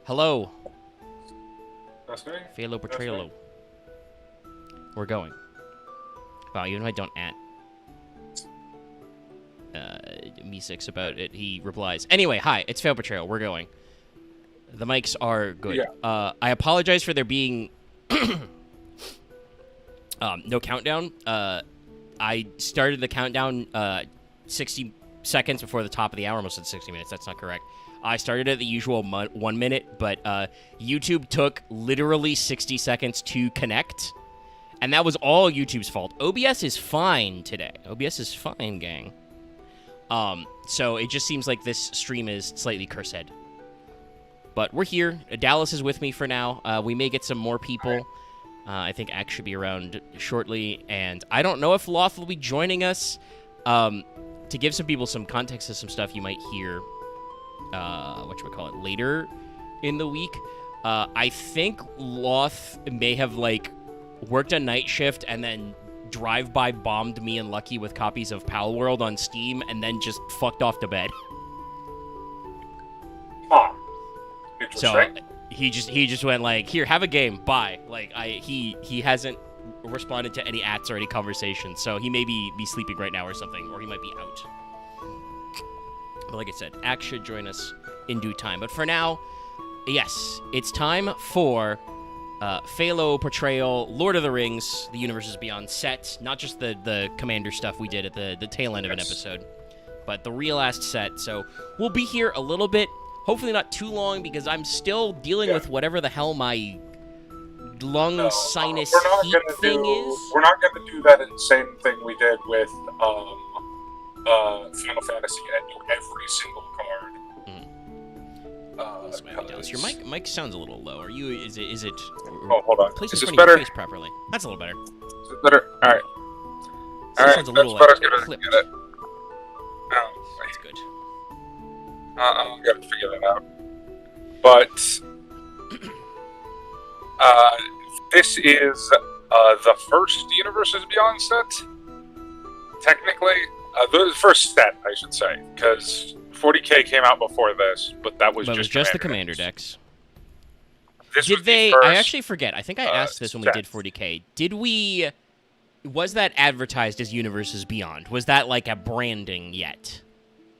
Hello. That's me. Phalo That's Portrayal. me. We're going. Wow, even if I don't at me6 about it, he replies. Anyway, hi, it's Fail Portrayal. We're going. The mics are good. Yeah. I apologize for there being no countdown. I started the countdown 60 seconds before the top of the hour. Almost said 60 minutes. That's not correct. I started at the usual 1 minute, but YouTube took literally 60 seconds to connect, and that was all YouTube's fault. OBS is fine today. OBS is fine, gang. So it just seems like this stream is slightly cursed. But we're here. Dallas is with me for now. We may get some more people. I think Axe should be around shortly, and I don't know if Loth will be joining us. To give some people some context to some stuff you might hear, later in the week. I think Loth may have, worked a night shift and then drive-by bombed me and Lucky with copies of Pal World on Steam and then just fucked off to bed. Huh. So Interesting. he just went here, have a game, bye. He hasn't responded to any ats or any conversations, so he may be sleeping right now or something, or he might be out. But like I said, Axe should join us in due time. But for now, yes, it's time for Phalo Portrayal, Lord of the Rings, The Universes Beyond set. Not just the Commander stuff we did at the tail end of an episode, but the real last set. So we'll be here a little bit. Hopefully not too long, because I'm still dealing with whatever the hell my lung sinus heat thing is. We're not going to do that insane thing we did with Final Fantasy and do every single card. This might be Dallas. Your mic sounds a little low. Are you? Is it? Oh, hold on. Place Is in this front of your better? face properly. That's a little better. Is it better? All right. Still sounds a little that's about as good as I can clipped. get it. That's good. I'm going to figure that out. But this is the first Universes Beyond set. Technically, the first set, I should say, because 40K came out before this, but that was But it was just just the Commander decks. This Did was they? The first, I actually forget. I think I asked this when we did 40K. Did we? Was that advertised as Universes Beyond? Was that like a branding yet?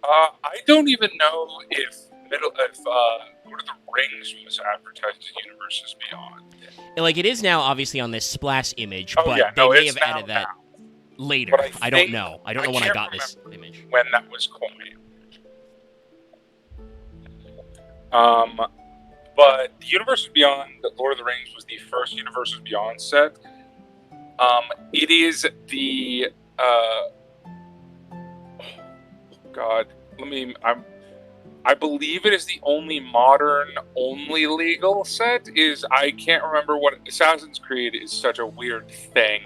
I don't even know if Lord of the Rings was advertised as Universes Beyond. Like, it is now, obviously, on this splash image, Oh, but yeah, they no, may it's have added that now. later. But I don't know. I don't know when I can't got this remember image. when that was coined. But the Universes Beyond, Lord of the Rings was the first Universes Beyond set. It is the I believe it is the only modern, only legal set. I can't remember what Assassin's Creed is such a weird thing.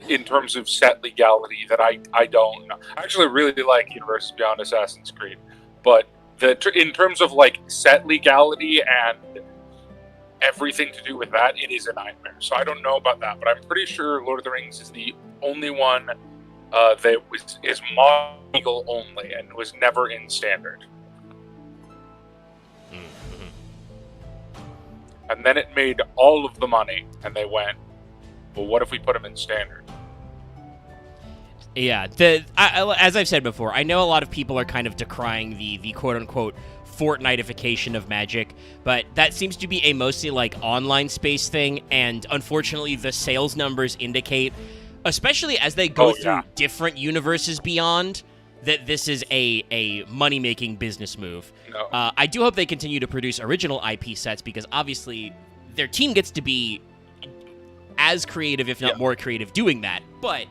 In terms of set legality, that I don't know. I actually really like Universes Beyond Assassin's Creed, but in terms of set legality and everything to do with that, it is a nightmare. So I don't know about that, but I'm pretty sure Lord of the Rings is the only one that is mod legal only and was never in standard. And then it made all of the money, and they went, well, what if we put them in standard? Yeah, as I've said before, I know a lot of people are kind of decrying the quote-unquote Fortnite-ification of Magic, but that seems to be a mostly online space thing, and unfortunately the sales numbers indicate, especially as they go through different universes beyond, that this is a money-making business move. No. I do hope they continue to produce original IP sets, because obviously their team gets to be as creative, if not more creative, doing that, but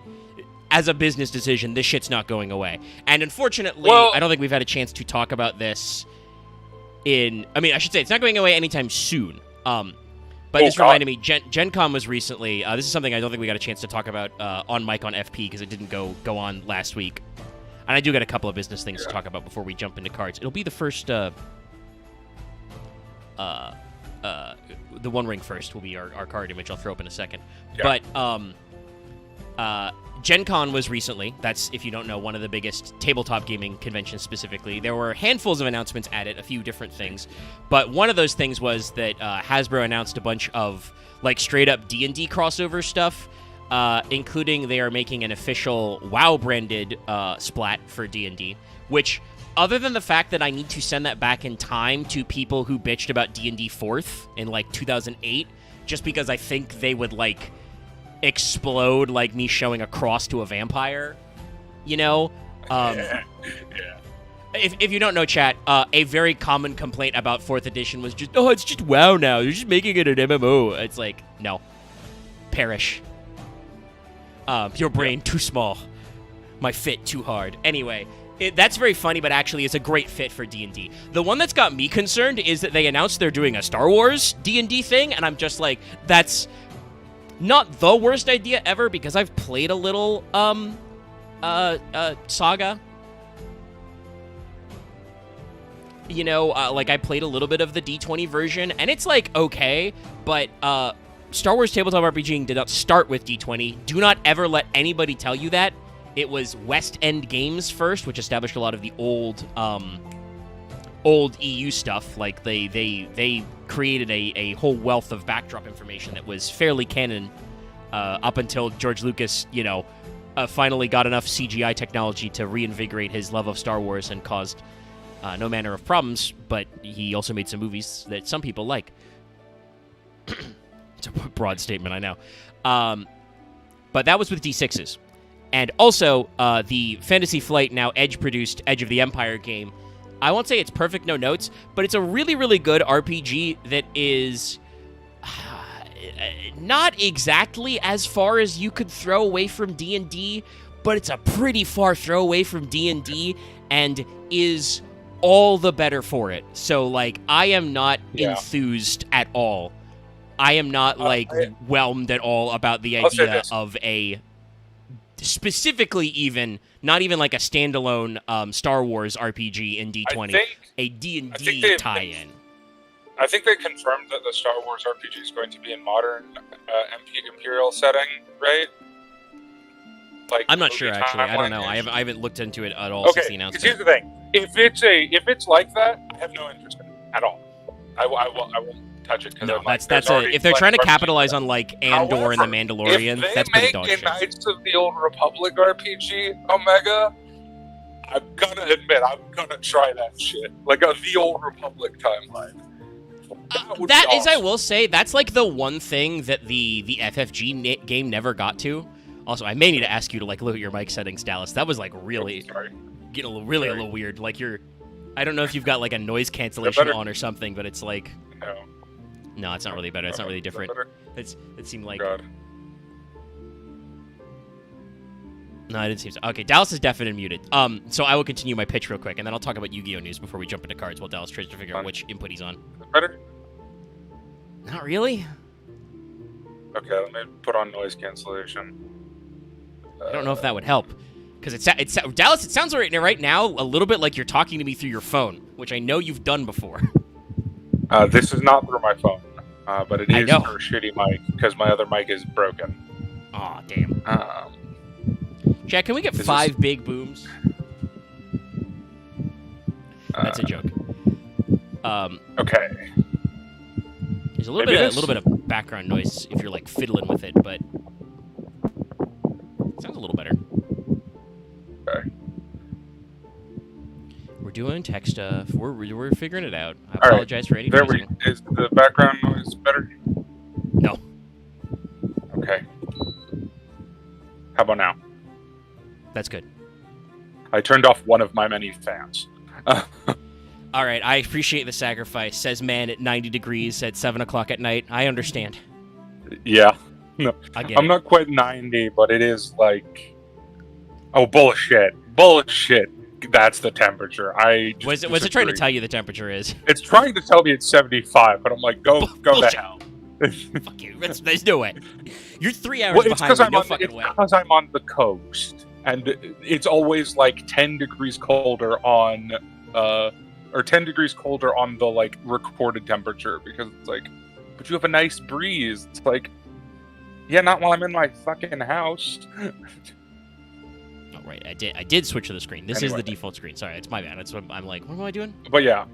as a business decision, this shit's not going away. And unfortunately, I don't think we've had a chance to talk about this I should say, it's not going away anytime soon. But this reminded me, Gen Con was recently, this is something I don't think we got a chance to talk about on mic on FP, because it didn't go on last week. And I do got a couple of business things to talk about before we jump into cards. It'll be the first, the One Ring first will be our card image I'll throw up in a second. Yeah. But, Gen Con was recently. That's, if you don't know, one of the biggest tabletop gaming conventions specifically. There were handfuls of announcements at it, a few different things. But one of those things was that Hasbro announced a bunch of, like, straight-up D&D crossover stuff, including they are making an official WoW-branded splat for D&D, which, other than the fact that I need to send that back in time to people who bitched about D&D 4th in, like, 2008, just because I think they would, like, explode like me showing a cross to a vampire, you know? Yeah. If you don't know, chat, a very common complaint about 4th edition was just, oh, it's just WoW now. You're just making it an MMO. It's like, no. Perish. Your brain too small. My fit too hard. Anyway, that's very funny, but actually it's a great fit for D&D. The one that's got me concerned is that they announced they're doing a Star Wars D&D thing, and I'm just like, that's not the worst idea ever, because I've played a little, Saga. You know, like, I played a little bit of the D20 version, and it's, like, okay, but, Star Wars Tabletop RPG did not start with D20. Do not ever let anybody tell you that. It was West End Games first, which established a lot of the old EU stuff. Like, they created a whole wealth of backdrop information that was fairly canon up until George Lucas, you know, finally got enough CGI technology to reinvigorate his love of Star Wars and caused no manner of problems, but he also made some movies that some people like. It's a broad statement, I know. But that was with D6s. And also, the Fantasy Flight, now Edge-produced Edge of the Empire game, I won't say it's perfect, no notes, but it's a really, really good RPG that is not exactly as far as you could throw away from D&D, but it's a pretty far throw away from D&D and is all the better for it. So, like, I am not enthused at all. I am not, like, whelmed at all about the idea of a... specifically even, not even like a standalone Star Wars RPG in D20, a D&D tie-in. I think they confirmed that the Star Wars RPG is going to be in modern Imperial setting, right? Like, I'm not sure, actually. I don't know. I haven't looked into it at all since the announcement. Here's the thing. If it's like that, I have no interest in it at all. I won't touch it. No, if they're trying to capitalize on, like, Andor and the Mandalorian, that's pretty dog shit. If they make a Knights of the Old Republic RPG, Omega, I'm gonna admit, I'm gonna try that shit. Like a The Old Republic timeline. That is, I will say, that's like the one thing that the FFG game never got to. Also, I may need to ask you to, like, look at your mic settings, Dallas. That was, like, really getting a little weird. Like, I don't know if you've got, like, a noise cancellation on or something, but it's like... No, it's not really better. It's not really different. It seemed like... God. No, it didn't seem so. Okay, Dallas is deaf and muted. So I will continue my pitch real quick, and then I'll talk about Yu-Gi-Oh! News before we jump into cards while Dallas tries to figure out which input he's on. Better? Not really. Okay, let me put on noise cancellation. I don't know if that would help. Because Dallas, it sounds right now a little bit like you're talking to me through your phone, which I know you've done before. This is not through my phone, but it is for a shitty mic, because my other mic is broken. Aw, damn. Jack, can we get 5 big booms? That's a joke. Okay. There's a little bit of background noise if you're, like, fiddling with it, but it sounds a little better. Okay. We're doing tech stuff. We're figuring it out. I apologize for any teasing. Is the background noise better? No. Okay. How about now? That's good. I turned off one of my many fans. All right, I appreciate the sacrifice, says man at 90 degrees at 7 o'clock at night. I understand. Yeah. No, I'm not quite 90, but it is like... Oh, bullshit. Bullshit. That's the temperature. Was it trying to tell you the temperature is? It's trying to tell me it's 75, but I'm like, go to hell. Fuck you. There's no way. You're 3 hours behind me. No fucking way. It's because I'm on the coast, and it's always like 10 degrees colder on, or 10 degrees colder on the, like, recorded temperature, because it's like, but you have a nice breeze. It's like, yeah, not while I'm in my fucking house. right. I did switch to the screen. This is Anyway. the default screen. Sorry, it's my bad. That's what I'm like. What am I doing? But yeah.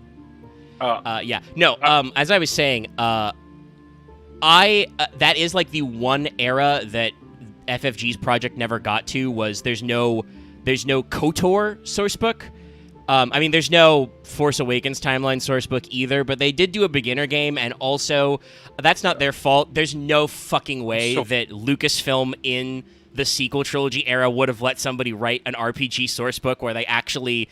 Yeah. No. As I was saying, that is like the one era that FFG's project never got to. Was there's no KOTOR sourcebook. I mean, there's no Force Awakens timeline sourcebook either, but they did do a beginner game, and also, that's not their fault. There's no fucking way that Lucasfilm in the sequel trilogy era would have let somebody write an RPG sourcebook where they actually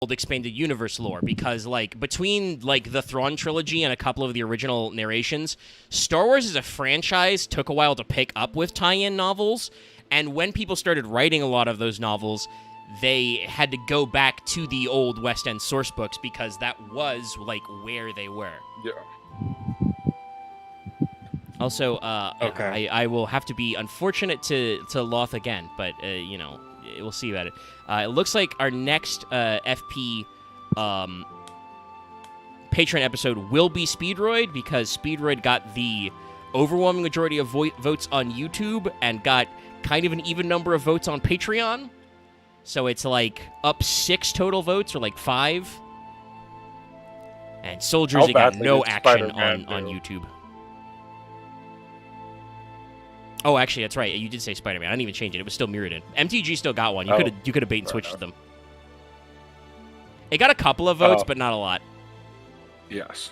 expanded universe lore, because like between like the Thrawn trilogy and a couple of the original narrations, Star Wars as a franchise took a while to pick up with tie-in novels, and when people started writing a lot of those novels, they had to go back to the old West End source books because that was like where they were. Yeah. Also, Okay. I will have to be unfortunate to Loth again, but you know, we'll see about it. It looks like our next FP Patreon episode will be Speedroid, because Speedroid got the overwhelming majority of votes on YouTube and got kind of an even number of votes on Patreon. So it's like up 6 total votes, or like 5. And Soldiers got no action on YouTube. Oh, actually, that's right. You did say Spider-Man. I didn't even change it. It was still Mirrodin. MTG still got one. You could have bait and switched them. It got a couple of votes, but not a lot. Yes.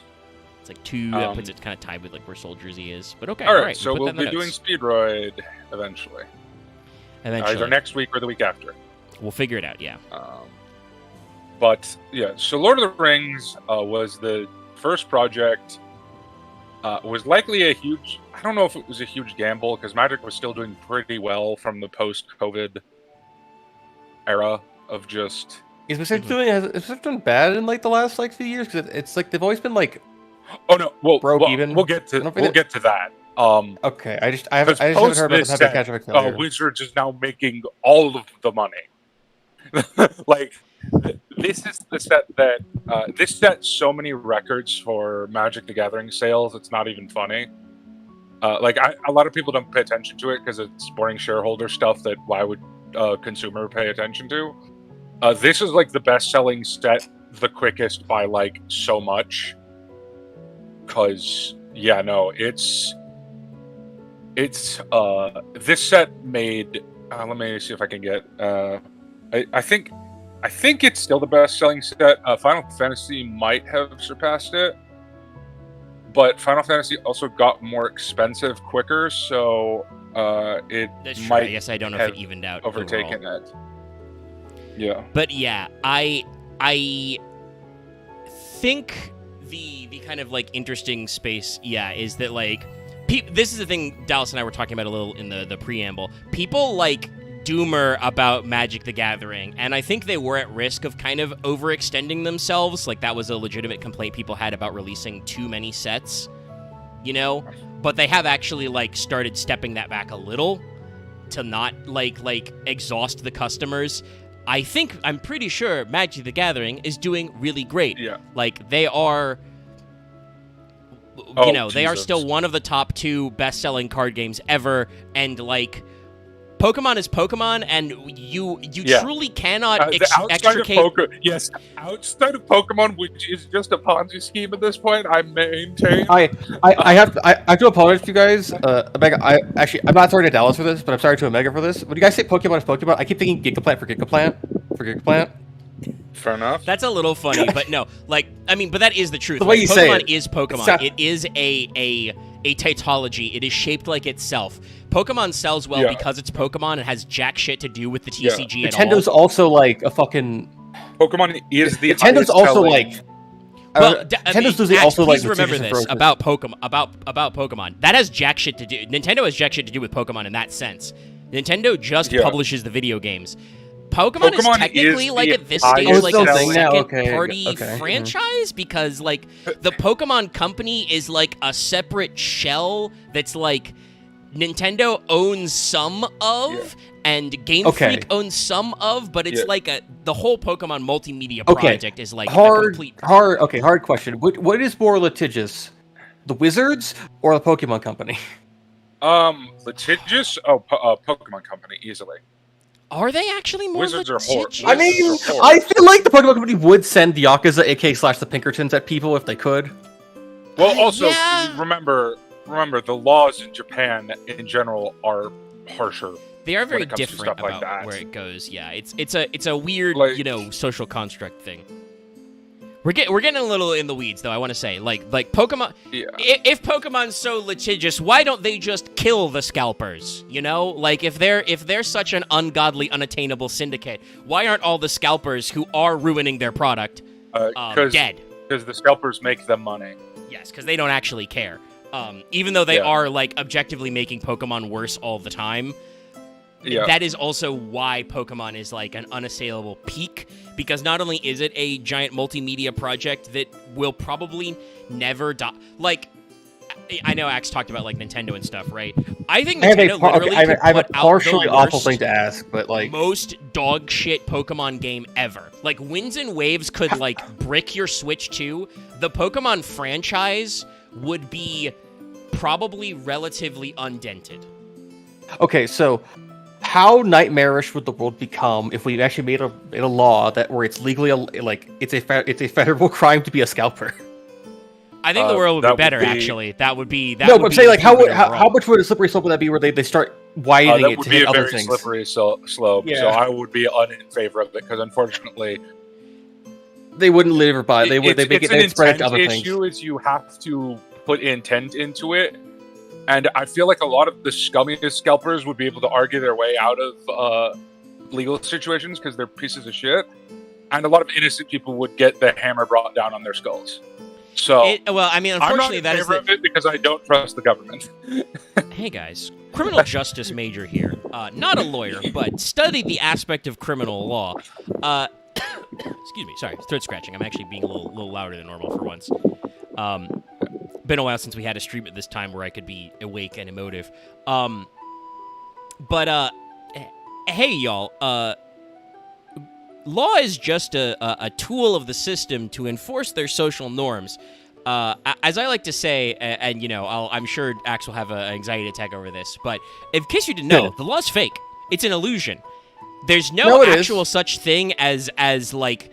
It's like 2. That puts it kind of tied with like where Soul Jersey is. But okay. All right. So we'll be doing Speedroid eventually. Either next week or the week after. We'll figure it out. Yeah. But yeah, so Lord of the Rings was the first project. Was likely a huge. I don't know if it was a huge gamble because Magic was still doing pretty well from the post-COVID era of just. Is Wizards doing bad in like the last like few years? Because it's like they've always been like. Oh no! Well, even. We'll get to that. Okay, I just haven't heard about them having catch-up failure. Wizards is now making all of the money. Like this is the set that this set so many records for Magic the Gathering sales. It's not even funny. A lot of people don't pay attention to it because it's boring shareholder stuff that why would a consumer pay attention to? This is like the best-selling set, the quickest by like so much. Because it's this set made. Let me see if I can get. I think it's still the best-selling set. Final Fantasy might have surpassed it, but Final Fantasy also got more expensive quicker, so it That's true. might. I guess I don't know if it evened out. Overtaken overall. it. Yeah. But yeah, I think the kind of like interesting space, is that like this is the thing Dallas and I were talking about a little in the preamble. People like doomer about Magic the Gathering, and I think they were at risk of kind of overextending themselves. Like that was a legitimate complaint people had about releasing too many sets, but they have actually like started stepping that back a little to not like exhaust the customers. I'm pretty sure Magic the Gathering is doing really great. Yeah. Like they are they are still one of the top 2 best-selling card games ever, and like Pokemon is Pokemon, and you truly cannot extricate. Outside of Pokemon, which is just a Ponzi scheme at this point, I maintain. I have to apologize to you guys. Omega, I'm not sorry to Dallas for this, but I'm sorry to Omega for this. When you guys say Pokemon is Pokemon, I keep thinking Gigaplant for Gigaplant. Fair enough. That's a little funny, but no, but that is the truth. The way you Pokemon say it. is Pokemon. It is a tautology. It is shaped like itself. Pokemon sells well because it's Pokemon and has jack shit to do with the TCG at all. Nintendo's also like a fucking. Pokemon is the Nintendo's also like. Nintendo's also like. Please remember this about Pokemon. About Pokemon. That has jack shit to do. Nintendo has jack shit to do with Pokemon in that sense. Nintendo just publishes the video games. Pokemon is technically like at this stage like a second-party franchise because like the Pokemon Company is like a separate shell that's like Nintendo owns some of and Game Freak owns some of, but it's like the whole Pokemon multimedia project is like hard question. What is more litigious, the Wizards or the Pokemon Company? Litigious? Pokemon Company easily. Are they actually more Wizards litigious? are I mean, I feel like the Pokemon Company would send the Yakuza, aka/the Pinkertons, at people if they could. Well, also remember the laws in Japan in general are harsher. They are very different about where it goes. Yeah, it's a weird social construct thing. We're getting a little in the weeds, though. I want to say, like Pokemon. Yeah. If Pokemon's so litigious, why don't they just kill the scalpers? Like if they're such an ungodly, unattainable syndicate, why aren't all the scalpers who are ruining their product dead? Because the scalpers make them money. Yes, because they don't actually care. Even though they are like objectively making Pokemon worse all the time. Yeah. That is also why Pokemon is like an unassailable peak, because not only is it a giant multimedia project that will probably never die. Like, I know Axe talked about like Nintendo and stuff, right? I think Nintendo literally could I have a put out partially the awful worst, thing to ask, but like most dog shit Pokemon game ever. Like Winds and Waves could like brick your Switch too. The Pokemon franchise would be probably relatively undented. Okay, so how nightmarish would the world become if we actually made a law that where it's legally it's a federal crime to be a scalper? I think the world would that be would better. be- Actually, that would be that. No, would but be say like how overall. much would a slippery slope would that be where they start widening that it would to be hit a other very things? slippery slope. So Yeah. I would be in favor of it because unfortunately, They wouldn't live by. They would. They make it's it. an They spread it to intent other things. issue. Is you have to put intent into it, and I feel like a lot of the scummiest scalpers would be able to argue their way out of legal situations because they're pieces of shit, and a lot of innocent people would get the hammer brought down on their skulls. So Well, I mean, I'm not unfortunately, in that is favor the. of it because I don't trust the government. Hey guys, criminal justice major here. Not a lawyer, but studied the aspect of criminal law. Excuse me, sorry, throat scratching. I'm actually being a little louder than normal for once. Been a while since we had a stream at this time where I could be awake and emotive. Hey y'all. Law is just a tool of the system to enforce their social norms. As I like to say, and you know, I'm sure Axe will have an anxiety attack over this, but in case you didn't know, Yeah. the law's fake. It's an illusion. There's No, no it actual is. such thing as like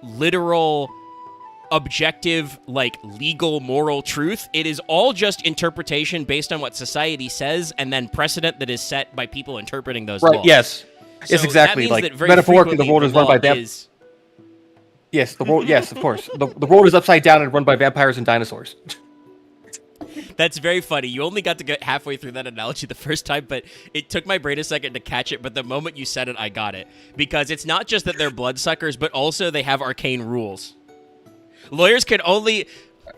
literal, objective, like legal, moral truth. It is all just interpretation based on what society says, and then precedent that is set by people interpreting those Right. laws. Yes. So Yes. Exactly. that means Like that very metaphorically, the frequently world is run by law vampires. Yes. The world. Yes. Of course. The world is upside down and run by vampires and dinosaurs. That's very funny. You only got to get halfway through that analogy the first time, but it took my brain a second to catch it. But the moment you said it, I got it. Because it's not just that they're bloodsuckers, but also they have arcane rules. Lawyers can only...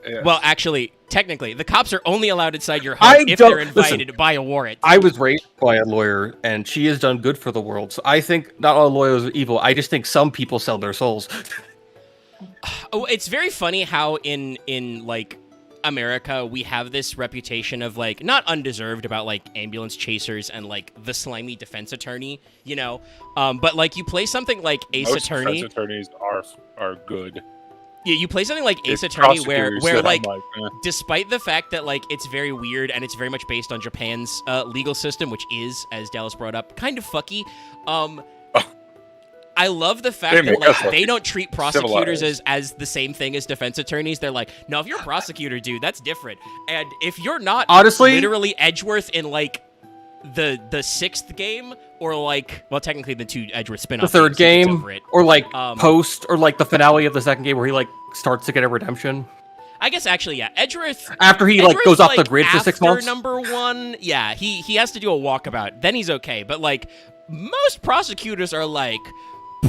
Yeah. Well, actually, technically, the cops are only allowed inside your I home if don't- they're invited by a warrant. I was raised by a lawyer, and she has done good for the world. So I think not all lawyers are evil. I just think some people sell their souls. Oh, it's very funny how in like America we have this reputation of like not undeserved about like ambulance chasers and like the slimy defense attorney, you know. But like you play something like Ace Most Attorney. defense attorneys are good. Yeah, you play something like Ace It's Attorney where prosecutors that like I'm eh. despite the fact that like it's very weird and it's very much based on Japan's legal system, which is, as Dallas brought up, kind of fucky. I love the fact They that make like us look they don't treat prosecutors civilized. as the same thing as defense attorneys. They're like, no, if you're a prosecutor, dude, that's different. And if you're not Honestly- literally Edgeworth in like the sixth game, or like, well, technically the two Edgeworth spin-off The third games, if it's game, over it. or like Um, post, or like the finale of the second game where he like starts to get a redemption I guess actually, yeah, Edgeworth. after he like Edgeworth's, goes off the like, grid for 6 after months. number one, yeah, he has to do a walkabout. Then he's okay. But like most prosecutors are like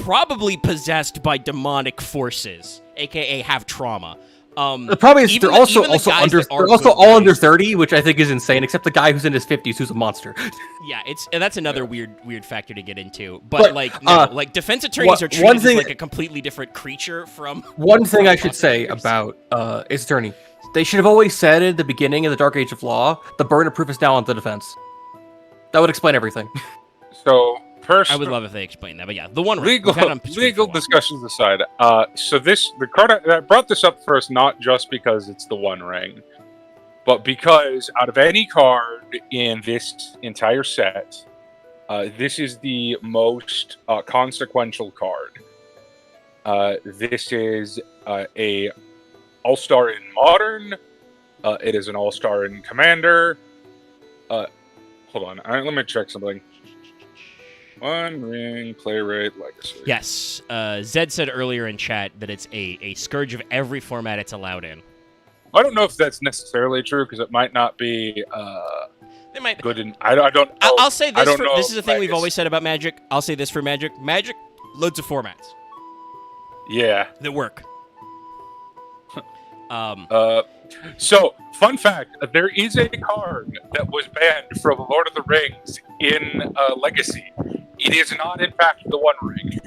probably possessed by demonic forces, aka have trauma. The problem is even they're also even the guys under that are they're also good all guys- under 30, which I think is insane. Except the guy who's in his 50s, who's a monster. Yeah, that's another weird factor to get into. But like no, like defense attorneys one are treated thing- as like a completely different creature from. One thing I should prosecutors. say about Ace Attorney, they should have always said at the beginning of the Dark Age of Law, the burden of proof is now on the defense. That would explain everything. So I would love if they explained that, but yeah, the one ring. legal We've had it on screen for a legal while. discussions aside, so the card I brought this up first not just because it's the One Ring, but because out of any card in this entire set, this is the most consequential card. This is a All-Star in Modern. It is an All-Star in Commander. Hold on, let me check something. One Ring, Playwright, Legacy. Yes, Zed said earlier in chat that it's a scourge of every format it's allowed in. I don't know if that's necessarily true because it might not be They might. good in. I don't know. I'll say I this. don't For, know this is the thing we've Legacy. always said about Magic. I'll say this for Magic. Magic, loads of formats Yeah. that work. So, fun fact: there is a card that was banned from Lord of the Rings in Legacy. It is not, in fact, the One Ring.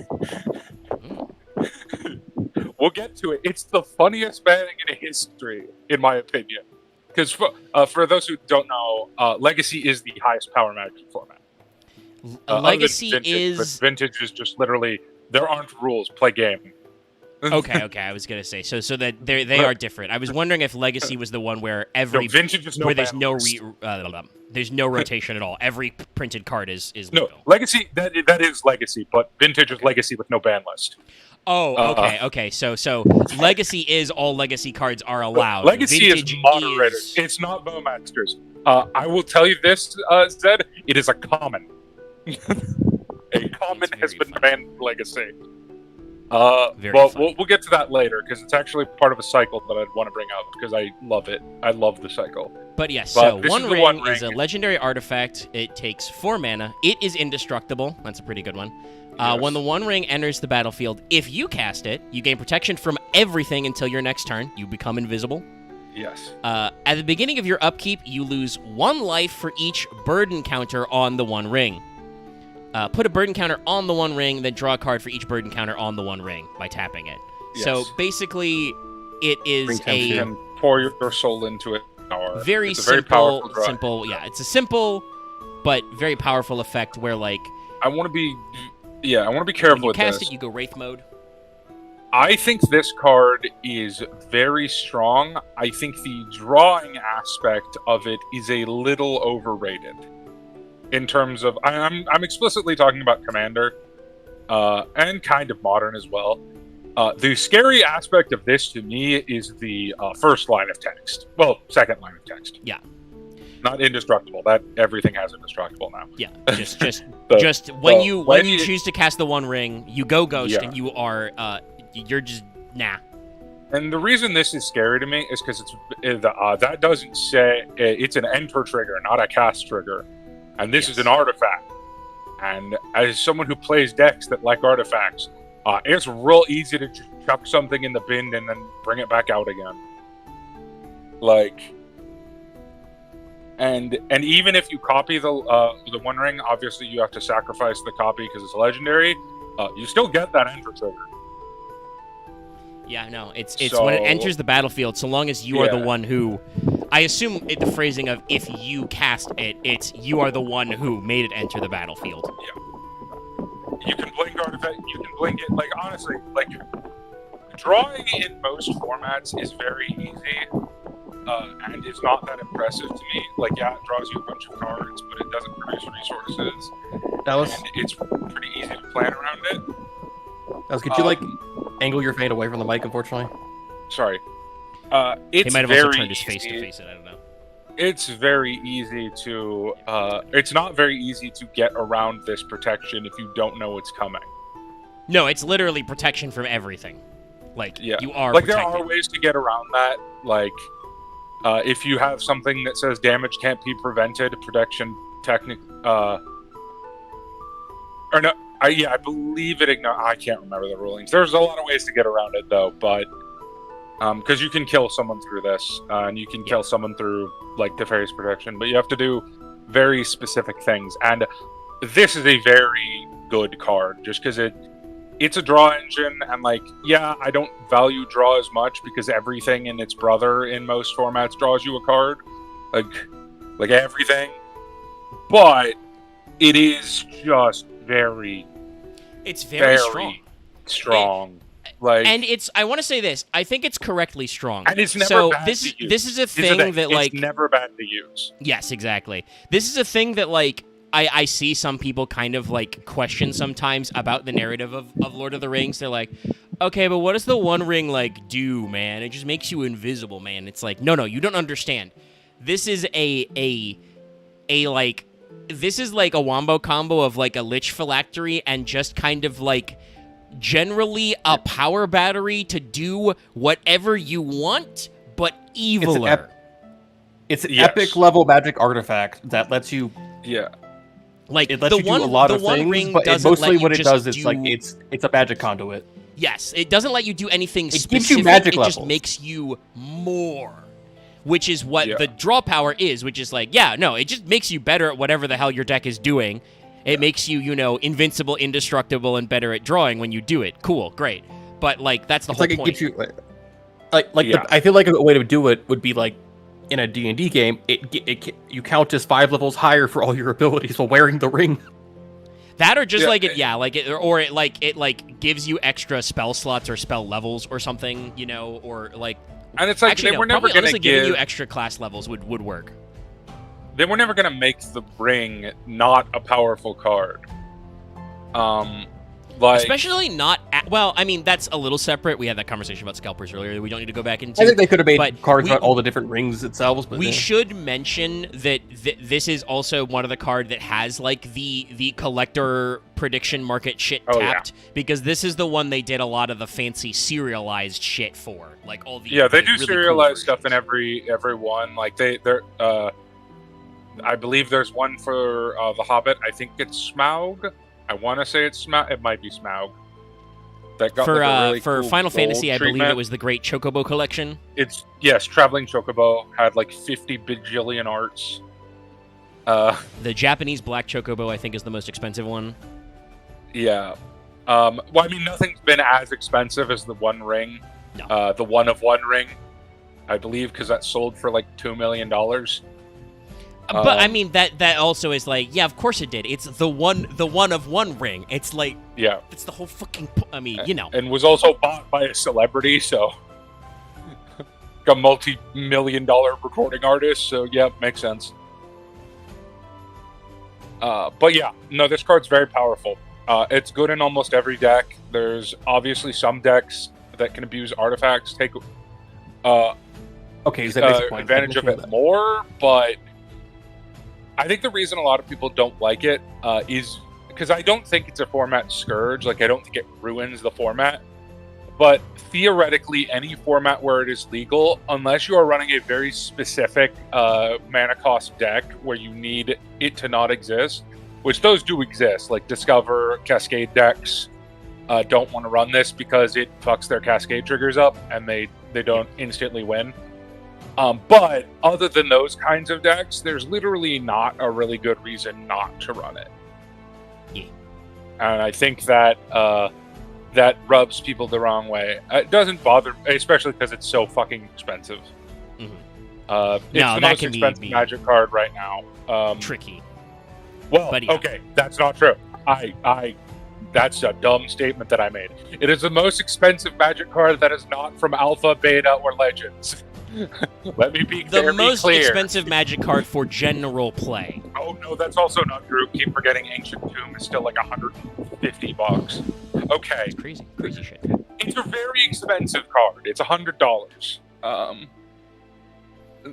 We'll get to it. It's the funniest banning in history, in my opinion. Because for those who don't know, Legacy is the highest power Magic format. Other than Legacy Vintage, is but Vintage is just literally there aren't rules. Play game. Okay. I was gonna say so that they are different. I was wondering if Legacy was the one where Vintage is where there's there's no rotation at all. Every printed card is no legal. Legacy. That is Legacy, but Vintage is Legacy with no ban list. Oh, okay. So Legacy is all Legacy cards are allowed. Legacy Vintage is moderated. It's not Bowmasters. I will tell you this, Zed. It is a common. A common has been banned from Legacy. Well, we'll get to that later because it's actually part of a cycle that I'd want to bring up because I love it. I love the cycle. But yes, so One Ring is a legendary artifact. It takes 4 mana. It is indestructible. That's a pretty good one. Yes. When the One Ring enters the battlefield, if you cast it, you gain protection from everything until your next turn. You become invisible. Yes. At the beginning of your upkeep, you lose 1 life for each burden counter on the One Ring. Put a burden counter on the One Ring, then draw a card for each burden counter on the One Ring by tapping it. Yes. So basically, it is You can pour your soul into it. Very simple. Yeah, it's a simple but very powerful effect where, like, I want to be careful with this. When you cast it, you go Wraith mode. I think this card is very strong. I think the drawing aspect of it is a little overrated. In terms of, I'm explicitly talking about Commander, and kind of Modern as well. The scary aspect of this to me is the first line of text. Well, second line of text. Yeah. Not indestructible. That everything has indestructible now. Yeah. Just when you choose to cast the One Ring, you go Ghost, and you are you're just nah. And the reason this is scary to me is because that doesn't say it's an enter trigger, not a cast trigger. And this is an artifact. And as someone who plays decks that like artifacts, it's real easy to just chuck something in the bin and then bring it back out again. And even if you copy the One Ring, obviously you have to sacrifice the copy because it's legendary. You still get that enter trigger. Yeah, no, it's when it enters the battlefield. So long as you are the one who, I assume the phrasing of if you cast it, it's you are the one who made it enter the battlefield. Yeah. You can blink artifact. You can blink it. Like honestly, like drawing in most formats is very easy, and it's not that impressive to me. Like it draws you a bunch of cards, but it doesn't produce resources. And it's pretty easy to plan around it. Could you angle your fade away from the mic? Unfortunately, sorry. He might have also turned his face to face it. I don't know. It's very easy to. It's not very easy to get around this protection if you don't know it's coming. No, it's literally protection from everything. You are like protected. There are ways to get around that. Like if you have something that says damage can't be prevented, protection technique. Or no. I believe it. I can't remember the rulings. There's a lot of ways to get around it, though. But because you can kill someone through this, and you can kill someone through like Teferi's protection, but you have to do very specific things. And this is a very good card, just because it's a draw engine, and I don't value draw as much because everything and its brother in most formats draws you a card, like everything. But it is just very. It's very strong. And it's. I want to say this. I think it's correctly strong. And it's never bad to use. This is a thing that it's never bad to use. Yes, exactly. This is a thing that I see some people kind of question sometimes about the narrative of Lord of the Rings. They're like, okay, but what does the One Ring do, man? It just makes you invisible, man. It's like, no, you don't understand. This is this is like a wombo combo of a Lich Phylactery and just kind of generally a power battery to do whatever you want, but eviler. It's an epic level magic artifact that lets you. Yeah. It lets you do a lot of things, but mostly what it does is it's a magic conduit. Yes, it doesn't let you do anything specific. Gives you magic levels. Just makes you more. Which is what the draw power is, which is it just makes you better at whatever the hell your deck is doing. It makes you, invincible, indestructible, and better at drawing when you do it. Cool, great. But, that's the whole point. It gives you, I feel like a way to do it would be, in a D&D game, you count as 5 levels higher for all your abilities while wearing the ring. That or just Yeah. like it, yeah, like it, or it like gives you extra spell slots or spell levels or something, you know, or like. And it's like Actually, they no, were never probably going to honestly giving you give. extra class levels would work. They were never going to make the ring not a powerful card. Like Especially not. Well, I mean, that's a little separate. We had that conversation about scalpers earlier. We don't need to go back into. I think they could have made but cards we- about all the different rings themselves. But We yeah. should mention that this is also one of the card that has like the collector prediction market shit Oh, yeah. tapped because this is the one they did a lot of the fancy serialized shit for, like all the they the do really serialized cool stuff in every one. Like they're I believe there's one for the Hobbit. I think it's Smaug. I want to say it's Smaug. It might be Smaug. That got for like, a really for cool Final gold Fantasy. I believe treatment. it was the Great Chocobo Collection. It's traveling chocobo had like 50 bajillion arts. The Japanese Black Chocobo, I think, is the most expensive one. Yeah. Well, I mean, nothing's been as expensive as the One Ring. No. The One of One Ring, I believe, because that sold for like $2 million. But I mean that also is like, yeah, of course it did. It's the one of one ring. It's like, Yeah. it's the whole fucking. I mean, you know. And was also bought by a celebrity, so a multi-million-dollar recording artist. So yeah, makes sense. But yeah, no, this card's very powerful. It's good in almost every deck. There's obviously some decks that can abuse artifacts, take Okay, is that basic point? advantage of it more, but I think the reason a lot of people don't like it is because I don't think it's a format scourge. Like, I don't think it ruins the format. But theoretically, any format where it is legal, unless you are running a very specific mana cost deck where you need it to not exist, which those do exist, like Discover, Cascade decks don't want to run this because it fucks their Cascade triggers up and they don't instantly win. But other than those kinds of decks, there's literally not a really good reason not to run it. Yeah. And I think that that rubs people the wrong way. It doesn't bother, especially because it's so fucking expensive. Mhm. It's No, the that most can be expensive Magic card right now. Tricky. Well, but yeah. okay, that's not true. That's a dumb statement that I made. It is the most expensive Magic card that is not from Alpha, Beta, or Legends. Let me be The very most clear. expensive Magic card for general play. Oh no, that's also not true. Keep forgetting Ancient Tomb is still like $150. Okay, It's crazy shit. it's a very expensive card. It's $100.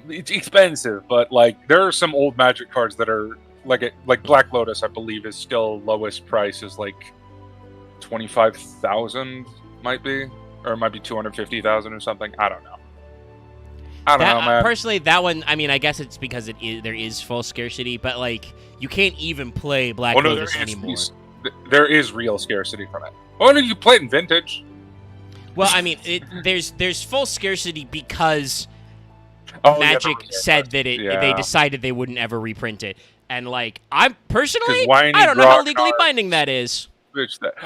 It's expensive, but like there are some old Magic cards that are like Black Lotus. I believe is still lowest price is like 25,000, might be, or it might be 250,000 or something. I don't know. I don't know, man. Personally, that one, I mean, I guess it's because there is full scarcity, but like you can't even play Black Oh, no, Lotus anymore. There is real scarcity from it. Oh no, you play it in Vintage. Well, I mean, there's full scarcity because Oh, yeah, Magic there was- said that they yeah. decided they wouldn't ever reprint it, and like I'm personally, 'Cause whiny I don't know how rock legally cards. binding that is.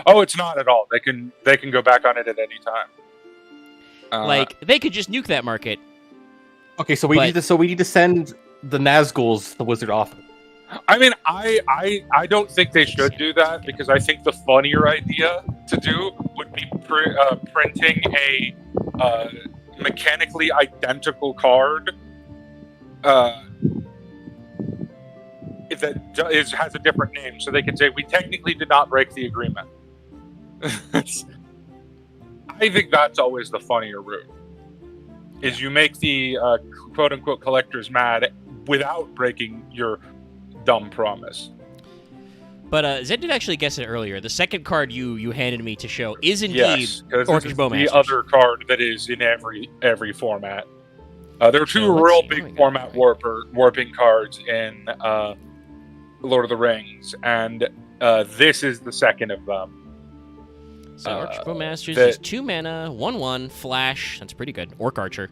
Oh, it's not at all. They can go back on it at any time. Like they could just nuke that market. Okay, so we But- need to send the Nazguls the wizard off. I mean, I don't think they should do that because I think the funnier idea to do would be printing a mechanically identical card that has a different name, so they can say we technically did not break the agreement. I think that's always the funnier route. Is you make the quote-unquote collectors mad without breaking your dumb promise. But Zed did actually guess it earlier. The second card you handed me to show is indeed Yes, because this Orcish is Bowmasters. the other card that is in every format. There are two So let's real see. big Oh my format God. warping cards in Lord of the Rings, and this is the second of them. So Orcish Bowmasters the- is 2 mana, 1/1, flash. That's pretty good. Orc Archer.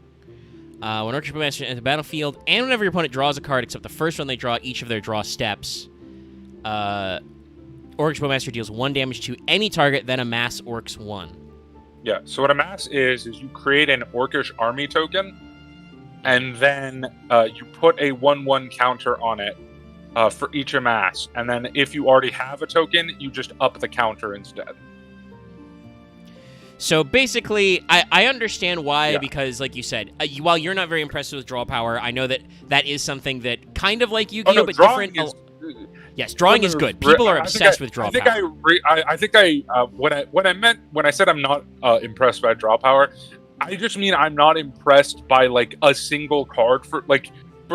When Orcish Bowmaster enters the battlefield, and whenever your opponent draws a card except the first one they draw each of their draw steps, Orcish Bowmaster deals 1 damage to any target, then amass Orcs 1. Yeah, so what a mass is you create an Orcish army token, and then you put a 1/1 counter on it, for each amass, and then if you already have a token, you just up the counter instead. So basically, I understand why, Yeah. because like you said, while you're not very impressed with draw power, I know that is something that kind of like Oh Yu-Gi-Oh, no, but drawing different. is. Yes, drawing is good. People are obsessed with draw power. When I said I'm not impressed by draw power, I just mean I'm not impressed by like a single card for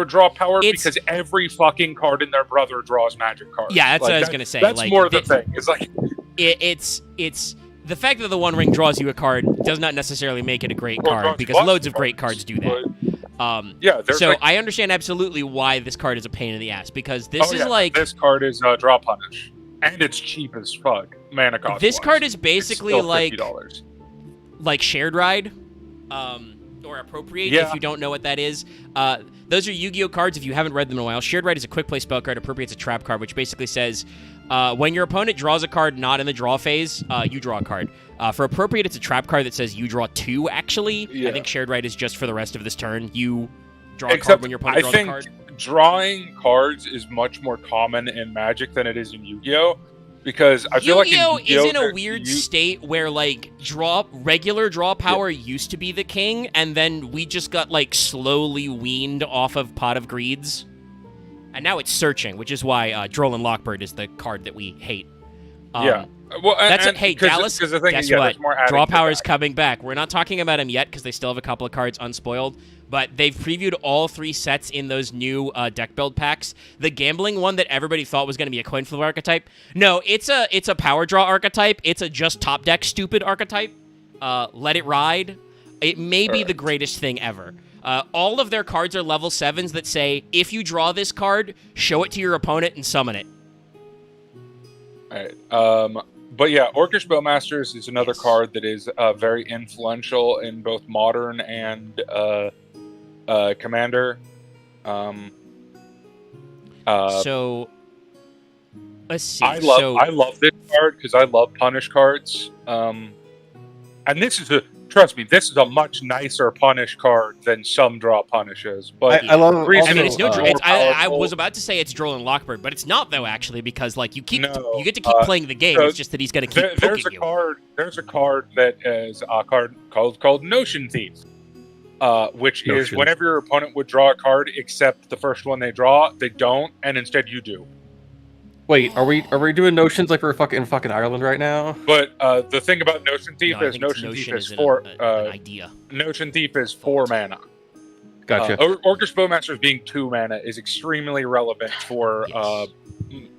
draw power, because every fucking card in their brother draws magic cards. Yeah, that's what I was gonna say. That's like, more the thing. It's like it's the fact that the One Ring draws you a card does not necessarily make it a great card, because loads of great cards do that. Yeah, so I understand absolutely why this card is a pain in the ass, because this this card is draw punish, and it's cheap as fuck. Mana cost. This card is basically like $50. like shared ride, or appropriate, Yeah. if you don't know what that is. Those are Yu-Gi-Oh cards if you haven't read them in a while. Shared ride is a quick play spell card. Appropriate's a trap card, which basically says when your opponent draws a card not in the draw phase, you draw a card. For appropriate, it's a trap card that says you draw 2, actually. Yeah. I think shared ride is just for the rest of this turn. You draw a card when your opponent draws a card. Drawing cards is much more common in Magic than it is in Yu-Gi-Oh! Because I feel like Yu-Gi-Oh is in a there's- weird state where like regular draw power used to be the king, and then we just got like slowly weaned off of Pot of Greeds, and now it's searching, which is why Droll and Lockbird is the card that we hate. Yeah. Well, Hey, Dallas, the thing guess is, yeah, what? there's more adding Draw to power is that. coming back. We're not talking about him yet because they still have a couple of cards unspoiled, but they've previewed all 3 sets in those new deck build packs. The gambling one that everybody thought was going to be a coin flip archetype. No, it's a power draw archetype. It's a just top deck stupid archetype. Let it ride. It may be the greatest thing ever. All of their cards are level 7s that say, if you draw this card, show it to your opponent and summon it. All right. But yeah, Orcish Bowmasters is another card that is very influential in both Modern and Commander. So, let's see. I love this card because I love punish cards. And this is trust me, this is a much nicer punish card than some draw punishes. But I love. reason I mean, also, it's no. more I powerful. was about to say it's Droll and Lockbird, but it's not though, actually, because like you get to keep No, playing the game. so It's just that he's going to keep there's poking a you. card. There's a card that is a card called Notion Thief, which is Notion. whenever your opponent would draw a card, except the first one they draw, they don't, and instead you do. Wait, are we doing notions like we're fucking Ireland right now? But the thing about Notion Thief No, I is think Notion Thief Notion is an- four. an idea. Notion Thief is 4 mana. Gotcha. Orcish Bowmasters being 2 mana is extremely relevant for Yes.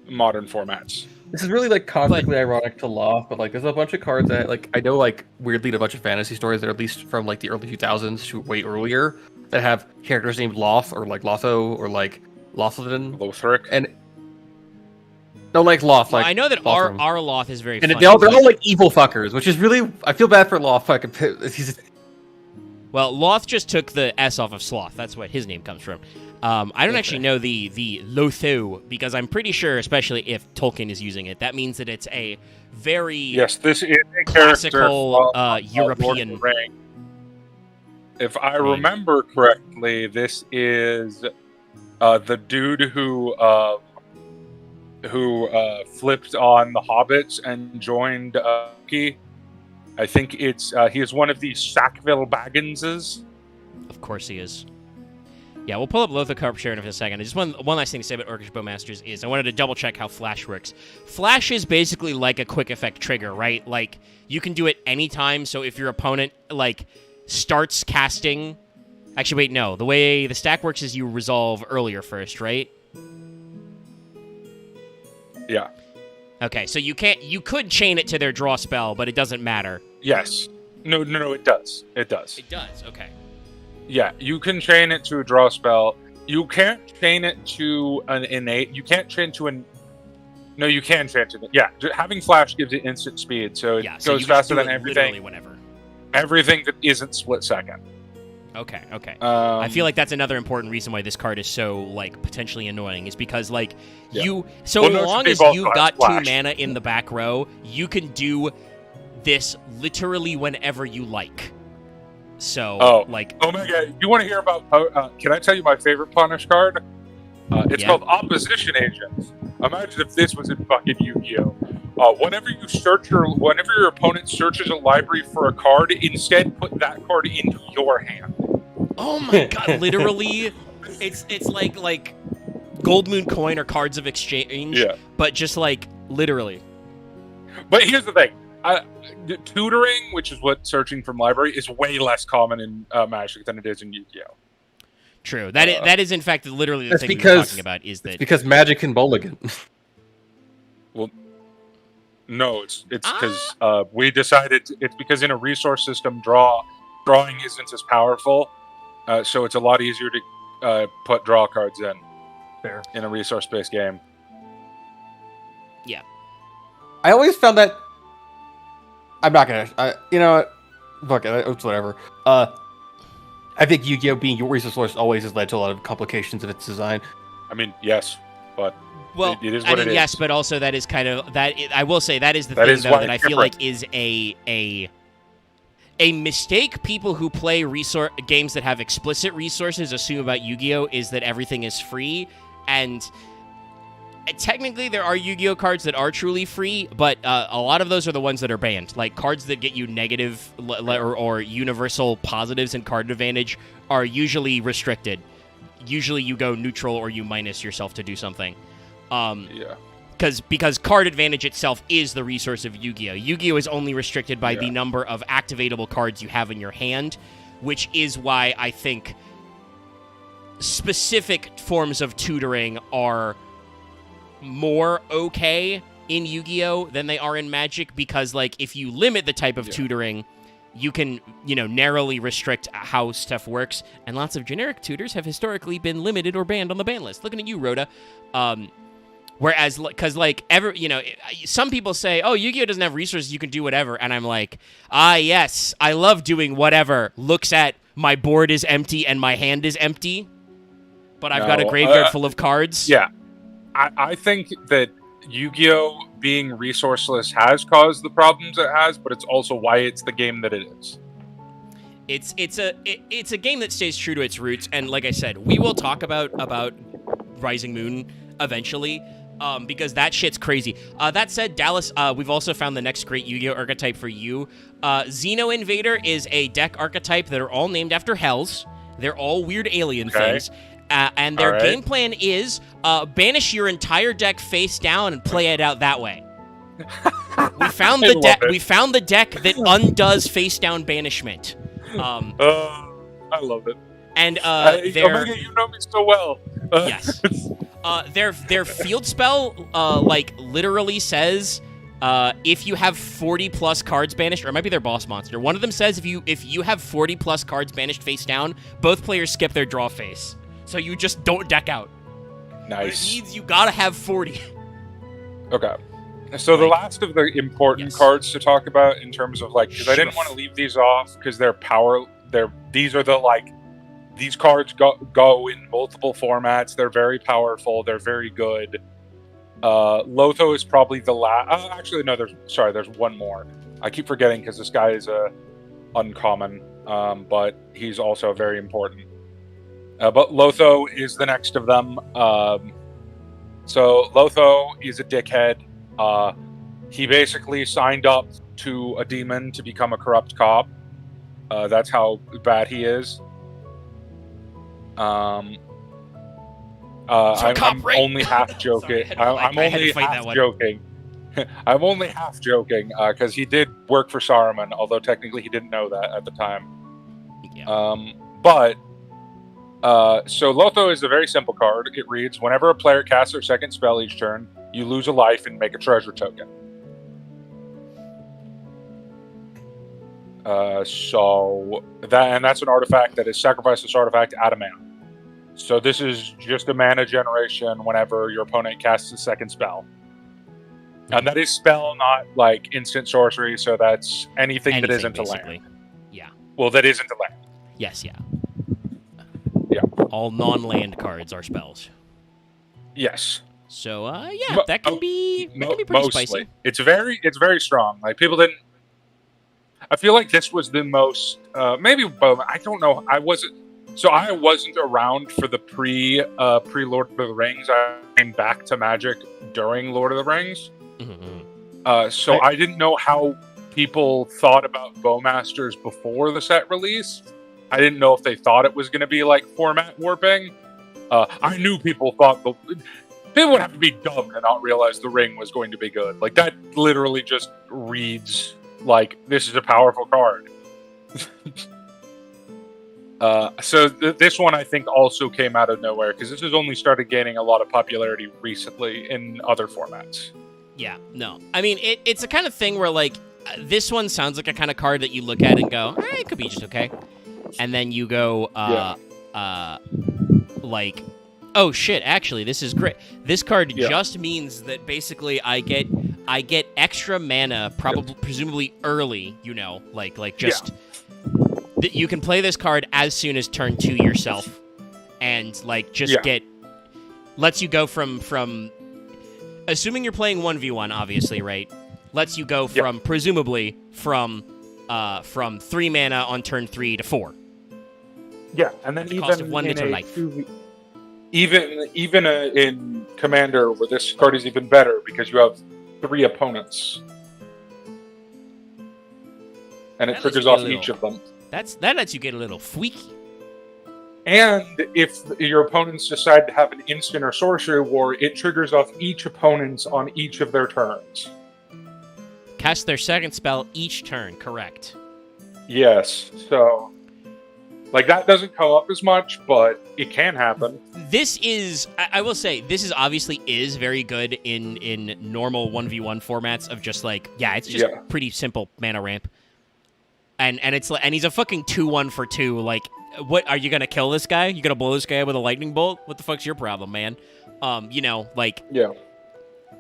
modern formats. This is really like comically ironic to Loth, but like there's a bunch of cards that like I know like weirdly in a bunch of fantasy stories that are at least from like the early 2000s to way earlier that have characters named Loth or like Lotho or like Lothlin Lothric. and no like Loth Well, like I know that Lothram. our Loth is very and funny. they're all like evil fuckers, which is really I feel bad for Loth. Fucking he's Well, Loth just took the S off of Sloth. That's what his name comes from. I don't actually know the Lotho, because I'm pretty sure, especially if Tolkien is using it, that means that it's a very Yes, this is a classical character from, European. Lord of the Rings. If I Right. remember correctly, this is the dude who flipped on the hobbits and joined Loki. I think it's he is one of the Sackville Bagginses. Of course he is. Yeah, we'll pull up Lothar Carpenter in a second. Just one last thing to say about Orcish Bowmasters is I wanted to double check how Flash works. Flash is basically like a quick effect trigger, right? Like you can do it anytime. So if your opponent like starts casting, actually wait, no. The way the stack works is you resolve earlier first, right? Yeah. Okay, so you could chain it to their draw spell, but it doesn't matter. Yes. No. It does. It does. It does. Okay. Yeah, you can chain it to a draw spell. You can't chain it to an innate. You can't chain to an. No, you can chain to it. Yeah, having flash gives it instant speed, so it Yeah, so goes you just faster do than it literally everything. whenever. Everything that isn't split second. Okay. I I feel like that's another important reason why this card is so like potentially annoying is because like Yeah. so Well, no, long they as both you've got got 2 Flash. mana in the back row, you can do this literally whenever you like. So Oh. like Omega, you want to hear about? Can I tell you my favorite punish card? It's called Opposition Agents. Imagine if this was in fucking Yu-Gi-Oh! Whenever your opponent searches a library for a card, instead put that card into your hand. Oh my god! Literally, it's like Gold Moon Coin or Cards of Exchange, but just like literally. But here's the thing: tutoring, which is what searching from library, is way less common in Magic than it is in Yu-Gi-Oh! True. That is in fact literally the thing we were talking about. Is that because Magic can mulligan? Well, no, it's because we decided it's because in a resource system, drawing isn't as powerful, so it's a lot easier to put draw cards in. Fair. In a resource-based game. Yeah. I always found that. I'm not gonna. You know what? Fuck it. It's whatever. I think Yu-Gi-Oh! Being your resource source always has led to a lot of complications of its design. I mean, yes, but it is what I mean, it is. yes, but also that is kind of that. I will say that is the thing though that I feel like is a mistake people who play games that have explicit resources assume about Yu-Gi-Oh! Is that everything is free, and technically there are Yu-Gi-Oh! Cards that are truly free, but a lot of those are the ones that are banned. Like cards that get you negative or universal positives and card advantage are usually restricted. Usually you go neutral or you minus yourself to do something. Because card advantage itself is the resource of Yu-Gi-Oh! Yu-Gi-Oh! Is only restricted by the number of activatable cards you have in your hand, which is why I think specific forms of tutoring are more okay in Yu-Gi-Oh! Than they are in Magic, because like if you limit the type of tutoring, you can, narrowly restrict how stuff works, and lots of generic tutors have historically been limited or banned on the ban list. Looking at you, Rhoda. Whereas, because, some people say, oh, Yu-Gi-Oh! Doesn't have resources, you can do whatever, and I'm like, yes, I love doing whatever. Looks at my board is empty and my hand is empty, but I've got a graveyard full of cards. Yeah. I think that Yu-Gi-Oh! Being resourceless has caused the problems it has, but it's also why it's the game that it is. It's a game that stays true to its roots, and like I said, we will talk about Rising Moon eventually, because that shit's crazy. That said, Dallas, we've also found the next great Yu-Gi-Oh! Archetype for you. Xeno Invader is a deck archetype that are all named after hells. They're all weird alien things. And their game plan is banish your entire deck face down and play it out that way. We found the deck. We found the deck that undoes face down banishment. I love it. And Omega, you know me so well. Yes. Their field spell literally says if you have 40 plus cards banished, or it might be their boss monster. One of them says if you have 40 plus cards banished face down, both players skip their draw phase. So you just don't deck out. Nice. But it means you gotta have 40. Okay. So the last of the important cards to talk about in terms of because I didn't want to leave these off because they're these are these cards go in multiple formats. They're very powerful. They're very good. Lotho is probably the last. Actually, no. There's one more. I keep forgetting because this guy is uncommon, but he's also very important. But Lotho is the next of them. So Lotho is a dickhead. He basically signed up to a demon to become a corrupt cop. That's how bad he is. I'm only half joking. I'm only half joking. I'm only half joking because he did work for Saruman, although technically he didn't know that at the time. Yeah. So Lotho is a very simple card. It reads, whenever a player casts their second spell each turn, you lose a life and make a treasure token. That's an artifact that is sacrifice this artifact, add a mana. So this is just a mana generation whenever your opponent casts a second spell. And that is spell, not instant sorcery, so that's anything that isn't basically. A land. Yeah. Well, that isn't a land. Yes, yeah. Yeah. All non-land cards are spells. Yes. So, that can be pretty mostly. Spicy. It's very strong. People didn't. I feel like this was the most. Maybe I don't know. I wasn't. So I wasn't around for the pre Lord of the Rings. I came back to Magic during Lord of the Rings. So I didn't know how people thought about Bowmasters before the set release. I didn't know if they thought it was going to be like format warping. I knew people thought people would have to be dumb to not realize the ring was going to be good. Like, that literally just reads like this is a powerful card. So this one I think also came out of nowhere because this has only started gaining a lot of popularity recently in other formats. Yeah, no. I mean, it's the kind of thing where, like, this one sounds like a kind of card that you look at and go, it could be just okay. And then you go, like, oh shit, actually, this is great. This card just means that basically I get extra mana, presumably early, like just... You can play this card as soon as turn 2 yourself, and like just lets you go from assuming you're playing 1v1, obviously, right? Lets you go from presumably from 3 mana on turn 3 to 4. Yeah, and then cost of 1 to life. Even in Commander, where this card is even better because you have 3 opponents, and it triggers off each of them. That lets you get a little freaky. And if your opponents decide to have an instant or sorcery war, it triggers off each opponent's on each of their turns. Cast their second spell each turn, correct. Yes, so... like, that doesn't come up as much, but it can happen. This is... I will say, this is obviously very good in normal 1v1 formats of just, like... yeah, it's just pretty simple mana ramp. And he's a fucking 2/1 for 2. Like, what are you gonna kill this guy? You gonna blow this guy with a lightning bolt? What the fuck's your problem, man?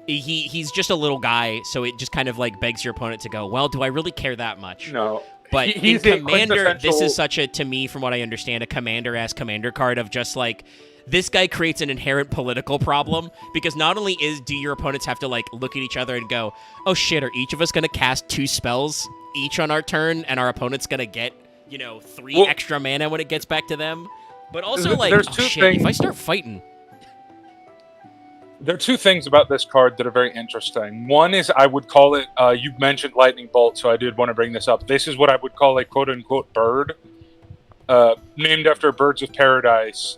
He's just a little guy, so it just kind of like begs your opponent to go, well, do I really care that much? No. But in Commander, this is such a, to me, from what I understand, a Commander-ass Commander card of just like, this guy creates an inherent political problem, because not only do your opponents have to like look at each other and go, oh shit, are each of us gonna cast 2 spells each on our turn, and our opponent's gonna get 3 extra mana when it gets back to them? But also like, if I start fighting... There are 2 things about this card that are very interesting. One is, I would call it, you mentioned Lightning Bolt, so I did want to bring this up. This is what I would call a quote-unquote bird, named after birds of paradise.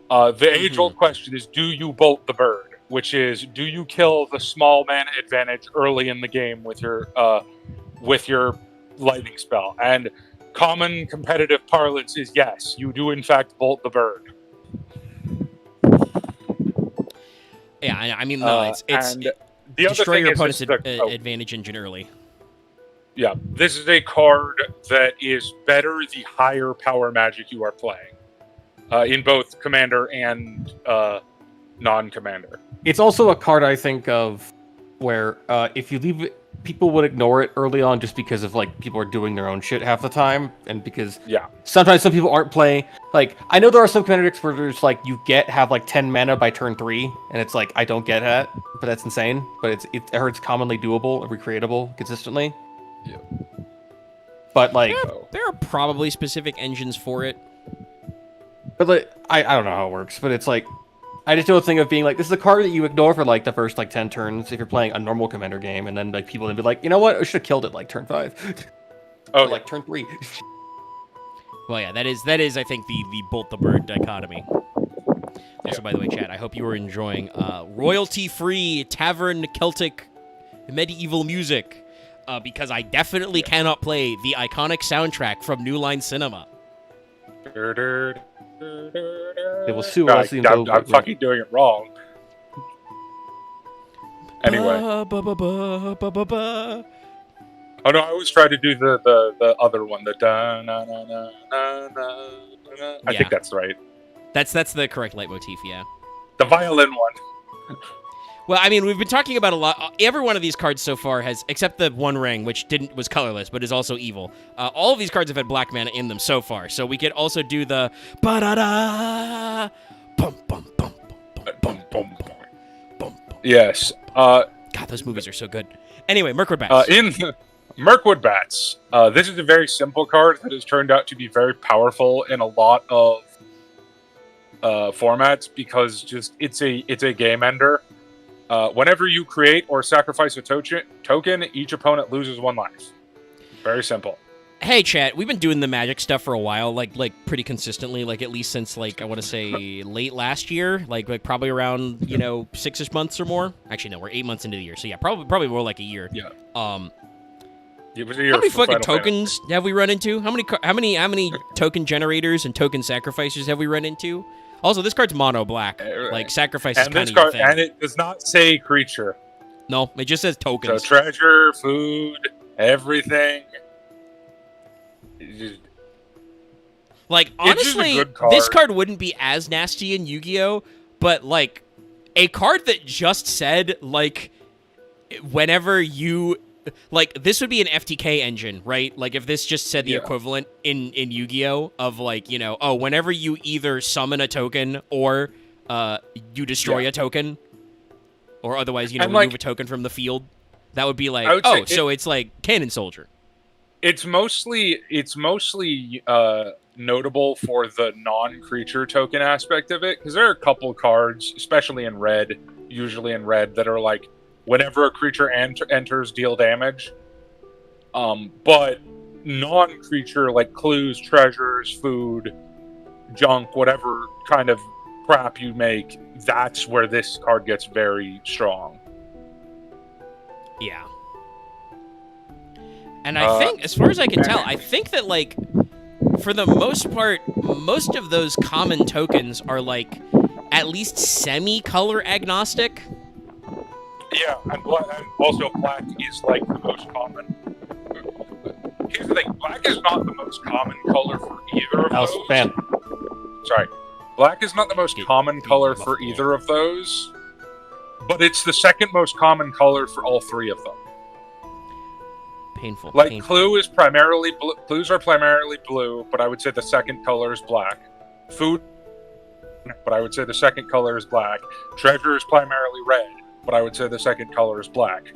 The age-old question is, do you bolt the bird? Which is, do you kill the small mana advantage early in the game with your lightning spell? And common competitive parlance is yes, you do in fact bolt the bird. Yeah, I mean, no, it's the destroy other your thing opponent's is advantage engine early. Yeah, this is a card that is better the higher power magic you are playing, in both Commander and non-Commander. It's also a card I think of where if you leave it, people would ignore it early on just because of like people are doing their own shit half the time, and because sometimes some people aren't playing. Like, I know there are some Commander decks where there's like you have like 10 mana by turn 3, and it's like I don't get that, but that's insane. But it's commonly doable and recreatable consistently. Yeah. But like there are probably specific engines for it. But like I don't know how it works, but it's like I just know a thing of being like, this is a card that you ignore for like the first like 10 turns if you're playing a normal Commander game, and then like people would be like, you know what, I should have killed it like turn 5. Or like turn 3. Well, yeah, that is I think the bolt the bird dichotomy. Also, by the way, chat, I hope you were enjoying royalty-free tavern Celtic medieval music, because I definitely cannot play the iconic soundtrack from New Line Cinema. They will sue us. I'm fucking doing it wrong. Anyway. Oh no, I always try to do the other one, the da na na na na na. I think that's right. That's the correct leitmotif, yeah. The violin one. Well, I mean, we've been talking about a lot. Every one of these cards so far has, except the One Ring, which was colorless, but is also evil. All of these cards have had black mana in them so far. So we could also do the ba-da-da, bum bum bum bum bum bum bum bum. Yes. God, those movies are so good. Anyway, Mirkwood Bats. Mirkwood Bats. This is a very simple card that has turned out to be very powerful in a lot of formats because it's a game ender. Whenever you create or sacrifice a token, each opponent loses 1 life. Very simple. Hey, chat. We've been doing the Magic stuff for a while, like pretty consistently, like at least since like I want to say late last year, like probably around 6ish months or more. Actually, no, we're 8 months into the year, so yeah, probably more like a year. Yeah. It was a year. How many fucking tokens have we run into? How many token generators and token sacrificers have we run into? Also, this card's mono black. Like sacrifice is kind of your thing. And it does not say creature. No, it just says tokens. So treasure, food, everything. Like, honestly, this card wouldn't be as nasty in Yu-Gi-Oh!, but, like, a card that just said, like, whenever you... Like, this would be an FTK engine, right? Like, if this just said the equivalent in Yu-Gi-Oh! Of, like, whenever you either summon a token or you destroy a token, or otherwise, remove a token from the field, that would be like, so it's like Cannon Soldier. It's mostly notable for the non-creature token aspect of it, because there are a couple cards, especially in red, usually in red, that are like, whenever a creature enters, deal damage. But non-creature, like clues, treasures, food, junk, whatever kind of crap you make, that's where this card gets very strong. Yeah. And I think, as far as I can tell, I think that, like, for the most part, most of those common tokens are, like, at least semi-color agnostic. Yeah, and also black is, like, the most common. Here's the thing, black is not the most common color for either of those. Fan. Sorry. Black is not the most common color for either of those, but it's the second most common color for all 3 of them. Painful. Like, painful. clues are primarily blue, but I would say the second color is black. Food, but I would say the second color is black. Treasure is primarily red, but I would say the second color is black.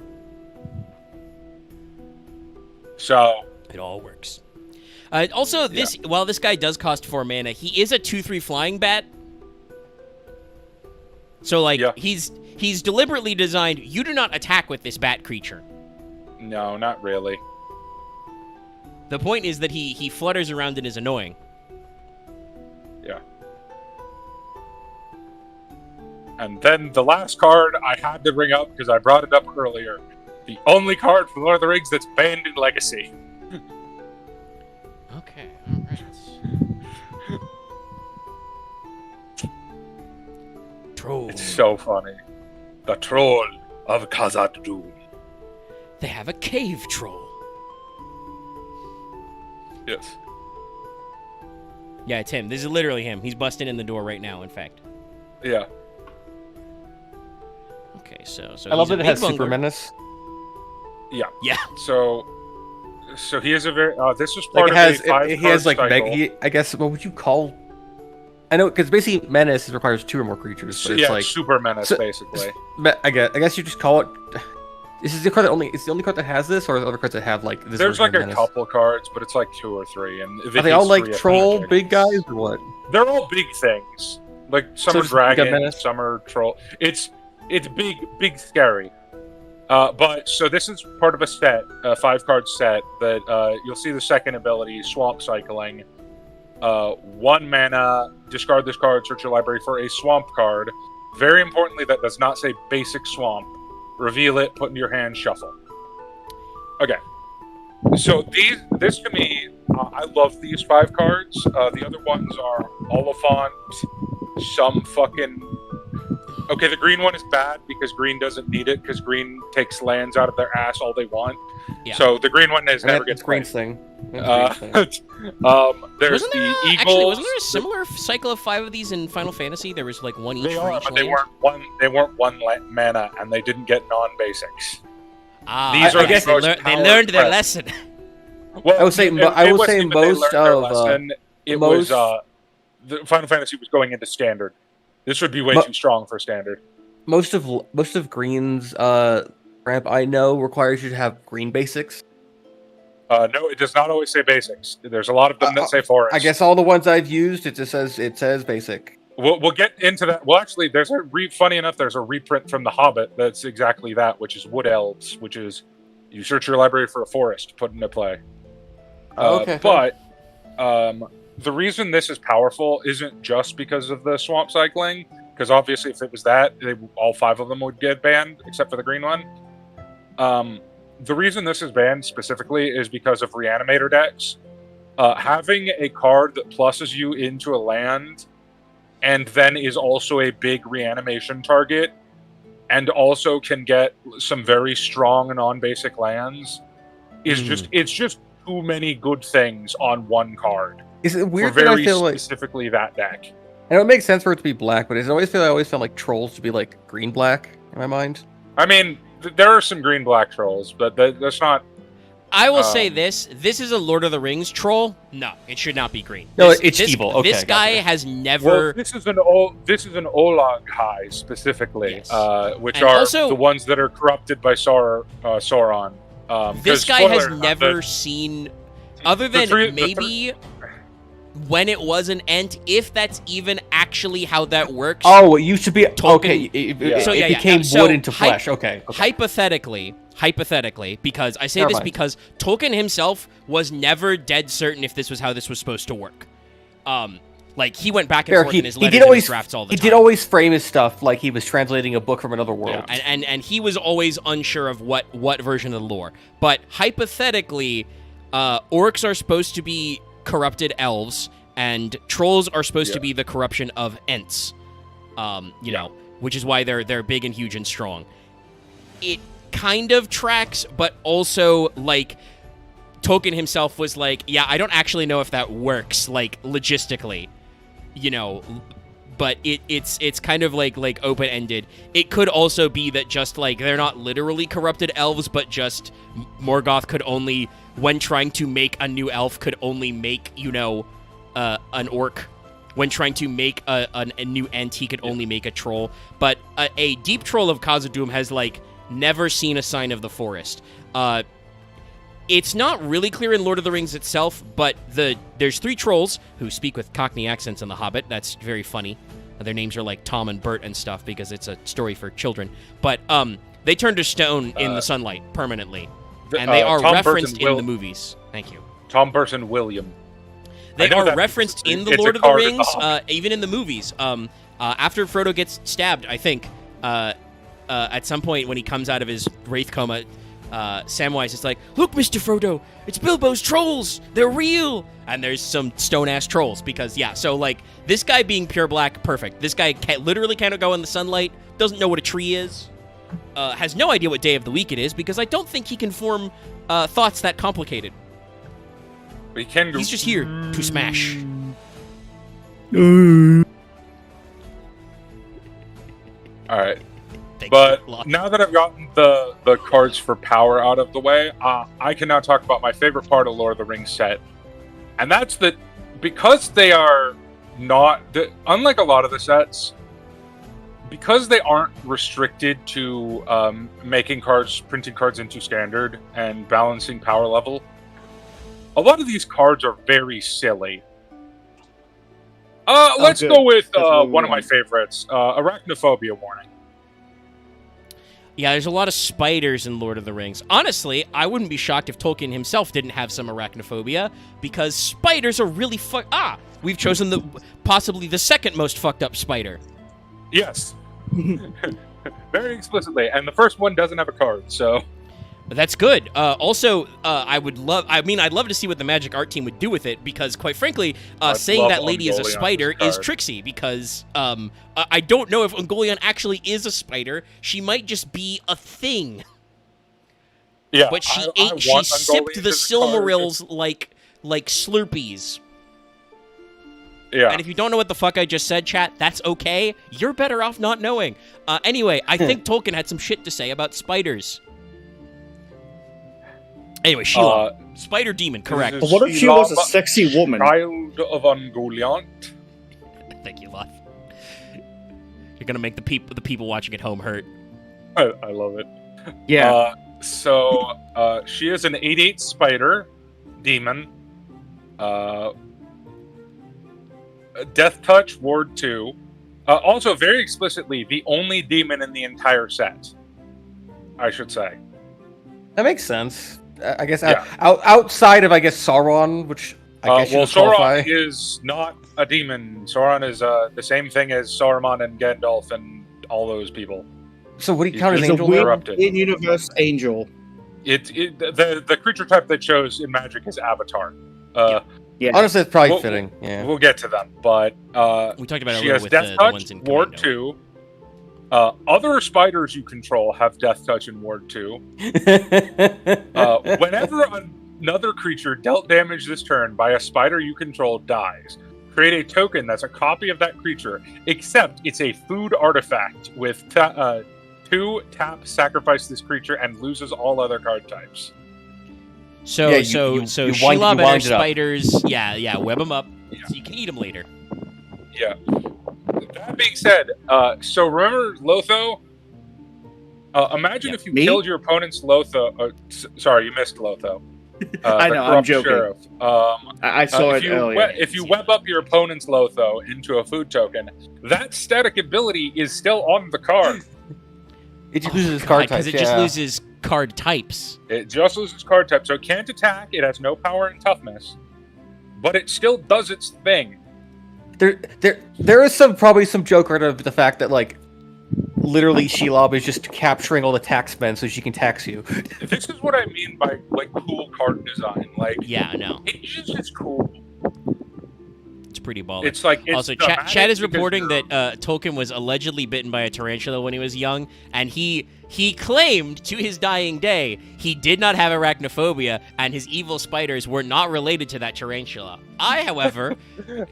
So it all works. Also, while this guy does cost 4 mana, he is a 2/3 flying bat. So, like, he's deliberately designed. You do not attack with this bat creature. No, not really. The point is that he flutters around and is annoying. Yeah. And then the last card I had to bring up because I brought it up earlier. The only card from Lord of the Rings that's banned in Legacy. Okay, alright. Troll. It's so funny. The Troll of Khazad-dûm. They have a cave troll. Yes. Yeah, it's him. This is literally him. He's busting in the door right now, in fact. Yeah. Okay, so I love that it has Super Menace. Yeah. Yeah. So he is a very. This was part of a 5-card he has like cycle. I guess what would you call? I know because basically Menace requires 2 or more creatures. But it's like Super Menace basically. I guess you just call it. This is the card that it's the only card that has this, or the other cards that have like this. There's like a Menace? couple cards, but it's like 2 or 3. And are they all like troll big guys or what? They're all big things. Like some are dragon, some are troll. It's big, scary. But so this is part of a set, a 5-card set that you'll see the second ability, Swamp Cycling. 1 mana, discard this card, search your library for a swamp card. Very importantly, that does not say basic swamp. Reveal it, put in your hand, shuffle. Okay. So this to me, I love these 5 cards. The other ones are Oliphant, some fucking... Okay, the green one is bad because green doesn't need it because green takes lands out of their ass all they want. Yeah. So the green one never gets green thing. There's the eagle. Actually, wasn't there a similar cycle of 5 of these in Final Fantasy? There was like one each for each land? They weren't one mana, and they didn't get non-basics. These are they learned their lesson. Well, I would say most of it was the Final Fantasy was going into standard. This would be way too strong for standard. Most of Green's ramp I know requires you to have green basics. No, it does not always say basics. There's a lot of them that say forest. I guess all the ones I've used, it says basic. We'll get into that. Well, actually, funny enough, there's a reprint from The Hobbit that's exactly that, which is wood elves, which is you search your library for a forest to put into play. Okay. But the reason this is powerful isn't just because of the swamp cycling, because obviously if it was that, all 5 of them would get banned, except for the green one. The reason this is banned specifically is because of reanimator decks. Having a card that pluses you into a land and then is also a big reanimation target, and also can get some very strong non-basic lands, is just too many good things on one card. Is it weird for that I very feel like specifically that deck? and it makes sense for it to be black, but I always felt like trolls to be like green-black in my mind. I mean, there are some green-black trolls, but that's not. I will say this is a Lord of the Rings troll. No, it should not be green. No, it's evil. Okay, this guy gotcha. has never. Well, this is an Olag High specifically, Yes. which And are also- the ones that are corrupted by Sauron. This 'cause guy has spoiler, never seen, other than maybe when it was an Ent, if that's even actually how that works. Oh, it used to be Token- okay. It So, yeah, became so wood into flesh. Okay. Hypothetically, because I say Never this mind. because Tolkien himself was never dead certain if this was how this was supposed to work. Like he went back and forth in his letters and his drafts all the time. He did always frame his stuff like he was translating a book from another world. Yeah, and he was always unsure of what version of the lore. But hypothetically, orcs are supposed to be corrupted elves, and trolls are supposed to be the corruption of Ents. You know, which is why they're big and huge and strong. It kind of tracks, but also like Tolkien himself was like, yeah, I don't actually know if that works, like logistically, you know. But it's kind of like open-ended. It could also be that just like they're not literally corrupted elves, but just Morgoth could only, when trying to make a new elf, could only make, you know, an orc. When trying to make a new Ent, he could only make a troll. But a deep troll of Khazad-dûm has like never seen a sign of the forest. It's not really clear in Lord of the Rings itself, but there's 3 trolls who speak with Cockney accents in The Hobbit. That's very funny. Their names are like Tom and Bert and stuff because it's a story for children. But they turn to stone in the sunlight permanently, and they are Tom referenced Burton in the movies. Thank you. Tom Burton William. They I know are that referenced because in the it's a Lord of the card in the Rings, Hobbit. even in the movies. After Frodo gets stabbed, I think, at some point when he comes out of his wraith coma, Samwise is like, "Look, Mr. Frodo, it's Bilbo's trolls. They're real." And there's some stone-ass trolls because, yeah, so, like, this guy being pure black, perfect. This guy literally cannot go in the sunlight, doesn't know what a tree is, has no idea what day of the week it is because I don't think he can form thoughts that complicated. But he can go. He's just here to smash. All right. Thank But you. now that I've gotten the cards for power out of the way, I can now talk about my favorite part of Lord of the Rings set. And that's that because they are not, unlike a lot of the sets, because they aren't restricted to printing cards into standard and balancing power level, a lot of these cards are very silly. Let's good. go with That's what we one of my want. favorites, Arachnophobia Warning. Yeah, there's a lot of spiders in Lord of the Rings. Honestly, I wouldn't be shocked if Tolkien himself didn't have some arachnophobia, because spiders are really we've chosen possibly the second most fucked up spider. Yes. Very explicitly. And the first one doesn't have a card, so... But that's good. Also, I'd love to see what the Magic Art team would do with it, because, quite frankly, I'd saying love that lady is a Ungoliant as a spider is card. tricksy, because I don't know if Ungoliant actually is a spider. She might just be a thing. Yeah, But she I she want sipped Ungoliant the as a card. Silmarils like Slurpees. Yeah. And if you don't know what the fuck I just said, chat, that's okay. You're better off not knowing. Anyway, I think Tolkien had some shit to say about spiders. Anyway, Sheila. Spider demon, correct. This is But what if she was a Sheila, sexy woman? Child of Ungoliant. Thank you, Love. You're gonna make the people watching at home hurt. I love it. Yeah. So she is an 8/8 spider demon. Death Touch, Ward 2. Also, very explicitly, the only demon in the entire set, I should say. That makes sense. I guess Yeah. outside of Sauron, which I guess Well, should qualify. Sauron is not a demon. Sauron is the same thing as Saruman and Gandalf and all those people. So what do you count as He's He's a angel? weird corrupted. in-universe angel. The creature type they chose in Magic is Avatar. Yeah. Honestly, it's probably Well, fitting. Yeah. We'll get to them, but We talked about it a she little has with Death the Touch, ones in Ward Commando. 2. Other spiders you control have Death Touch and Ward 2. Whenever another creature dealt damage this turn by a spider you control dies, create a token that's a copy of that creature, except it's a food artifact with 2 tap, sacrifice this creature, and loses all other card types. So Yeah, so you wind- Shelob and her wind it up. spiders, yeah, web them up so you can eat them later. Yeah. That being said, so remember Lotho? Imagine if you Me? killed your opponent's Lotho. Sorry, you missed Lotho. I the know, I'm corrupt joking. sheriff. I saw it earlier. If you web up your opponent's Lotho into a food token, that static ability is still on the card. It just loses card types. because it just loses card types. It just loses card type, so it can't attack. It has no power and toughness, but it still does its thing. There is probably some joke out of the fact that literally Shelob is just capturing all the taxmen so she can tax you. This is what I mean by cool card design. Yeah, I know. It's just cool. It's pretty baller. It's like it's Also, thematic Chad is because reporting you're- that Tolkien was allegedly bitten by a tarantula when he was young, and he claimed to his dying day he did not have arachnophobia, and his evil spiders were not related to that tarantula. I, however,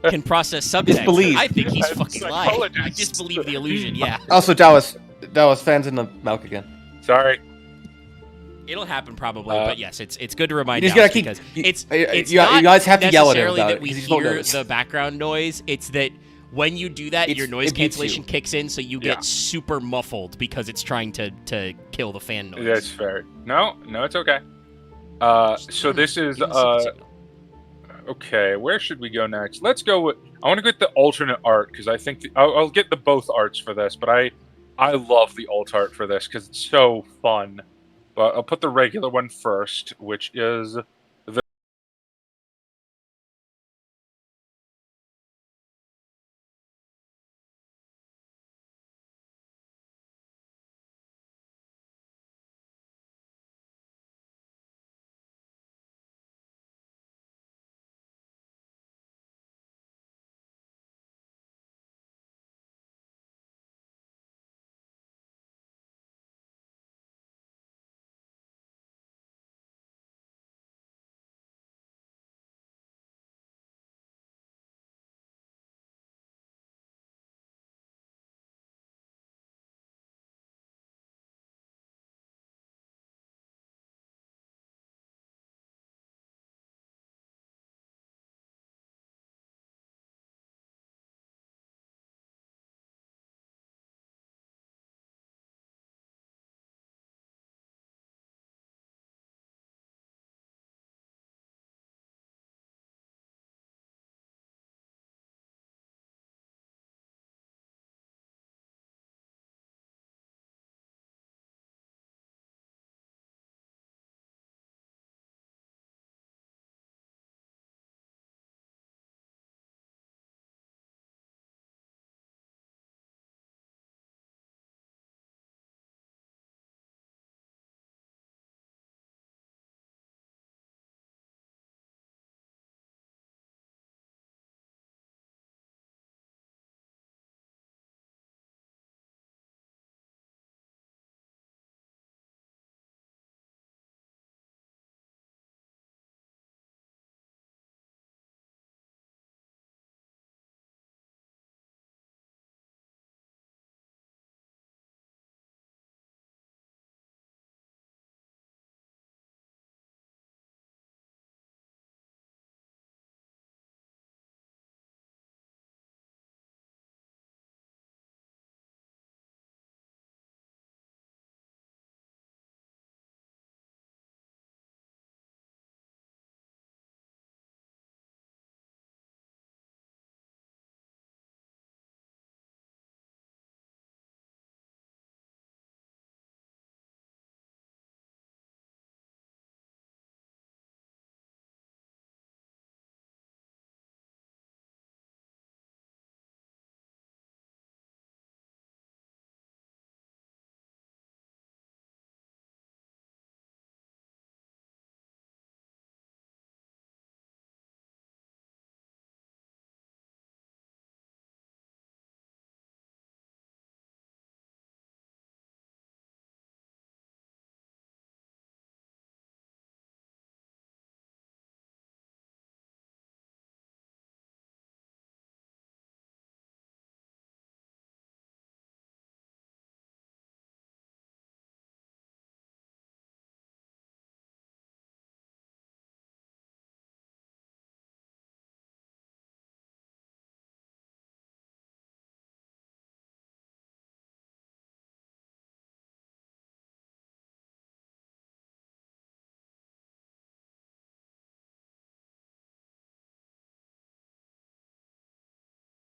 can process subtext. Disbelieve. I think he's I'm fucking lying. I psychologist. disbelieve the illusion. Yeah, Also, Dallas fans in the mouth again. Sorry. it'll happen probably, but yes, it's good to remind You just Dallas gotta keep- because you- it's you not guys have to yell at him necessarily about that it, we 'cause he just won't hear notice. the background noise. It's that when you do that, your noise it beats cancellation you. kicks in, so you Yeah. get super muffled because it's trying to kill the fan noise. That's fair. No, it's okay. So this is Even second signal. okay. Where should we go next? Let's go with. I want to get the alternate art because I think I'll get the both arts for this, but I love the alt art for this because it's so fun. But I'll put the regular one first, which is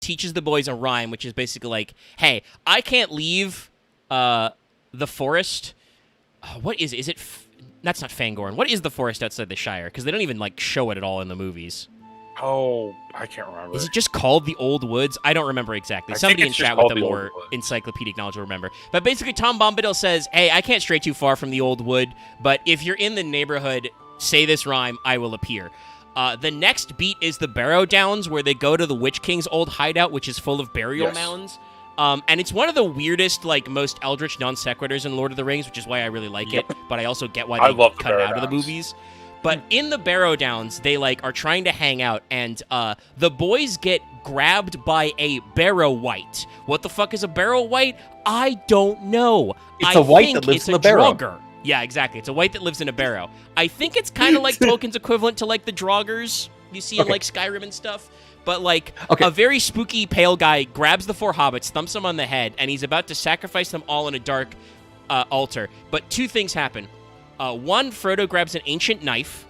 teaches the boys a rhyme, which is basically like, "Hey, I can't leave the forest. What is it? Is it? That's not Fangorn. What is the forest outside the Shire? Because they don't even like show it at all in the movies. Oh, I can't remember. Is it just called the Old Woods? I don't remember exactly. Somebody in chat with the more encyclopedic knowledge will remember. But basically, Tom Bombadil says, "Hey, I can't stray too far from the Old Wood, but if you're in the neighborhood, say this rhyme, I will appear." The next beat is the Barrow Downs, where they go to the Witch King's old hideout, which is full of burial mounds. And it's one of the weirdest, like, most eldritch non sequiturs in Lord of the Rings, which is why I really like it. But I also get why they cut it out of the movies. But in the Barrow Downs, they, like, are trying to hang out, and the boys get grabbed by a Barrow Wight. What the fuck is a Barrow Wight? I don't know. It's a wight that lives in a barrow. Draugr. Yeah, exactly. It's a wight that lives in a barrow. I think it's kind of like Tolkien's equivalent to, like, the Draugrs you see in, like, Skyrim and stuff. But, like, a very spooky, pale guy grabs the 4 hobbits, thumps them on the head, and he's about to sacrifice them all in a dark altar. But 2 things happen. One, Frodo grabs an ancient knife,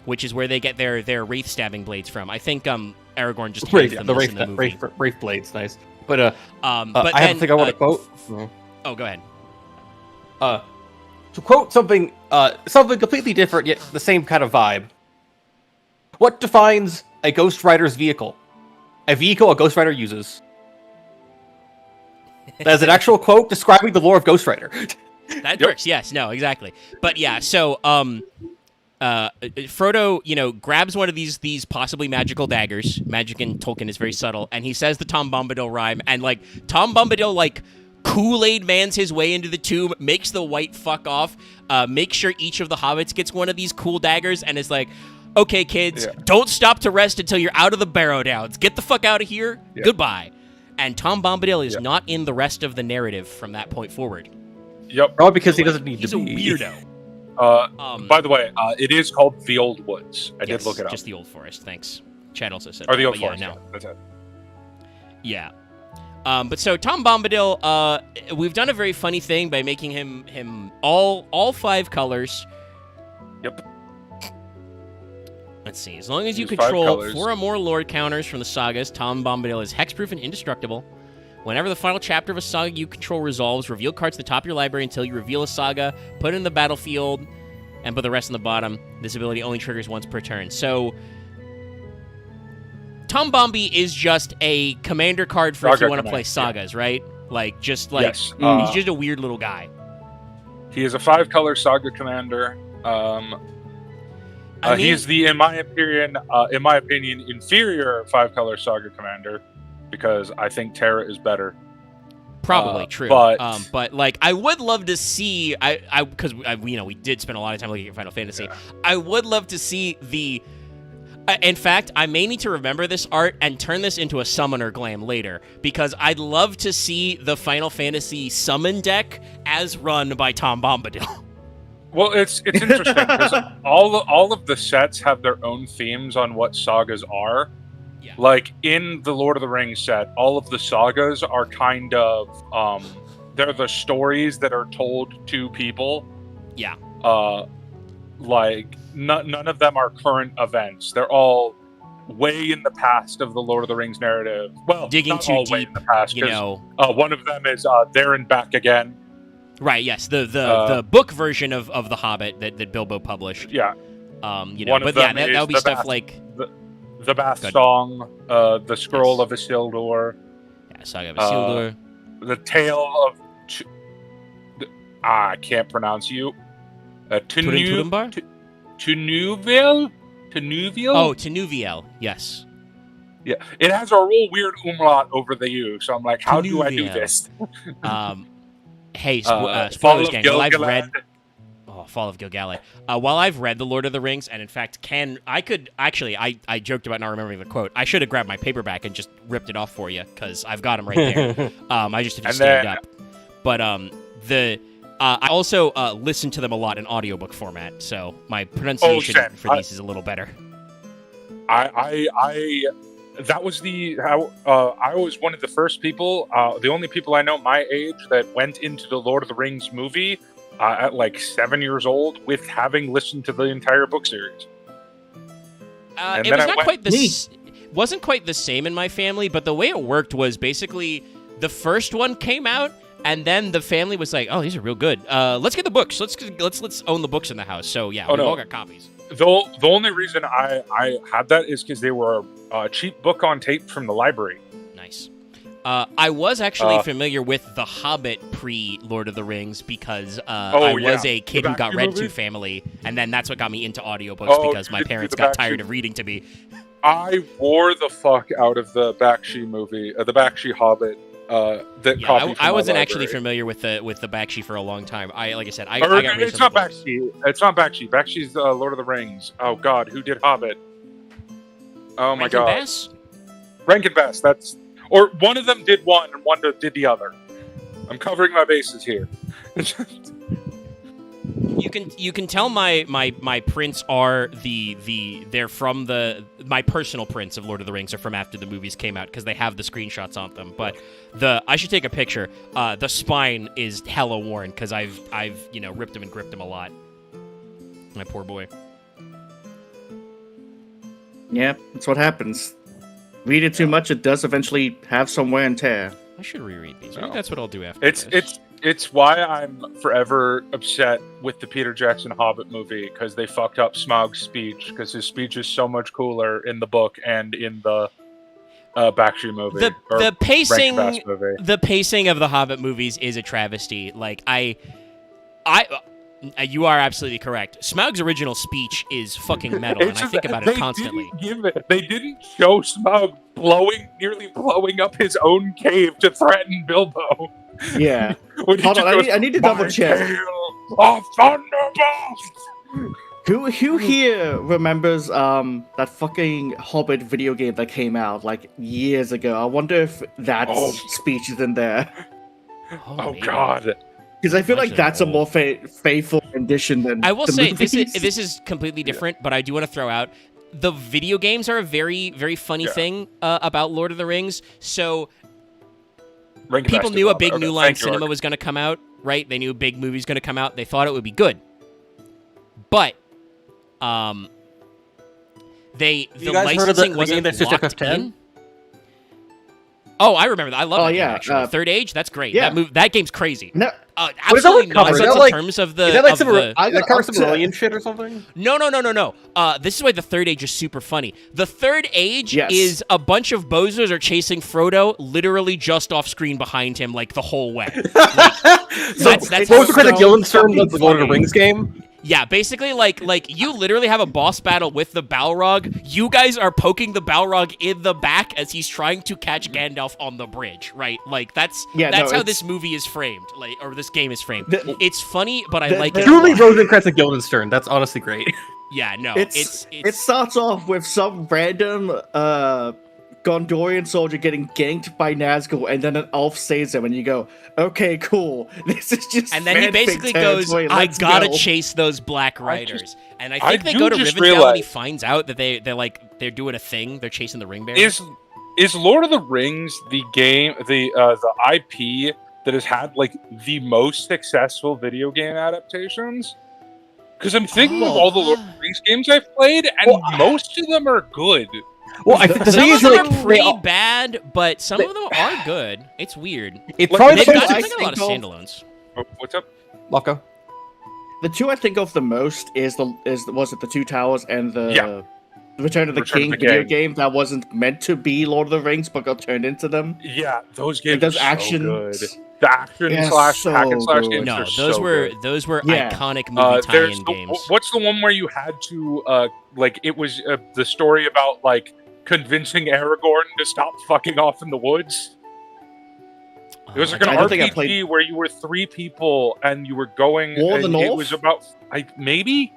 which is where they get their wraith stabbing blades from. I think Aragorn just hands them this in the movie. Wraith blades, nice. But but I have a thing I want to quote. Oh, go ahead. To quote something completely different, yet the same kind of vibe. What defines a Ghost Rider's vehicle? A vehicle a Ghost Rider uses. That is an actual quote describing the lore of Ghost Rider. That works, yes. No, exactly. But yeah, so Frodo, grabs one of these possibly magical daggers. Magic in Tolkien is very subtle, and he says the Tom Bombadil rhyme, and like Tom Bombadil like Kool-Aid mans his way into the tomb, makes the wight fuck off, makes sure each of the hobbits gets one of these cool daggers, and is like, "Okay, kids, don't stop to rest until you're out of the Barrow Downs. Get the fuck out of here. Goodbye." And Tom Bombadil is not in the rest of the narrative from that point forward. Yep. Probably because he doesn't need he's to be. He's a weirdo. By the way, it is called the Old Woods. I did look it up. Just the Old Forest. Thanks. Chad also said. Or the Old that, Forest. Yeah, no. That's it. Yeah. But so Tom Bombadil, we've done a very funny thing by making him all 5 colors. Yep. Let's see. As long as you control 4 or more Lord counters from the sagas, Tom Bombadil is hexproof and indestructible. Whenever the final chapter of a saga you control resolves, reveal cards at the top of your library until you reveal a saga, put it in the battlefield, and put the rest on the bottom. This ability only triggers once per turn. So, Tom Bombi is just a commander card for if you want to play sagas, right? Like, just like, he's just a weird little guy. He is a 5-color saga commander. He's the, in my opinion, inferior 5-color saga commander, because I think Terra is better. Probably true. But like, I would love to see, because we did spend a lot of time looking at Final Fantasy. Yeah. I would love to see the. In fact, I may need to remember this art and turn this into a summoner glam later, because I'd love to see the Final Fantasy summon deck as run by Tom Bombadil. Well, it's interesting because all of the sets have their own themes on what sagas are. Yeah. Like in the Lord of the Rings set, all of the sagas are kind of they're the stories that are told to people. Yeah. Like none of them are current events. They're all way in the past of the Lord of the Rings narrative. Well, digging not too all deep, way in the past. One of them is there and back again. Right. Yes. The book version of The Hobbit that Bilbo published. Yeah. But yeah, that'll be stuff like the Bath Song, the Scroll of Isildur. Yeah, Saga of Isildur. The Tale of I can't pronounce you. Tunuviel? Tunuviel? Oh, Tunuviel. Yes. Yeah, it has a real weird umlaut over the U, so I'm like, how do I do this? Hey, spoilers, gang. While I've read Fall of Gilgalad. While I've read The Lord of the Rings, and in fact, I joked about not remembering the quote. I should have grabbed my paperback and just ripped it off for you, because I've got them right there. I just have to stand up. But I also listen to them a lot in audiobook format, so my pronunciation for these is a little better. That was I was one of the first people, the only people I know my age that went into the Lord of the Rings movie at like 7 years old with having listened to the entire book series. It was not quite the wasn't quite the same in my family, but the way it worked was basically the first one came out, and then the family was like, "Oh, these are real good. Let's get the books. Let's own the books in the house." So yeah, we all got copies. The only reason I had that is because they were a cheap book on tape from the library. Nice. I was actually familiar with The Hobbit pre-Lord of the Rings because I was a kid who got read to family, and then that's what got me into audiobooks because my parents got tired of reading to me. I wore the fuck out of the Bakshi movie, the Bakshi Hobbit. I wasn't actually familiar with the Bakshi for a long time. I got raised it's not Bakshi. It's not Bakshi. Bakshi's Lord of the Rings. Oh God, who did Hobbit? Oh my God. Bass? Rankin Bass. Or one of them did one, and one did the other. I'm covering my bases here. You can tell my prints are they're from my personal prints of Lord of the Rings are from after the movies came out because they have the screenshots on them. But I should take a picture. The spine is hella worn because I've ripped them and gripped them a lot. My poor boy. Yeah, that's what happens. Read it too much, it does eventually have some wear and tear. I should reread these. Maybe that's what I'll do after It's why I'm forever upset with the Peter Jackson Hobbit movie, because they fucked up Smaug's speech, because his speech is so much cooler in the book and in the Bakshi movie. The pacing of the Hobbit movies is a travesty. Like you are absolutely correct. Smaug's original speech is fucking metal, and I think about it constantly. They didn't show Smaug nearly blowing up his own cave to threaten Bilbo. Yeah. Hold on, I need to double check. Of Thunderbolt! Who here remembers that fucking Hobbit video game that came out like years ago? I wonder if that speech is in there. Oh God. Because I feel like that's a more faithful rendition than I will the say movies. this is completely different, but I do want to throw out the video games are a very, very funny thing about Lord of the Rings. So people knew a big New Line Cinema was going to come out, right? They knew a big movie was going to come out. They thought it would be good, but the licensing wasn't locked in. Oh, I remember that. I love that game, actually. Third Age? That's great. Yeah. That game's crazy. No, absolutely nonsense in terms of the... Is that like some Cerulean shit or something? No. This is why the Third Age is super funny. The Third Age is a bunch of bozos are chasing Frodo literally just off screen behind him, like, the whole way. That's what was the Guildenstern, the Lord of the Rings game? Yeah, basically, like you literally have a boss battle with the Balrog. You guys are poking the Balrog in the back as he's trying to catch Gandalf on the bridge, right? Like that's how this movie is framed, or this game is framed. It's funny, but I like it. Truly, Rosencrantz and Guildenstern. That's honestly great. Yeah, no, it starts off with some random Gondorian soldier getting ganked by Nazgul, and then an elf saves him, and you go, "Okay, cool. This is just." And then he basically goes, "I gotta chase those Black Riders." And I think they go to Rivendell, and he finds out that they're doing a thing. They're chasing the ring bears. Is Lord of the Rings the game, the IP that has had like the most successful video game adaptations? Because I'm thinking of all the Lord of the Rings games I've played, and most of them are good. Well, I think some of them are pretty bad, but some of them are good. It's weird. It's probably they've got a lot of standalones. What's up, Locko? The two I think of the most was it the Two Towers and the Return of the King video game that wasn't meant to be Lord of the Rings but got turned into them. Yeah, those games. Those action. So good. The action hack and slash games. No, are those were iconic movie tie-in games. What's the one where you had to it was the story about like convincing Aragorn to stop fucking off in the woods? It was like an RPG where you were 3 people and you were going. War in the North? It was about maybe.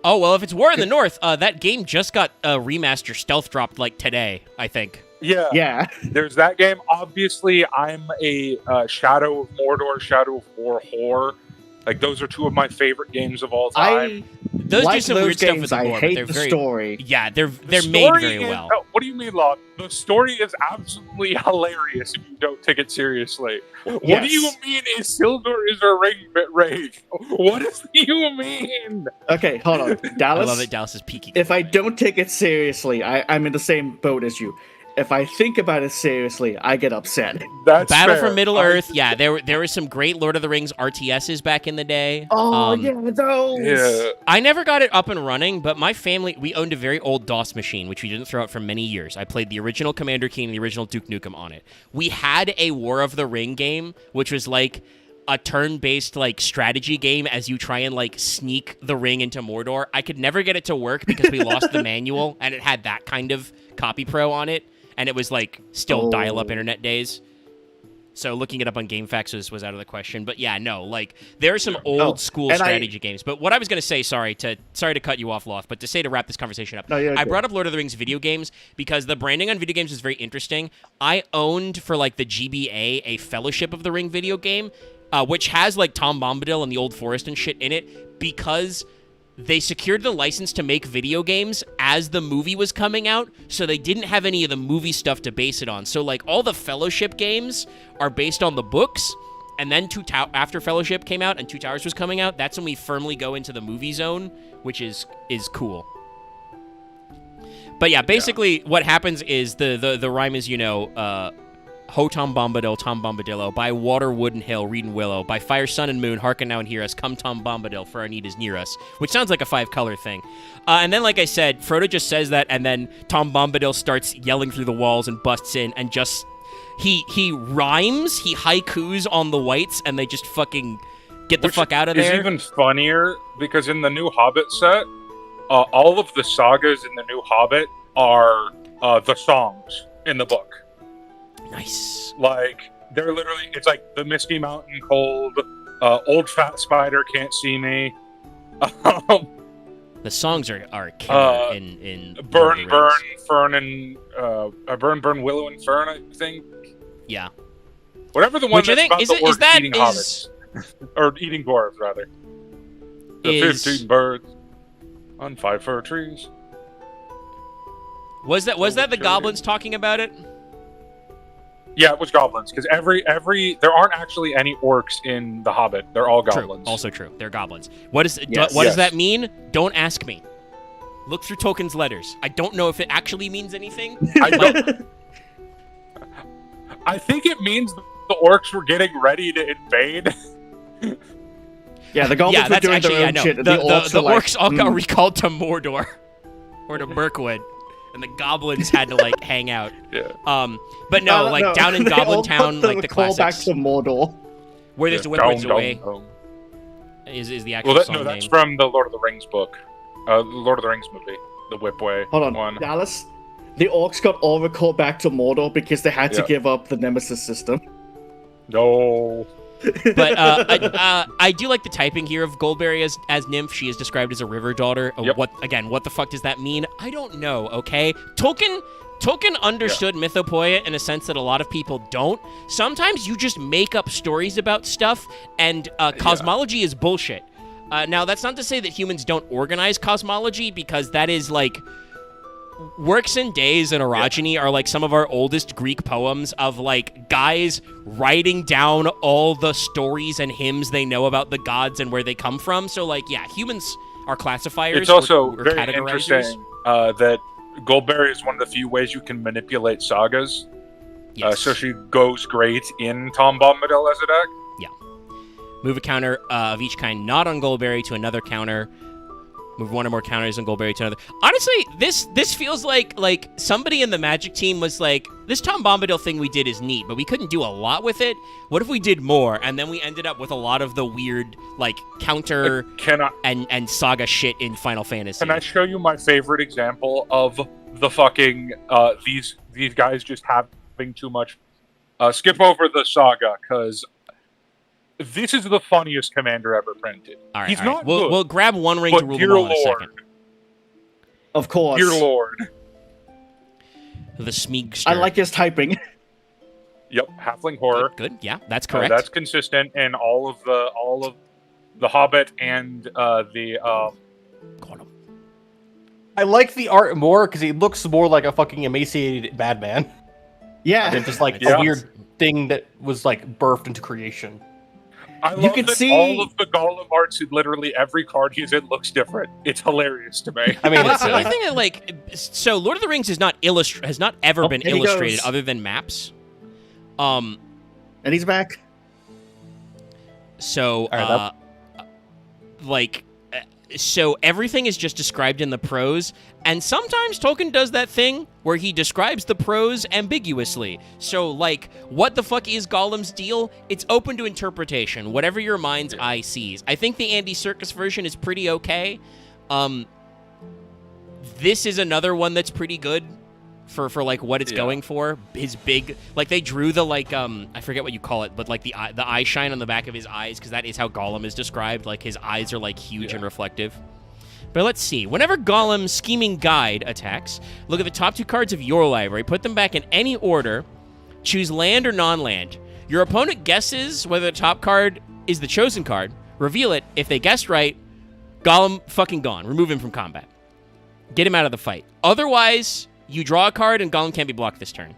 Oh well, if it's War in the North, that game just got a remaster stealth dropped like today, I think. Yeah. There's that game. Obviously, I'm a Shadow of Mordor, Shadow of War whore. Like those are 2 of my favorite games of all time. those do like some those weird stuff with games, the I lore, but hate they're the very story. yeah, they're The made story very is- well. What do you mean, Lon? The story is absolutely hilarious if you don't take it seriously. What do Yes. you mean Isildur is a rage? What does you mean? Okay, hold on, I Dallas. love that Dallas is peeking. If I don't take it seriously, I'm in the same boat as you. If I think about it seriously, I get upset. That's Battle fair. for Middle I- Earth, yeah, there were some great Lord of the Rings RTSs back in the day. Oh yeah, those. Yeah. I never got it up and running, but my family, we owned a very old DOS machine, which we didn't throw out for many years. I played the original Commander Keen and the original Duke Nukem on it. We had a War of the Ring game, which was like a turn-based like strategy game as you try and like sneak the ring into Mordor. I could never get it to work because we lost the manual, and it had that kind of copy pro on it, and it was like still dial-up internet days. So looking it up on GameFAQs was out of the question. But yeah, no, like there are some old school and strategy games. But what I was going to say, sorry to cut you off, Loth, but to say to wrap this conversation up, No, you're I good. brought up Lord of the Rings video games because the branding on video games is very interesting. I owned for like the GBA a Fellowship of the Ring video game, which has like Tom Bombadil and the Old Forest and shit in it because they secured the license to make video games as the movie was coming out, so they didn't have any of the movie stuff to base it on. So, like, all the Fellowship games are based on the books, and then after Fellowship came out and Two Towers was coming out, that's when we firmly go into the movie zone, which is cool. But yeah, basically what happens is the rhyme is, Ho Tom Bombadil, Tom Bombadillo, by water, wood, and hill, reed and willow, by fire, sun, and moon, hearken now and hear us, come Tom Bombadil, for our need is near us, which sounds like a 5-color thing. And then, like I said, Frodo just says that, and then Tom Bombadil starts yelling through the walls and busts in, and just, he rhymes, he haikus on the whites, and they just fucking get the fuck out of there. It's even funnier, because in the new Hobbit set, all of the sagas in the new Hobbit are the songs in the book. Nice. Like, they're literally, it's like the Misty Mountain Cold, Old Fat Spider Can't See Me, The songs are killer in Lord of Burn, the Burn, Rings. Fern, and Burn, Burn, Willow, and Fern, I think. Yeah. Whatever the one Which I that's think- about is the it- is orcs that- eating is- hobbits. Or eating dwarves, rather. The 15 birds on 5 fir trees. Was that the goblins talking about it? Yeah, it was goblins, because every there aren't actually any orcs in The Hobbit. They're all True. goblins. Also true. They're goblins. What does Yes. what does Yes. that mean? Don't ask me. Look through Tolkien's letters. I don't know if it actually means anything. I think it means the orcs were getting ready to invade. Yeah, the goblins yeah, were that's doing actually their yeah, own no. shit. The, and the, orcs the were like, orcs all got recalled to Mordor or to Mirkwood, and the goblins had to like hang out. Yeah. But no, like down in They Goblin all Town, put like the call back classics, to Mordor. where there's the Down, Whipwoods down, away down. is the actual Well, song that's name. from the Lord of the Rings book. The Lord of the Rings movie. The Whipway Hold on, one. Dallas. The orcs got all recalled back to Mordor because they had to Yeah. give up the Nemesis system. No. But I do like the typing here of Goldberry as Nymph. She is described as a river daughter. Yep. What the fuck does that mean? I don't know. Okay, Tolkien understood mythopoeia in a sense that a lot of people don't. Sometimes you just make up stories about stuff, and cosmology is bullshit. Now, that's not to say that humans don't organize cosmology, because that is like Works and Days and Orogeny are like some of our oldest Greek poems of like guys writing down all the stories and hymns they know about the gods and where they come from. So like, yeah, humans are classifiers. It's also or very categorizers. interesting that Goldberry is one of the few ways you can manipulate sagas. Yes. So she goes great in Tom Bombadil as a deck. Move a counter of each kind not on Goldberry to another counter. Move one or more counters on Goldberry to another. Honestly, this feels like somebody in the Magic team was like, this Tom Bombadil thing we did is neat, but we couldn't do a lot with it. What if we did more? And then we ended up with a lot of the weird like counter and saga shit in Final Fantasy. Can I show you my favorite example of the fucking these guys just having too much? Skip over the saga, because this is the funniest commander ever printed. All right, He's all right. not good. We'll grab one ring but to rule dear them all in a Lord, second. Of course. dear Lord. The Smeagster. I like his typing. Yep, halfling horror. Good. Yeah, that's correct. That's consistent in all of the Hobbit and the Gollum. I like the art more because he looks more like a fucking emaciated bad man Yeah. than just like Yeah. a weird thing that was like birthed into creation. I You love can that see- all of the Gollum arts in literally every card he's in looks different. It's hilarious to me. I mean, Well, it's the only silly. thing that like, so Lord of the Rings is not has not ever been and he illustrated goes. other than maps. And he's back. So, All right, so everything is just described in the prose, and sometimes Tolkien does that thing where he describes the prose ambiguously. So, like, what the fuck is Gollum's deal? It's open to interpretation, whatever your mind's eye sees. I think the Andy Serkis version is pretty okay. This is another one that's pretty good for like what it's going for. His big, like, they drew the like I forget what you call it, but like the eye shine on the back of his eyes, because that is how Gollum is described. Like his eyes are like huge and reflective. But let's see. Whenever Gollum's scheming guide attacks, look at the top 2 cards of your library, put them back in any order, choose land or non-land. Your opponent guesses whether the top card is the chosen card, reveal it. If they guessed right, Gollum fucking gone. Remove him from combat. Get him out of the fight. Otherwise, you draw a card and Gollum can't be blocked this turn.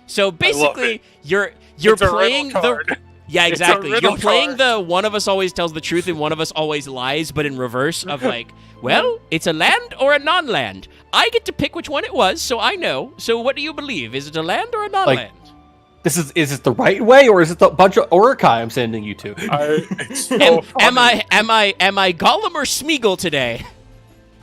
So basically, you're It's a playing riddle card. the yeah, It's a exactly. riddle You're playing card. the one of us always tells the truth and one of us always lies, but in reverse of like, well, it's a land or a non-land. I get to pick which one it was, so I know. So what do you believe? Is it a land or a non-land? Is it the right way, or is it the bunch of Urukai I'm sending you to? It's so am funny. I Gollum or Smeagol today?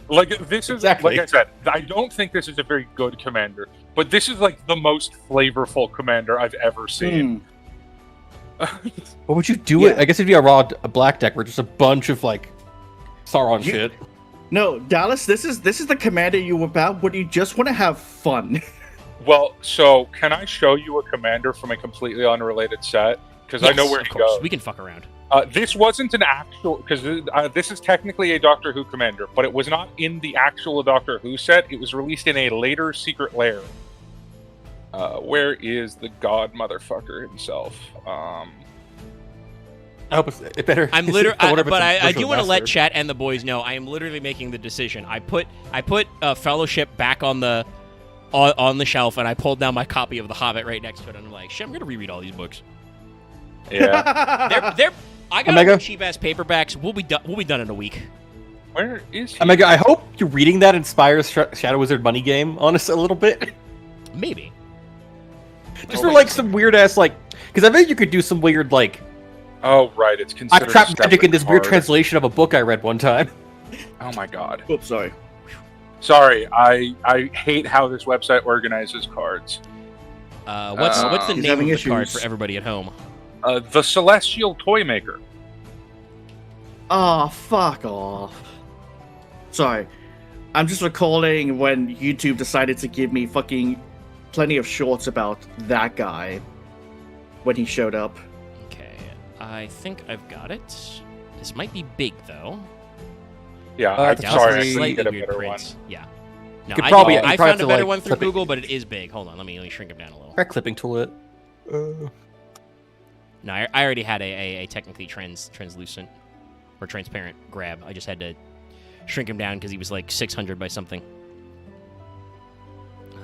Like, this is, Exactly. like I said, I don't think this is a very good commander, but this is, like, the most flavorful commander I've ever seen. What would you do it? I guess it'd be a black deck where just a bunch of like Sauron shit. No, Dallas, this is the commander you about when you just want to have fun. Well, so, can I show you a commander from a completely unrelated set? Because I know Yes, where of he course. goes. We can fuck around. This wasn't an actual, because this is technically a Doctor Who commander, but it was not in the actual Doctor Who set. It was released in a later Secret Lair. Where is the god motherfucker himself? I hope it's better. I'm literally, I wonder if it's but a I virtual do want to let master. chat and the boys know I am literally making the decision. I put Fellowship back on the shelf, and I pulled down my copy of The Hobbit right next to it, and I'm like, shit, I'm gonna reread all these books. Yeah. They're I got Omega? cheap ass paperbacks. We'll be done in a week. Where is he? Omega, I hope you reading that inspires Shadow Wizard Money Game on us a little bit. Maybe. Just for like some weird ass like, because I bet you could do some weird like Oh, right. It's I considered. trapped a magic in this separate weird card. translation of a book I read one time. Oh my god. Oops, sorry. Sorry, I hate how this website organizes cards. What's the He's name of having the card issues. for everybody at home? The Celestial Toy Maker. Oh, fuck off. Sorry. I'm just recalling when YouTube decided to give me fucking plenty of shorts about that guy when he showed up. Okay, I think I've got it. This might be big though. Yeah, I I'm doubt Dallas sorry, has I a couldn't slightly get a weird better print. one. Yeah. No, Could I, probably- know- you I probably found have a to, better like, one through flip it. Google, but it is big. Hold on, let me shrink him down a little. Try clipping tool it. No, I already had a technically translucent or transparent grab. I just had to shrink him down because he was like 600 by something.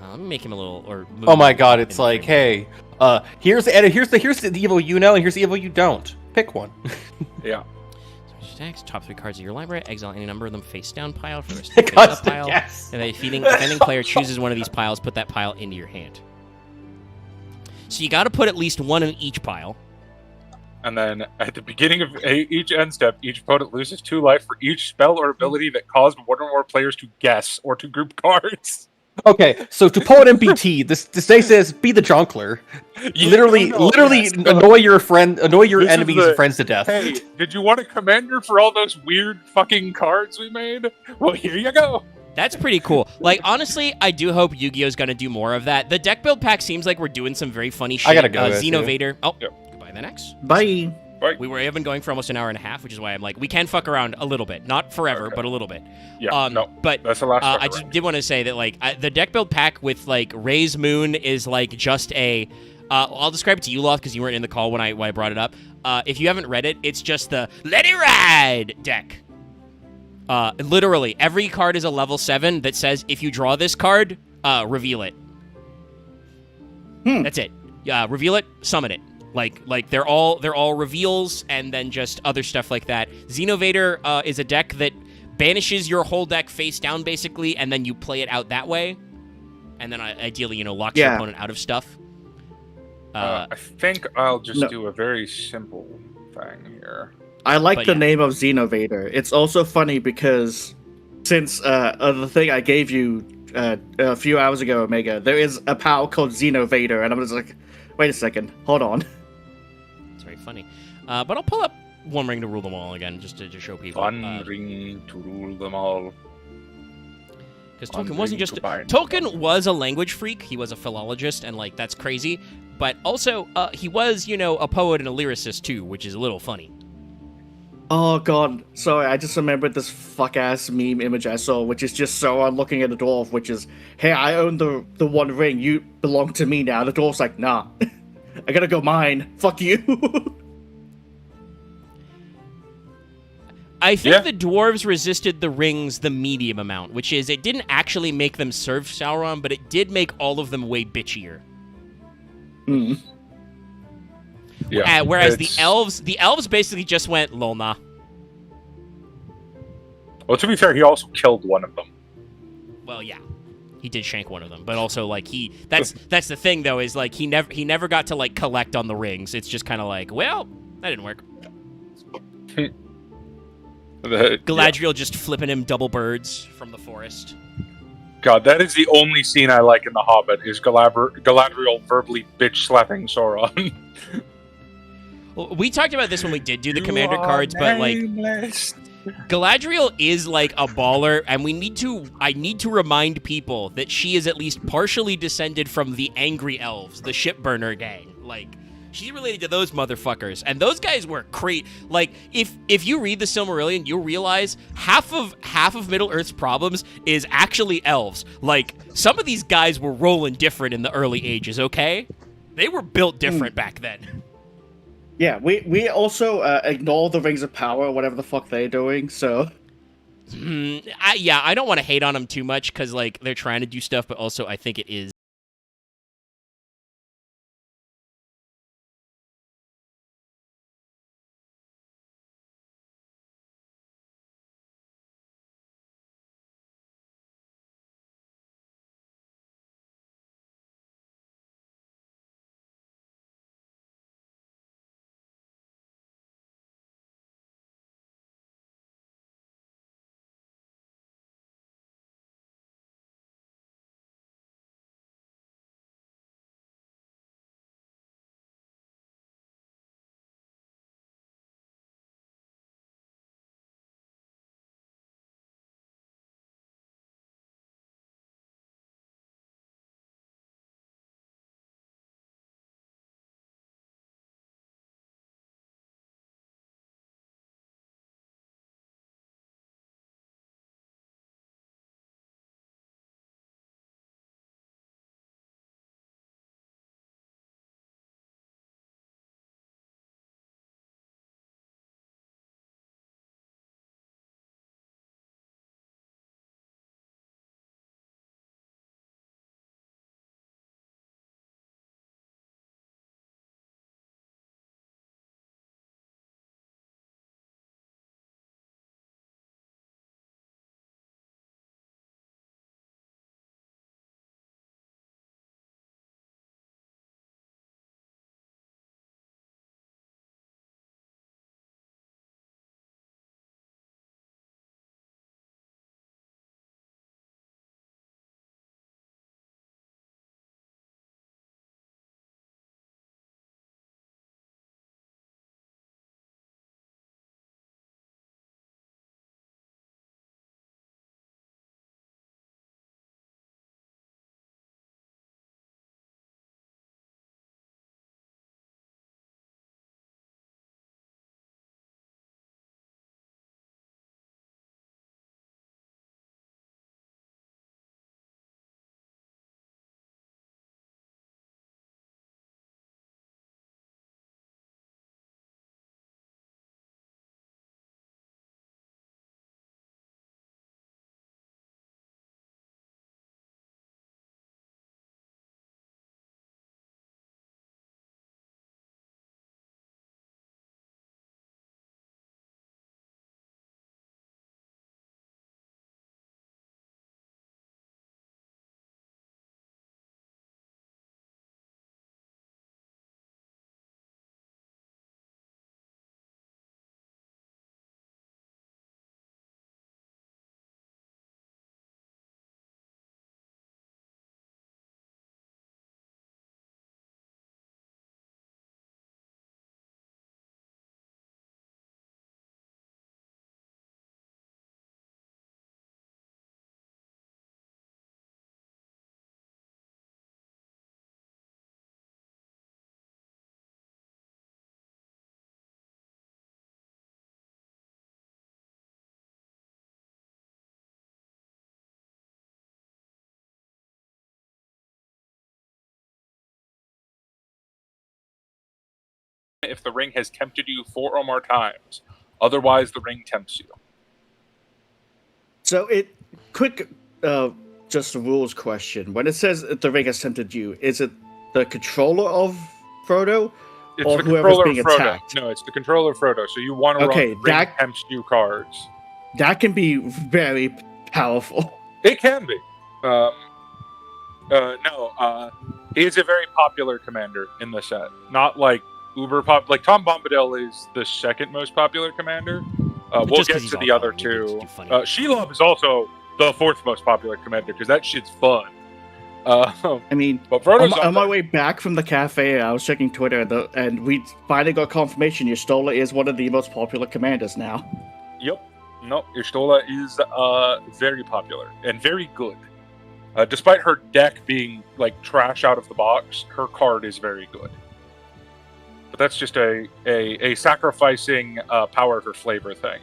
Let me make him a little or. Move Oh my him god, in it's the like, frame. hey, here's the evil you know, and here's the evil you don't. Pick one. Yeah. Attacks, top 3 cards of your library, exile any number of them face down pile for the rest of the face Gosh, up pile. yes. And the defending player chooses one of these piles, put that pile into your hand. So you got to put at least one in each pile. And then at the beginning of each end step, each opponent loses 2 life for each spell or ability that caused one or more players to guess or to group cards. Okay, so to pull an MBT, this day says be the Jonkler. Yeah, literally, no, yes. annoy your friend, annoy your This is enemies the- and friends to death. Hey, did you want a commander for all those weird fucking cards we made? Well, here you go. That's pretty cool. Like, honestly, I do hope Yu-Gi-Oh's going to do more of that. The deck build pack seems like we're doing some very funny shit. I gotta go, guys, Xenovader. Oh, Yep. goodbye then, X. Bye. We have been going for almost an hour and a half, which is why I'm like, we can fuck around a little bit. Not forever, Okay. but a little bit. Yeah, no, But that's the last I fucker just round. did want to say that, like, the deck build pack with, like, Ray's Moon is, like, just a... I'll describe it to you, Loth, because you weren't in the call when I brought it up. If you haven't read it, it's just the Let It Ride deck. Literally, every card is a level 7 that says if you draw this card, reveal it. That's it. Reveal it, summon it. Like they're all reveals, and then just other stuff like that. Xenovader is a deck that banishes your whole deck face down, basically, and then you play it out that way. And then ideally, locks your opponent out of stuff. I think I'll just do a very simple thing here. I like the name of Xenovader. It's also funny because since the thing I gave you a few hours ago, Omega, there is a power called Xenovader, and I'm just like, wait a second, hold on. It's very funny. But I'll pull up One Ring to Rule Them All again, just to show people. One Ring to Rule Them All. Because Tolkien wasn't just... Tolkien was a language freak. He was a philologist, and, that's crazy. But also, he was, a poet and a lyricist, too, which is a little funny. Oh, God. Sorry, I just remembered this fuck-ass meme image I saw, which is just Sauron looking at a dwarf, which is, hey, I own the One Ring. You belong to me now. The dwarf's like, nah. I gotta go mine. Fuck you. I think the dwarves resisted the rings the medium amount, which is it didn't actually make them serve Sauron, but it did make all of them way bitchier. Yeah. Whereas the elves basically just went, lol, nah. Well, to be fair, he also killed one of them. Well, yeah. He did shank one of them, but also that's the thing though, is he never got to collect on the rings. It's just kind of like, well, that didn't work. Galadriel just flipping him double birds from the forest. God, that is the only scene I like in The Hobbit, is Galadriel verbally bitch-slapping Sauron. Well, we talked about this when we did do the commander cards, but Galadriel is a baller, and I need to remind people that she is at least partially descended from the Angry Elves, the Shipburner gang. She's related to those motherfuckers, and those guys were crazy. If you read the Silmarillion, you'll realize half of Middle Earth's problems is actually elves. Some of these guys were rolling different in the early ages. Okay, they were built different back then. Yeah, we also ignore the Rings of Power, whatever the fuck they're doing. So, I don't want to hate on them too much because they're trying to do stuff, but also I think it is if the ring has tempted you 4 or more times. Otherwise, the ring tempts you. So just a rules question. When it says the ring has tempted you, is it the controller of Frodo? It's Or the whoever's controller being of Frodo. attacked? No, it's the controller of Frodo. So you want to Okay, run ring tempts you cards. That can be very powerful. It can be. He is a very popular commander in the set. Not like uber pop. Like Tom Bombadil is the second most popular commander. We'll Just 'cause get he's to all the other calm, maybe it's two. too funny. Shelob is also the 4th most popular commander because that shit's fun. I mean, But Frodo's on my way back from the cafe, I was checking Twitter, and we finally got confirmation Y'shtola is one of the most popular commanders now. Yep. No, Y'shtola is very popular and very good. Despite her deck being like trash out of the box, her card is very good. But that's just a sacrificing power for flavor thing.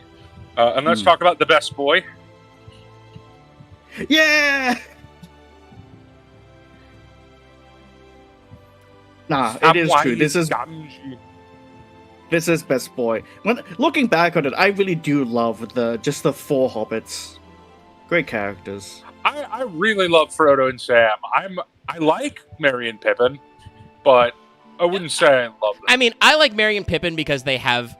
And let's talk about the best boy. Yeah! Nah, it is true. This is best boy. When looking back on it, I really do love the 4 hobbits. Great characters. I really love Frodo and Sam. I like Merry and Pippin, but I wouldn't say I love them. I mean, I like Merry and Pippin because they have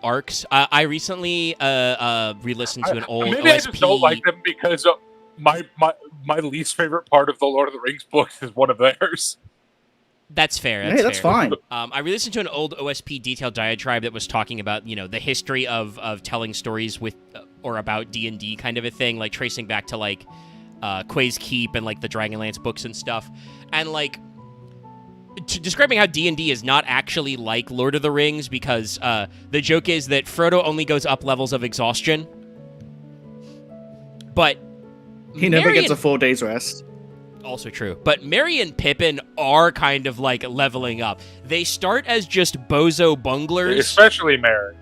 arcs. I recently re-listened to an old maybe OSP. I just don't like them because my least favorite part of the Lord of the Rings books is one of theirs. That's fair. That's fine. I re-listened to an old OSP detailed diatribe that was talking about, the history of telling stories with or about D&D kind of a thing, like tracing back to like Quay's Keep and like the Dragonlance books and stuff, and like describing how D&D is not actually like Lord of the Rings because the joke is that Frodo only goes up levels of exhaustion, but he never gets a 4 days rest. Also true. But Merry and Pippin are kind of like leveling up. They start as just bozo bunglers. Especially Merry.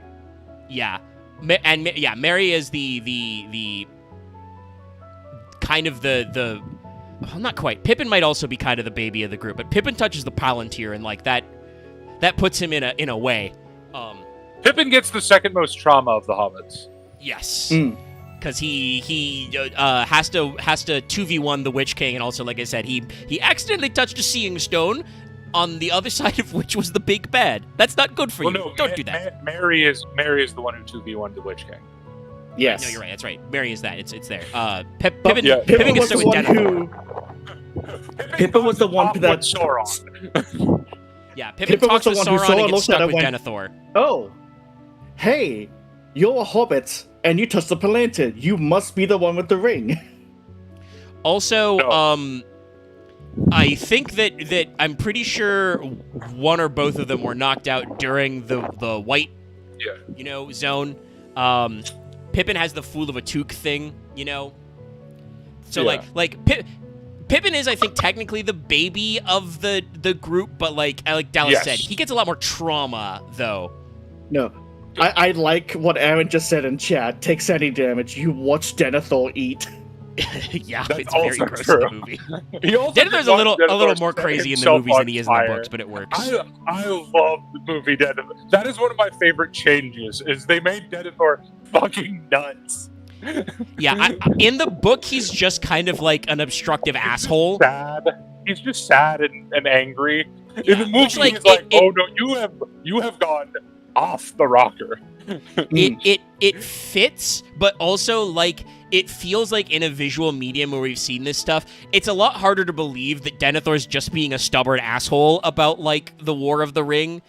Yeah. Merry is the kind of the well, not quite. Pippin might also be kind of the baby of the group, but Pippin touches the Palantir and like that puts him in a way. Pippin gets the second most trauma of the hobbits. Yes. Because he has to 2v1 the Witch King, and also, like I said, he accidentally touched a Seeing Stone, on the other side of which was the big bad. That's not good for you. No, Don't do that. Merry is the one who 2v1 the Witch King. Yes. No, you're right. That's right. Merry is that. It's there. Pippin Pippin was gets the one who. Pippin was the one that. Sauron. Yeah, Pippin Pippin talks was with the one who Sauron saw and and gets looked at stuck it with and went, Denethor. Oh, hey, you're a hobbit, and you touched the Palantir. You must be the one with the ring. Also, No. I think that I'm pretty sure one or both of them were knocked out during the white, zone. Pippin has the Fool of a Took thing, So Pippin is, I think, technically the baby of the group, but like Dallas said, he gets a lot more trauma though. No. I like what Aaron just said in chat. Takes any damage, you watch Denethor eat. Yeah, That's it's very also gross true. in the movie. Denethor's a little more crazy in the movies than he is in the books, but it works. I love the movie Denethor. That is one of my favorite changes. Is they made Denethor fucking nuts. Yeah, in the book, he's just kind of like an obstructive asshole. Sad. He's just sad and angry. Yeah, in the movie, like, he's like, "Oh no, you have gone off the rocker." It fits, but also like it feels like in a visual medium where we've seen this stuff, it's a lot harder to believe that Denethor's just being a stubborn asshole about like the War of the Ring,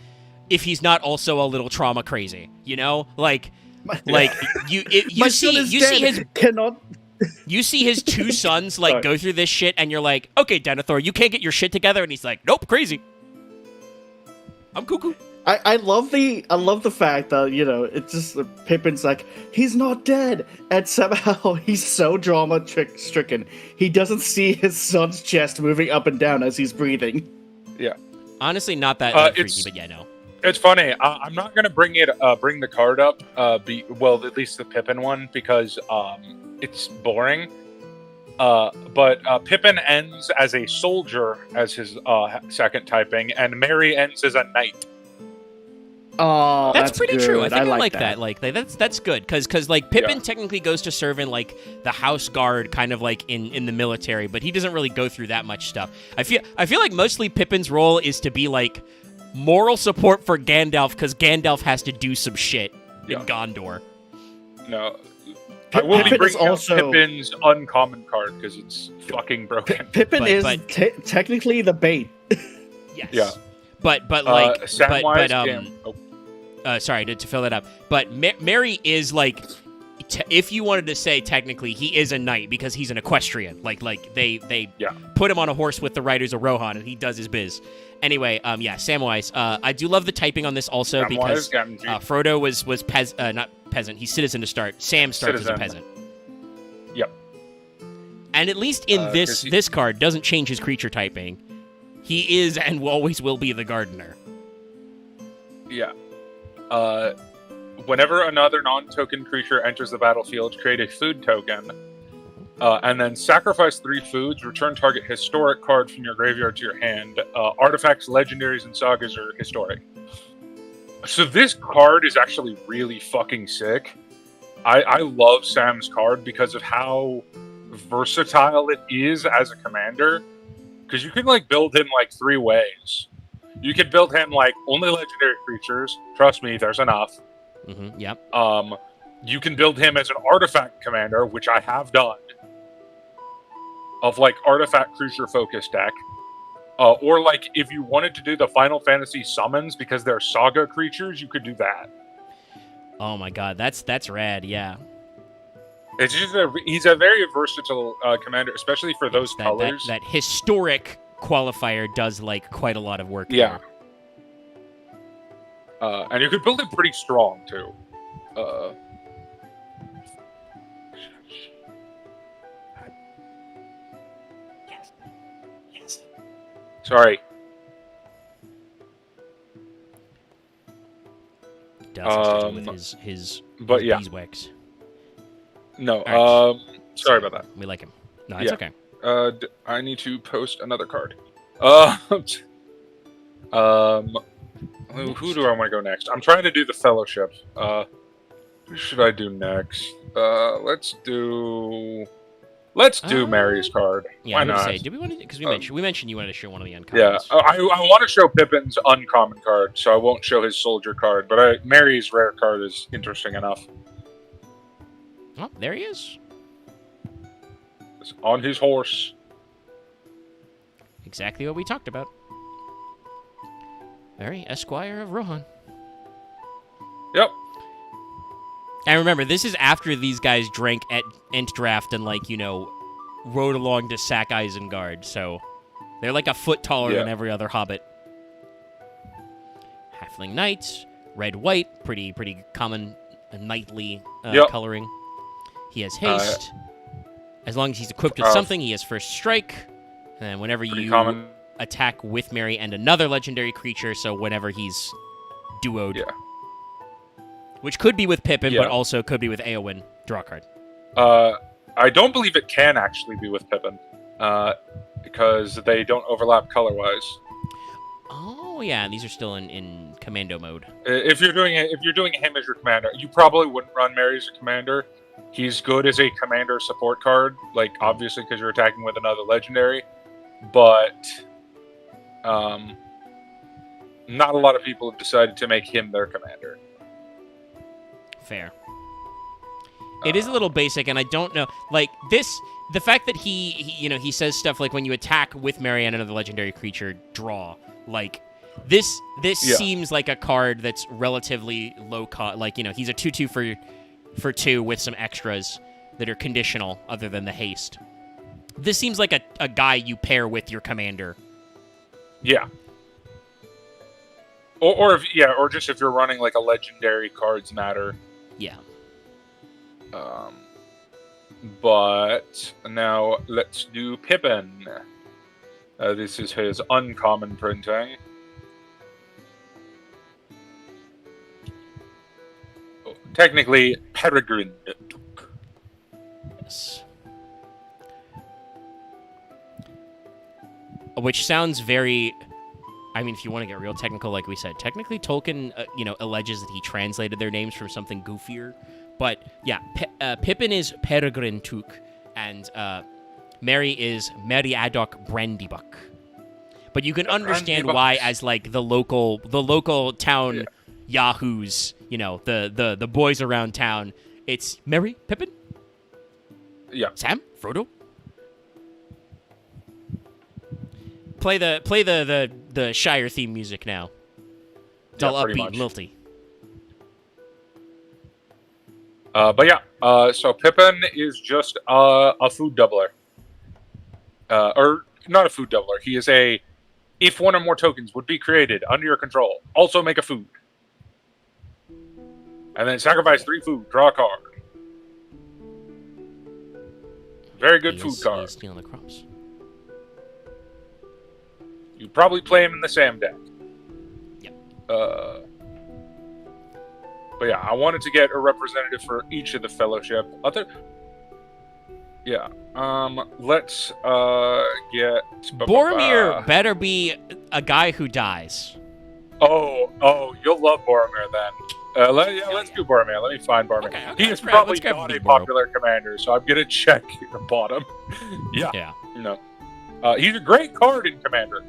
if he's not also a little trauma crazy, like. Like you see his two sons like go through this shit, and you're like, okay, Denethor, you can't get your shit together, and he's like, nope, crazy. I'm cuckoo. I love the fact that it's just Pippin's like he's not dead, and somehow he's so drama stricken he doesn't see his son's chest moving up and down as he's breathing. Yeah, honestly, not that freaky, but yeah, no. It's funny. I'm not gonna bring the card up. At least the Pippin one because it's boring. But Pippin ends as a soldier as his second typing, and Merry ends as a knight. Oh, That's pretty good. true. I think I like like that. Like that's good because like Pippin technically goes to serve in like the house guard, kind of like in the military, but he doesn't really go through that much stuff. I feel like mostly Pippin's role is to be like moral support for Gandalf because Gandalf has to do some shit in Gondor. No. I will be Pippin is bringing also out Pippin's uncommon card because it's fucking broken. Pippin is technically the bait. Yes. Yeah. But like Samwise, sorry to fill that up. But Merry is like, if you wanted to say technically, he is a knight because he's an equestrian. Like they put him on a horse with the riders of Rohan and he does his biz. Anyway, Samwise. I do love the typing on this also because Frodo was not peasant. He's citizen to start. Sam starts as a peasant. Yep. And at least in this card doesn't change his creature typing. He is and always will be the gardener. Yeah. Whenever another non-token creature enters the battlefield, create a food token, and then sacrifice 3 foods. Return target historic card from your graveyard to your hand. Artifacts, legendaries, and sagas are historic. So this card is actually really fucking sick. I love Sam's card because of how versatile it is as a commander. Because you can like build him like 3 ways. You could build him like only legendary creatures. Trust me, there's enough. Mm-hmm, yep. You can build him as an artifact commander, which I have done. Of like artifact creature focused deck. Or like if you wanted to do the Final Fantasy summons because they're saga creatures, you could do that. Oh my god, that's rad, yeah. It's just he's a very versatile commander, especially for those colors. That historic qualifier does like quite a lot of work. Yeah. And you could build it pretty strong too. Yes. Sorry. Does with his beeswax. No. Right. Sorry about that. We like him. No, it's okay. I need to post another card. Who do I want to go next? I'm trying to do the Fellowship. Who should I do next? Let's do Mary's card. Yeah, why not? Say, did we want to? Because we mentioned you wanted to show one of the uncommons. Yeah, I want to show Pippin's uncommon card, so I won't show his soldier card. But Mary's rare card is interesting enough. Oh, there he is. It's on his horse. Exactly what we talked about. Very Esquire of Rohan. Yep. And remember, this is after these guys drank at Ent Draft and, like, rode along to sack Isengard. So they're like a foot taller than every other hobbit. Halfling Knight, red-white, pretty common knightly coloring. He has haste. As long as he's equipped with something, he has first strike. And then whenever you attack with Merry and another legendary creature, so whenever he's duoed. Yeah. Which could be with Pippin, but also could be with Éowyn. Draw a card. I don't believe it can actually be with Pippin. Because they don't overlap color-wise. Oh, yeah, and these are still in commando mode. If you're doing him as your commander, you probably wouldn't run Merry as a commander. He's good as a commander support card, like obviously because you're attacking with another legendary, but not a lot of people have decided to make him their commander. Fair. It is a little basic, and I don't know, like this. The fact that he says stuff like when you attack with Merry and another legendary creature, draw. Like this seems like a card that's relatively low cost. Like he's a 2/2 for 2 with some extras that are conditional other than the haste. This seems like a guy you pair with your commander. Yeah. Or just if you're running like a legendary cards matter. Yeah. But now let's do Pippin. This is his uncommon printing. Technically, Peregrine Duke. Yes. Which sounds very I mean, if you want to get real technical, like we said, technically Tolkien, alleges that he translated their names from something goofier. But yeah, Pippin is Peregrine Took, and Merry is Meriadoc Brandybuck. But you can understand why, as like the local town yahoos, the boys around town, it's Merry, Pippin, Sam, Frodo. Play the Shire theme music now. Dull, upbeat, lilty. So Pippin is just a food doubler. Or not a food doubler. He is if one or more tokens would be created under your control, also make a food. And then sacrifice 3 food, draw a card. Very good food card. He's stealing the crops. You probably play him in the Sam deck. Yep. But yeah, I wanted to get a representative for each of the Fellowship. Let's get Boromir better be a guy who dies. Oh, you'll love Boromir then. Let's do Boromir. Let me find Boromir. Okay, he is probably not a popular commander, so I'm gonna check the bottom. Yeah. No. He's a great card in Commander.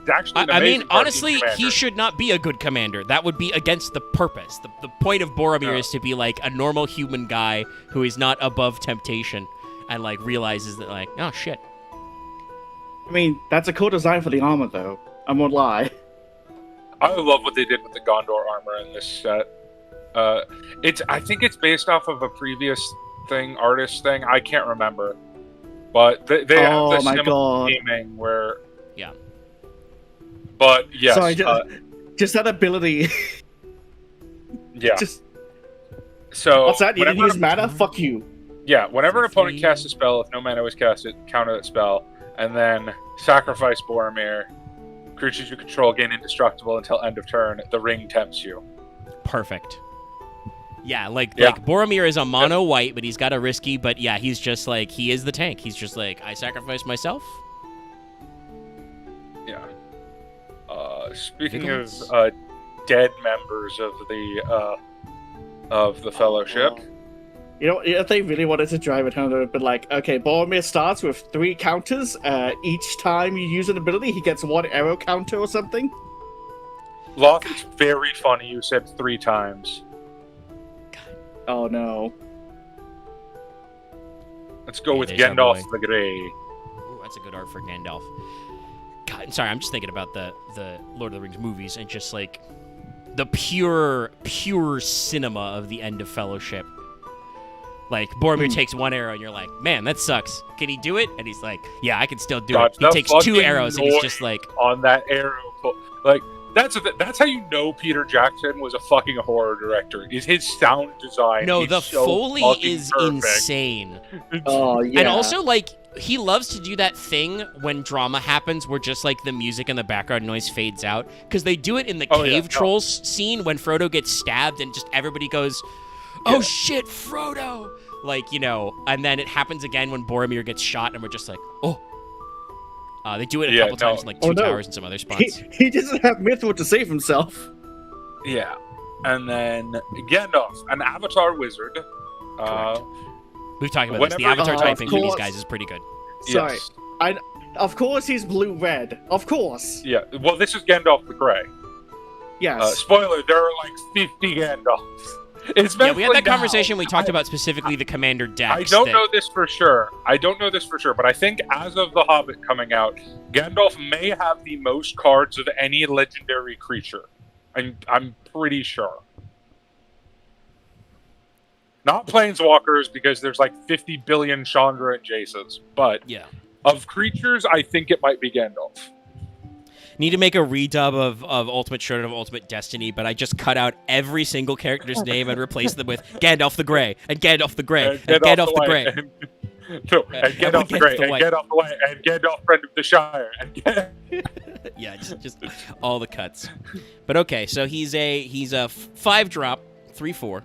It's actually an amazing card honestly, he should not be a good commander. That would be against the purpose. The point of Boromir is to be like a normal human guy who is not above temptation and like realizes that like, oh shit. I mean, that's a cool design for the armor, though. I won't lie. I love what they did with the Gondor armor in this set. I think it's based off of a previous artist thing. I can't remember, but they have the similar theming where. Yeah. But yes. Sorry, just that ability. Yeah. So what's that? You didn't use mana? Fuck you. Yeah. Whenever an opponent casts a spell, if no mana was casted, counter that spell, and then sacrifice Boromir. Creatures you control gain indestructible until end of turn. The ring tempts you. Perfect. Yeah, like Boromir is a mono white, but he's got a risky. But yeah, he's just like he is the tank. He's just like I sacrifice myself. Yeah. Speaking of dead members of the Fellowship. If they really wanted to drive it home, they would have been like, okay, Boromir starts with 3 counters. Each time you use an ability, he gets 1 arrow counter or something. Loth, it's very funny you said 3 times. Oh, no. Let's go with Gandalf the Grey. Ooh, that's a good art for Gandalf. God, sorry, I'm just thinking about the Lord of the Rings movies and just, like, the pure cinema of the end of Fellowship. Like, Boromir takes 1 arrow, and you're like, man, that sucks. Can he do it? And he's like, yeah, I can still do it. He takes 2 arrows, and he's just like... On that arrow. Like, that's how you know Peter Jackson was a fucking horror director, is his sound design. No, the Foley is perfect. Insane. Oh, yeah. And also, like, he loves to do that thing when drama happens where just, like, the music and the background noise fades out. Because they do it in the cave trolls scene when Frodo gets stabbed, and just everybody goes... Oh shit, Frodo! Like, and then it happens again when Boromir gets shot, and we're just like, oh. They do it a couple times in like 2 towers and some other spots. He doesn't have Mithril to save himself. Yeah. And then Gandalf, an Avatar wizard. We've talked about this. The Avatar typing for these guys is pretty good. Sorry. Yes. Of course he's blue-red. Of course. Yeah. Well, this is Gandalf the Grey. Yes. Spoiler, there are like 50 Gandalfs. We had that conversation. We talked about specifically the Commander decks. I don't know this for sure, but I think as of The Hobbit coming out, Gandalf may have the most cards of any legendary creature. I'm pretty sure. Not Planeswalkers, because there's like 50 billion Chandra and Jaces, but of creatures, I think it might be Gandalf. Need to make a redub of Ultimate Showdown of Ultimate Destiny, but I just cut out every single character's name and replaced them with Gandalf the Grey, and Gandalf the Grey, and Gandalf the Grey. And Gandalf the Grey, and Gandalf the White, and Gandalf Friend of the Shire. Yeah, just all the cuts. But okay, so he's a 5-drop, 3/4.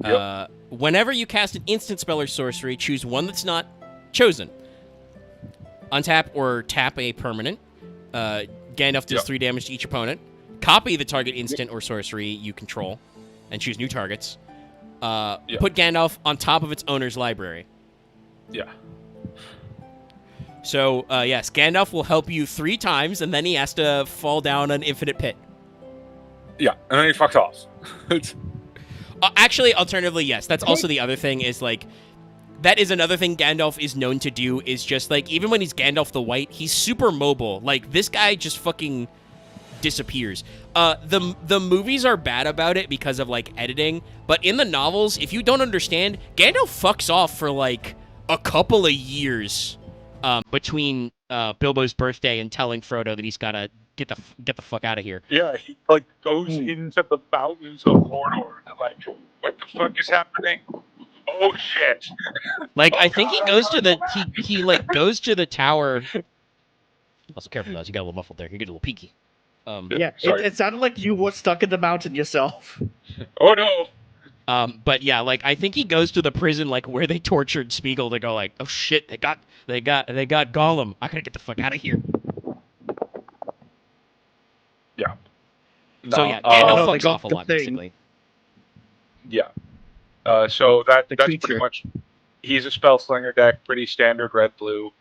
Yep. Whenever you cast an instant spell or sorcery, choose one that's not chosen. Untap or tap a permanent. Gandalf does 3 damage to each opponent. Copy the target instant or sorcery you control, and choose new targets. Put Gandalf on top of its owner's library. Yeah. So, yes, Gandalf will help you 3 times, and then he has to fall down an infinite pit. Yeah, and then he fucks off. Actually, alternatively, yes. That's also the other thing is, like, that is another thing Gandalf is known to do is just, like, even when he's Gandalf the White, he's super mobile. Like, this guy just fucking disappears. The movies are bad about it because of, like, editing, but in the novels, if you don't understand, Gandalf fucks off for, like, a couple of years between Bilbo's birthday and telling Frodo that he's gotta get the fuck out of here. Yeah, he like goes into the mountains of Mordor. Like, what the fuck is happening? Oh shit! Like, I think he goes to the he like goes to the tower. Also, careful, guys. You got a little muffled there. You get a little peaky. Yeah, sorry. it sounded like you were stuck in the mountain yourself. Oh no! But yeah, like I think he goes to the prison like where they tortured Spiegel to go like, oh shit, they got Gollum. I gotta get the fuck out of here. Yeah. So No, yeah, Gandalf no, they fucks got off a the lot thing. basically. Yeah. So that's creature. pretty much. He's a spell slinger deck, pretty standard red blue.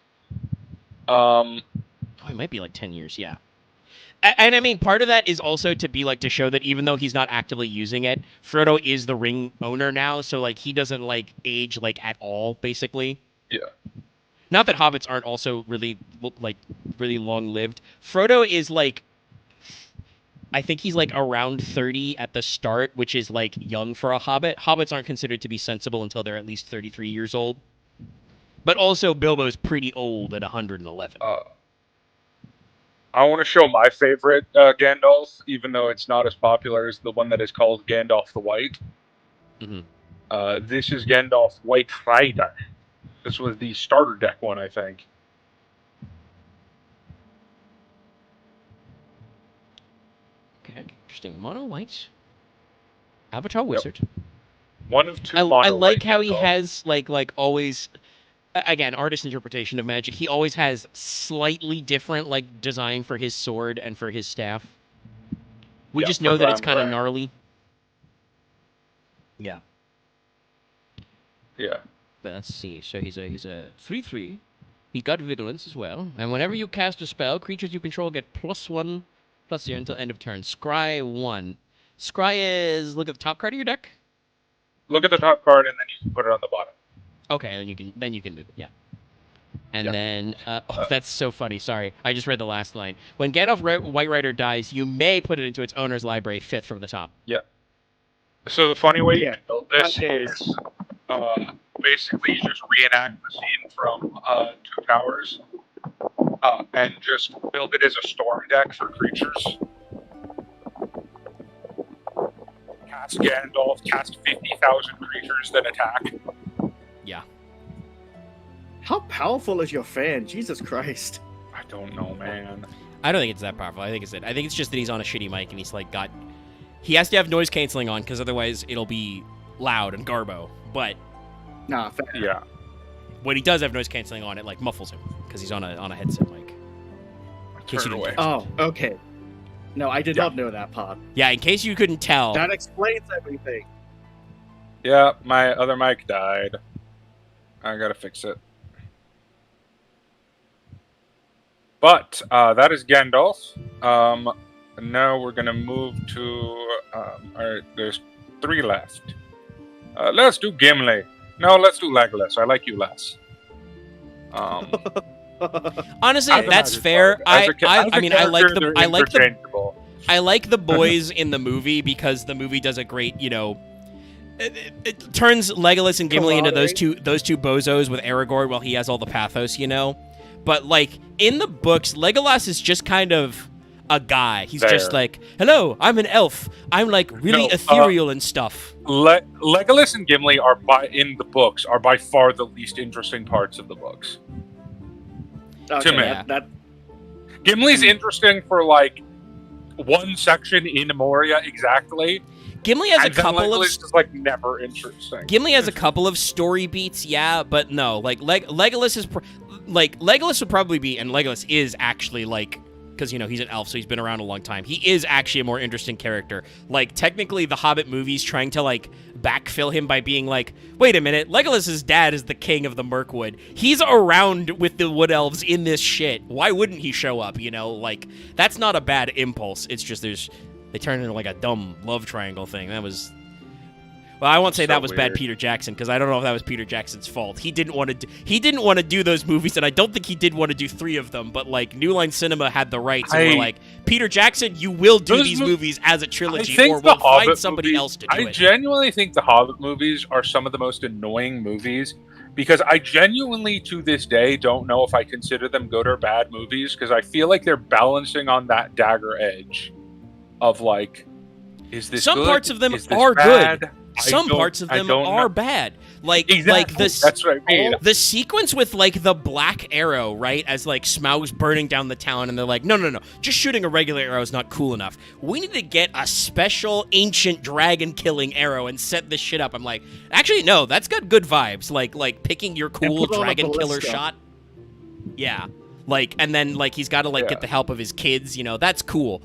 Oh, it might be like 10 years, yeah. And I mean, part of that is also to be like to show that even though he's not actively using it, Frodo is the ring owner now, so like he doesn't like age like at all, basically. Yeah. Not that hobbits aren't also really long lived. Frodo is like, I think he's like around 30 at the start, which is like young for a hobbit. Hobbits aren't considered to be sensible until they're at least 33 years old. But also Bilbo's pretty old at 111. I want to show my favorite Gandalf, even though it's not as popular as the one that is called Gandalf the White. Mm-hmm. This is Gandalf White Rider. This was the starter deck one, I think. Okay, interesting. Mono white. Avatar wizard. One of 2 I mono like white how he Gandalf. has like always. Again, artist interpretation of magic. He always has slightly different like design for his sword and for his staff. We Yeah, just for know that it's Glambrag. kind of gnarly. Yeah. Yeah. But let's see. So he's a 3/3. He got vigilance as well. And whenever you cast a spell, creatures you control get +1/+0 until end of turn. Scry 1. Scry is look at the top card of your deck. Look at the top card, and then you can put it on the bottom. Okay, and you can move it. Yeah. And Yeah. then, that's so funny. Sorry, I just read the last line. When Gandalf White Rider dies, you may put it into its owner's library 5th from the top. Yeah. So the funny way you can build this is basically you just reenact the scene from Two Towers and just build it as a storm deck for creatures. Cast Gandalf, cast 50,000 creatures, then attack. Yeah. How powerful is your fan? Jesus Christ. I don't know, man. I don't think it's that powerful. I think it's just that he's on a shitty mic and he's like he has to have noise canceling on because otherwise it'll be loud and garbo. But Nah, fair. Yeah. when he does have noise canceling on, it like muffles him because he's on a headset mic. In case Turn you it away. didn't catch Oh, okay. No, I did not know that part. Yeah, in case you couldn't tell. That explains everything. Yeah, my other mic died. I gotta fix it. But that is Gandalf. Now we're gonna move to. There's 3 left. Let's do Gimli. No, let's do Legolas. I like you less. Honestly, As a that's magic fair. card. As a I mean, I like character, the they're interchangeable. I like the boys in the movie because the movie does a great, it turns Legolas and Gimli into those two bozos with Aragorn while he has all the pathos, But like in the books, Legolas is just kind of a guy. He's just like, hello, I'm an elf. I'm like really ethereal and stuff. Legolas and Gimli in the books are by far the least interesting parts of the books. Okay, To me. that Gimli's interesting for like one section in Moria exactly. Gimli has a and then couple of Legolas is like never interesting. Gimli has a couple of story beats, yeah, but no, like Legolas is Legolas would probably be, and Legolas is actually like because, he's an elf, so he's been around a long time. He is actually a more interesting character. Like, technically, the Hobbit movies trying to, like, backfill him by being like, wait a minute, Legolas's dad is the king of the Mirkwood. He's around with the Wood Elves in this shit. Why wouldn't he show up, Like, that's not a bad impulse. It's just they turn into, like, a dumb love triangle thing. That was... Well, I won't say that was bad Peter Jackson, because I don't know if that was Peter Jackson's fault. He didn't want to do those movies, and I don't think he did want to do 3 of them. But like New Line Cinema had the rights, and were like, Peter Jackson, you will do these movies as a trilogy, or we'll find somebody else to do it. I genuinely think the Hobbit movies are some of the most annoying movies, because I genuinely, to this day, don't know if I consider them good or bad movies, because I feel like they're balancing on that dagger edge of like, is this some good? Parts of them Is this are bad? good. Some parts of them are bad. Like, exactly. like this. That's what I mean. The sequence with like the black arrow, right? As like Smaug's burning down the town, and they're like, no, just shooting a regular arrow is not cool enough. We need to get a special ancient dragon killing arrow and set this shit up. I'm like, actually, no, that's got good vibes. Like picking your cool dragon killer shot. Yeah. Like, and then like he's got to like get the help of his kids. That's cool.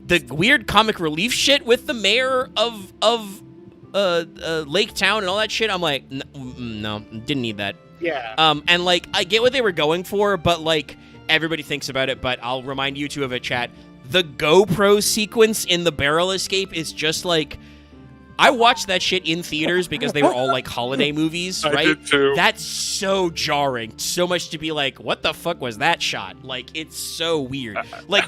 The weird comic relief shit with the mayor of Lake Town and all that shit, I'm like, no, didn't need that. Yeah. And like, I get what they were going for, but like, everybody thinks about it, but I'll remind you two of a chat. The GoPro sequence in the barrel escape is just like, I watched that shit in theaters because they were all like holiday movies, right? I did too. That's so jarring. So much to be like, what the fuck was that shot? Like, it's so weird. Like,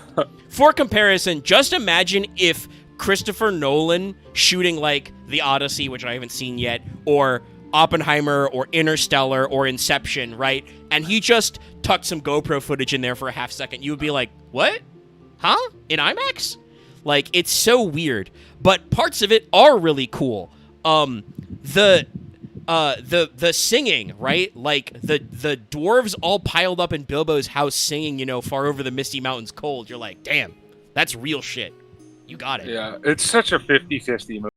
for comparison, just imagine if Christopher Nolan shooting like The Odyssey, which I haven't seen yet, or Oppenheimer or Interstellar or Inception, right? And he just tucked some GoPro footage in there for a half second. You would be like, what? Huh? In IMAX? Like, it's so weird. But parts of it are really cool. The singing, right? Like the dwarves all piled up in Bilbo's house singing, far over the misty mountains cold. You're like, damn, that's real shit. You got it. Yeah, it's such a 50-50 movie.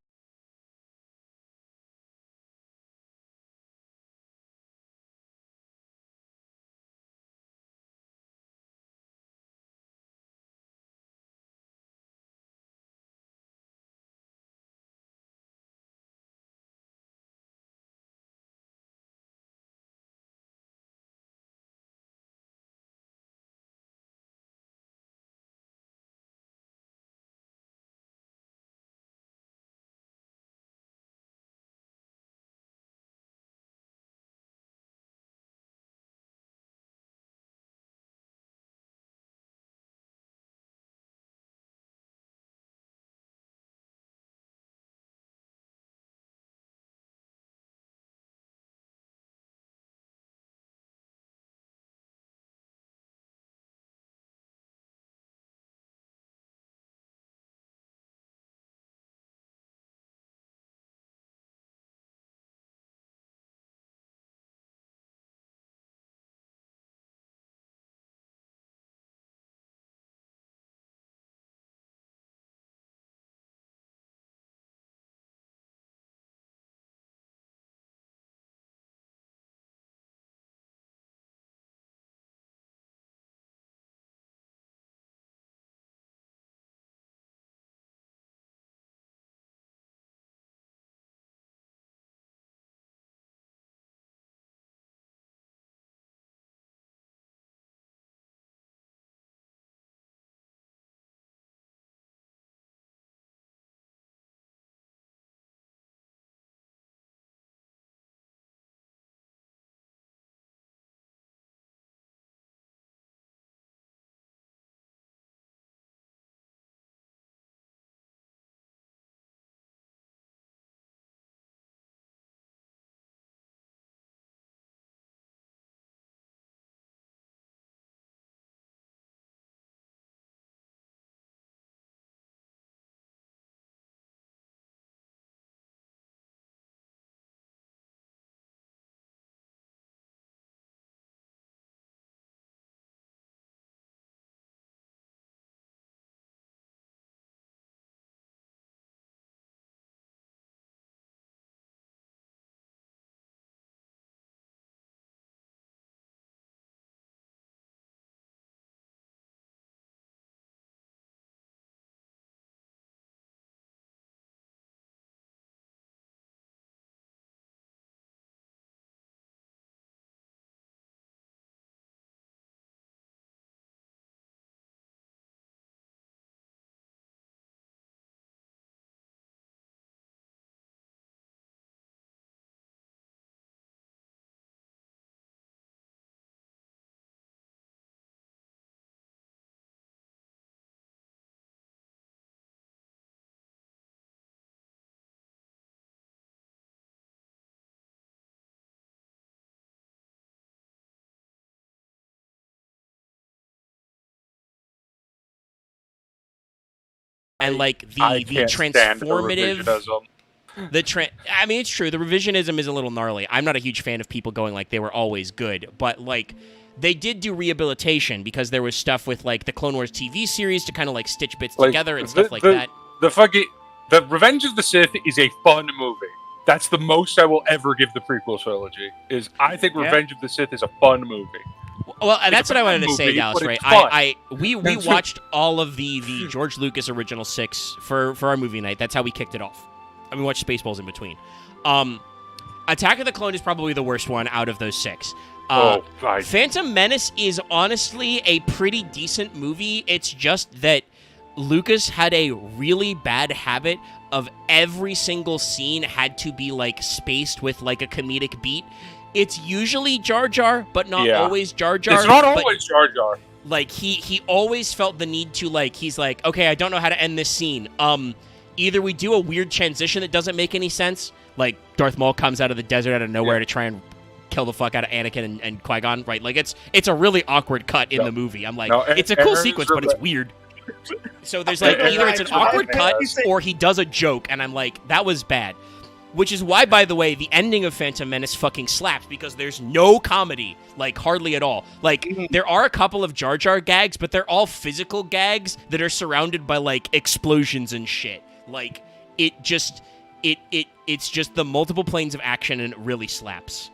and like I the can't stand the transformative. revisionism. I mean, it's true. The revisionism is a little gnarly. I'm not a huge fan of people going like they were always good, but like they did do rehabilitation because there was stuff with like the Clone Wars TV series to kind of like stitch bits Like, together and stuff like the, that. The Revenge of the Sith is a fun movie. That's the most I will ever give the prequel trilogy. I think Revenge of the Sith is a fun movie. Well, that's what I wanted to say, movie, Dallas. but Right? it's fun. We watched all of the George Lucas original 6 for our movie night. That's how we kicked it off. And we watched Spaceballs in between. Attack of the Clone is probably the worst one out of those 6. Phantom Menace is honestly a pretty decent movie. It's just that Lucas had a really bad habit of every single scene had to be like spaced with like a comedic beat. It's usually Jar Jar, but not always Jar Jar. It's not always Jar Jar. Like he always felt the need to like he's like, okay, I don't know how to end this scene. Either we do a weird transition that doesn't make any sense, like Darth Maul comes out of the desert out of nowhere to try and kill the fuck out of Anakin and Qui-Gon, right? Like it's a really awkward cut in the movie. I'm like, it's a cool sequence, but it's weird. So there's like either it's an awkward cut or he does a joke, and I'm like, that was bad. Which is why, by the way, the ending of Phantom Menace fucking slaps, because there's no comedy, like, hardly at all. Like, there are a couple of Jar Jar gags, but they're all physical gags that are surrounded by, like, explosions and shit. Like, it's just the multiple planes of action, and it really slaps.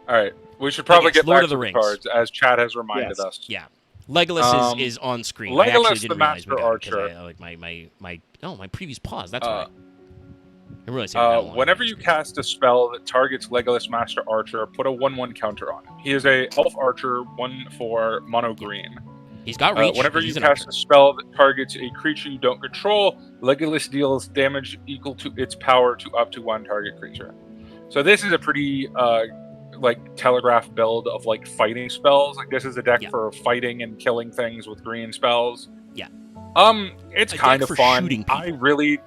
All right. We should probably get Lord back of to the the Rings. cards, as Chad has reminded us. Yeah. Legolas is on screen. I Legolas, actually didn't the realize we Master got it 'cause Archer. I, like my previous pause. That's right. I realized I had that one. Whenever you cast a spell that targets Legolas Master Archer, put a 1/1 counter on it. He is a elf archer, 1/4 mono green. He's got reach. Whenever you He's an cast archer. a spell that targets a creature you don't control, Legolas deals damage equal to its power to up to 1 target creature. So this is a pretty telegraph build of like fighting spells. Like this is a deck for fighting and killing things with green spells. Yeah. It's A kind deck of for fun. shooting people.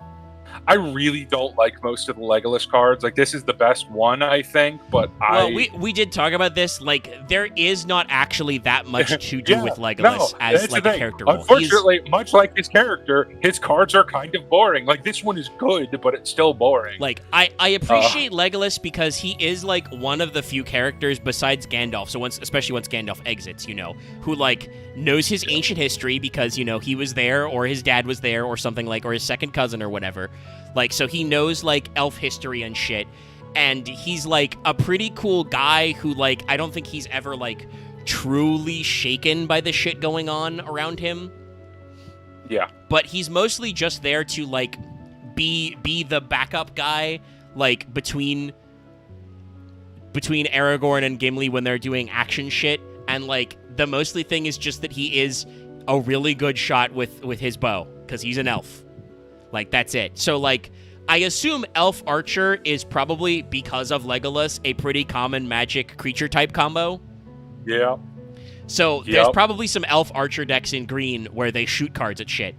I really don't like most of the Legolas cards. Like this is the best one, I think, but we did talk about this. Like there is not actually that much to do with Legolas as like a character role. Unfortunately, much like his character, his cards are kind of boring. Like this one is good, but it's still boring. Like I appreciate Legolas because he is like one of the few characters besides Gandalf. So especially once Gandalf exits, who like knows his ancient history because he was there or his dad was there or something like, or his second cousin or whatever. Like, so he knows, like, elf history and shit, and he's, like, a pretty cool guy who, like, I don't think he's ever, like, truly shaken by the shit going on around him. Yeah. But he's mostly just there to, like, be the backup guy, like, between Aragorn and Gimli when they're doing action shit, and, like, the mostly thing is just that he is a really good shot with his bow, because he's an elf. Like, that's it. So, like, I assume Elf Archer is probably, because of Legolas, a pretty common magic creature type combo. Yeah. So, there's probably some Elf Archer decks in green where they shoot cards at shit.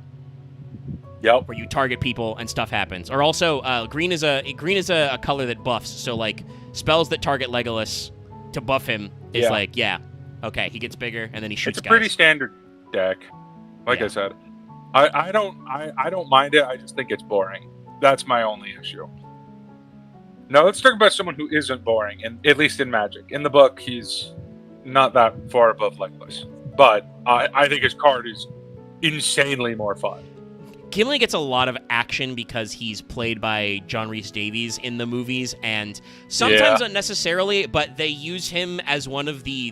Yep. Where you target people and stuff happens. Or also, green is a color that buffs. So, like, spells that target Legolas to buff him is okay, he gets bigger and then he shoots guys. It's a pretty standard deck. Like I said. I don't mind it. I just think it's boring. That's my only issue. Now let's talk about someone who isn't boring, and at least in Magic. In the book, he's not that far above Legolas, but I think his card is insanely more fun. Gimli gets a lot of action because he's played by John Rhys Davies in the movies, and sometimes unnecessarily, but they use him as one of the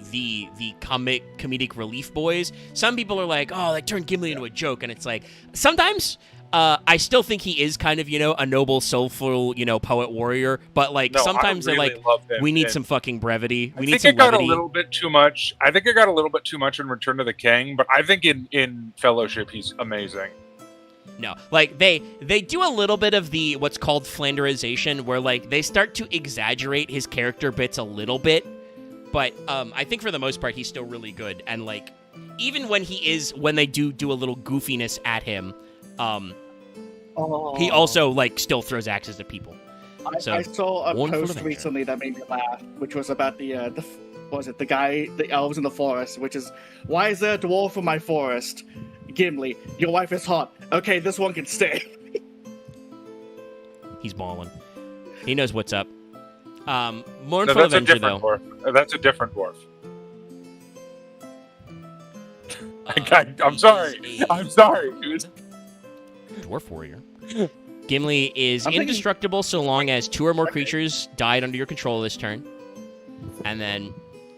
comedic relief boys. Some people are like, oh, they turned Gimli into a joke, and it's like, sometimes I still think he is kind of, a noble, soulful, poet warrior, but like sometimes they're like, we need some fucking brevity. We need some levity. I think it got a little bit too much. I think it got a little bit too much in Return of the King, but I think in Fellowship he's amazing. No, like they do a little bit of the what's called Flanderization, where like they start to exaggerate his character bits a little bit, but I think for the most part he's still really good. And like even when they do a little goofiness at him, he also like still throws axes at people. I saw a post recently that made me laugh, which was about the elves in the forest, which is, why is there a dwarf in my forest? Gimli, your wife is hot. Okay, this one can stay. He's balling. He knows what's up. No, Mournful that's a Avenger, different though. dwarf. That's a different dwarf. I'm sorry. I'm sorry. Dwarf warrior. Gimli is I'm thinking- indestructible so long as 2 or more creatures died under your control this turn. And then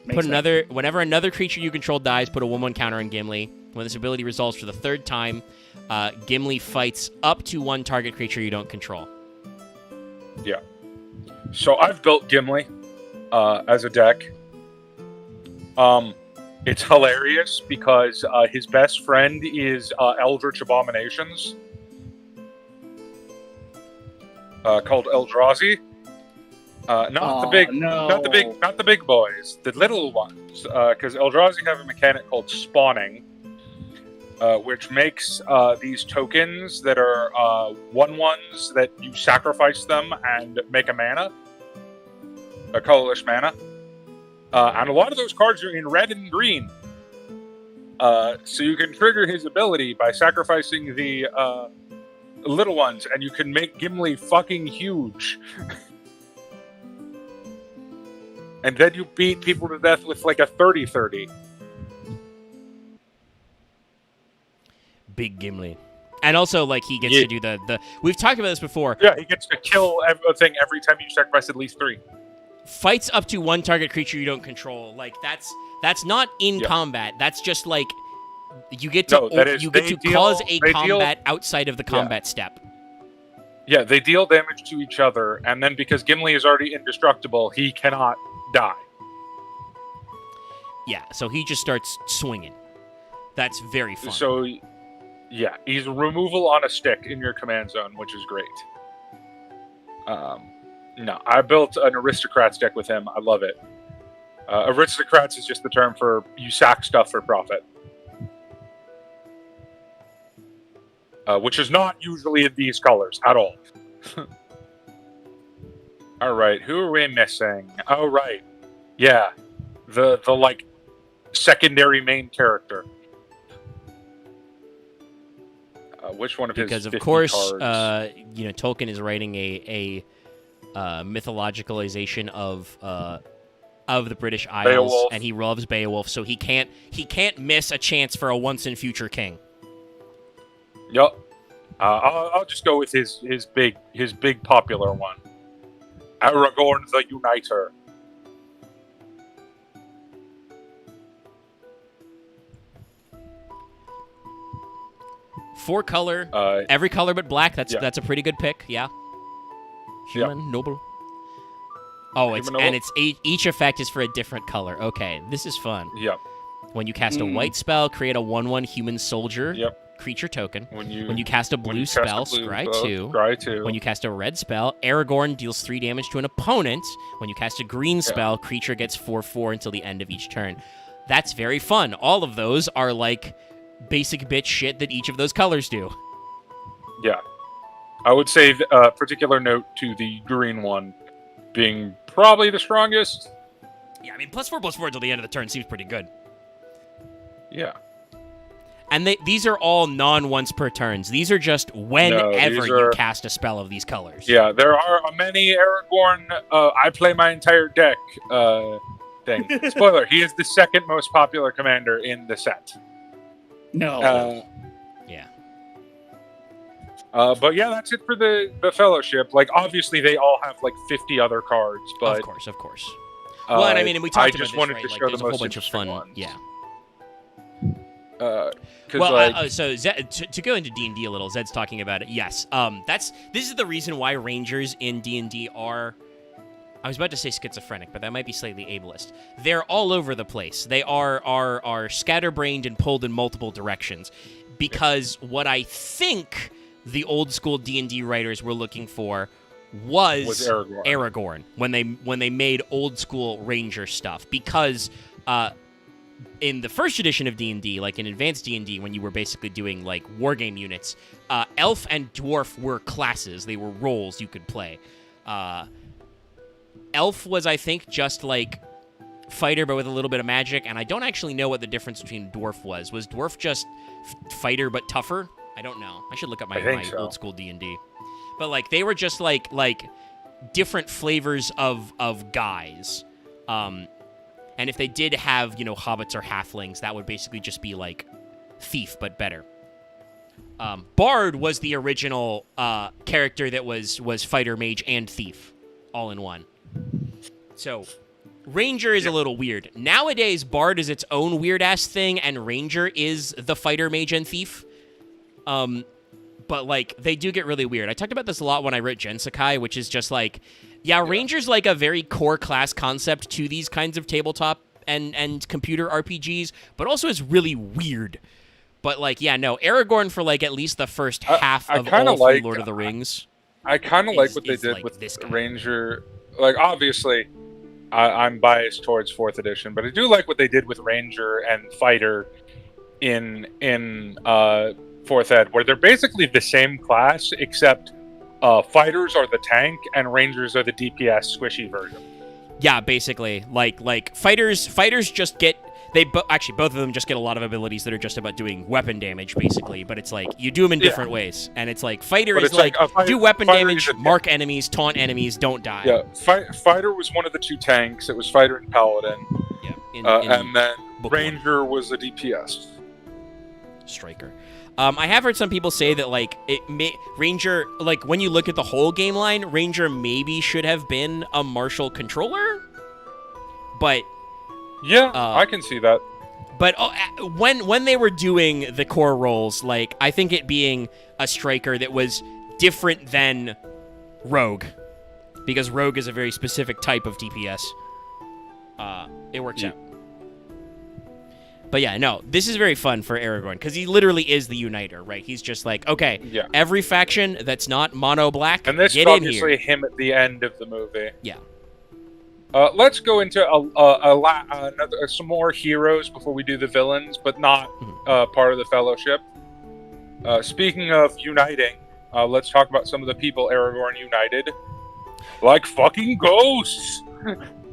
Makes sense. whenever another creature you control dies, put a 1/1 counter on Gimli. When this ability resolves for the 3rd time, Gimli fights up to 1 target creature you don't control. Yeah. So I've built Gimli as a deck. It's hilarious because his best friend is Eldritch Abominations, called Eldrazi. Not the big boys, the little ones. Because Eldrazi have a mechanic called spawning, which makes these tokens that are 1/1s that you sacrifice them and make a mana, a colorless mana. And a lot of those cards are in red and green. So you can trigger his ability by sacrificing the little ones, and you can make Gimli fucking huge. And then you beat people to death with like a 30-30. Big Gimli. And also, like, he gets to do the... We've talked about this before. Yeah, he gets to kill everything every time you sacrifice at least 3. Fights up to 1 target creature you don't control. Like, that's not in combat. That's just, like, you get to cause a combat outside of the combat step. Yeah, they deal damage to each other, and then because Gimli is already indestructible, he cannot die. Yeah, so he just starts swinging. That's very fun. So, yeah, he's removal on a stick in your command zone, which is great. No, I built an Aristocrats deck with him. I love it. Aristocrats is just the term for you sack stuff for profit. Which is not usually in these colors at all. All right, who are we missing? Oh, right. Yeah, the like secondary main character. Which one of his because of 50 course, cards? Tolkien is writing a mythologicalization of the British Isles, Beowulf. and he loves Beowulf, so he can't miss a chance for a once in future king. Yup. I'll just go with his big popular one. Aragorn the Uniter. Four color, every color but black. That's a pretty good pick. Yeah. Human noble. Oh, each effect is for a different color. Okay, this is fun. Yep. When you cast a white spell, create a 1/1 human soldier. Yep. Creature token. When you cast a blue spell, scry 2. Scry 2. When you cast a red spell, Aragorn deals 3 damage to an opponent. When you cast a green spell, creature gets 4/4 until the end of each turn. That's very fun. All of those are like basic bitch shit that each of those colors do. Yeah. I would say particular note to the green one being probably the strongest. Yeah, I mean, +4/+4 until the end of the turn seems pretty good. Yeah. And these are all non-once per turns. These are just whenever you cast a spell of these colors. Yeah, there are many Aragorn, I play my entire deck thing. Spoiler, he is the second most popular commander in the set. No. Yeah. But yeah, that's it for the Fellowship. Like, obviously, they all have like 50 other cards, but Of course. Well, and I mean, and we talked about this, wanted right? to Like, show there's the a whole most bunch of fun. interesting ones. Yeah. So Zed, to go into D&D a little, Zed's talking about it. Yes, this is the reason why Rangers in D&D are, I was about to say schizophrenic, but that might be slightly ableist. They're all over the place. They are scatterbrained and pulled in multiple directions, because what I think the old school D&D writers were looking for was Aragorn when they made old school Ranger stuff, because in the first edition of D&D, like in advanced D&D, when you were basically doing like wargame units, elf and dwarf were classes. They were roles you could play. Elf was, I think, just like fighter, but with a little bit of magic. And I don't actually know what the difference between dwarf was. Was dwarf just fighter but tougher? I don't know. I should look up my so. old school D&D. But like they were just like different flavors of guys. And if they did have, hobbits or halflings, that would basically just be like thief but better. Bard was the original character that was fighter, mage, and thief all in one. So Ranger is a little weird. Nowadays, Bard is its own weird-ass thing, and Ranger is the fighter, mage, and thief. But, like, they do get really weird. I talked about this a lot when I wrote Gensakai, which is just like, Ranger's like a very core class concept to these kinds of tabletop and computer RPGs, but also is really weird. But, like, Aragorn for, like, at least the first half of all three Lord of the Rings. I kind of like what they did like with this guy. Ranger. Like, obviously, I'm biased towards 4th edition, but I do like what they did with Ranger and Fighter in 4th Ed, where they're basically the same class, except Fighters are the tank and Rangers are the DPS squishy version. Yeah, basically. Like Fighters just get... Actually, both of them just get a lot of abilities that are just about doing weapon damage, basically. But it's like, you do them in different ways. And it's like, Fighter is like, do weapon damage, mark enemies, taunt enemies, don't die. Yeah, Fighter was one of the 2 tanks. It was Fighter and Paladin. Yeah. And then Ranger 1. was a DPS. Striker. I have heard some people say that, like, Ranger, like, when you look at the whole game line, Ranger maybe should have been a martial controller. But... Yeah, I can see that. But when they were doing the core roles, like, I think it being a striker that was different than Rogue, because Rogue is a very specific type of DPS, it works out. But this is very fun for Aragorn, because he literally is the uniter, right? He's just like, okay, every faction that's not mono black, and this get is in here. obviously him at the end of the movie. Yeah. Let's go into some more heroes before we do the villains, but not part of the Fellowship. Speaking of uniting, let's talk about some of the people Aragorn united. Like fucking ghosts!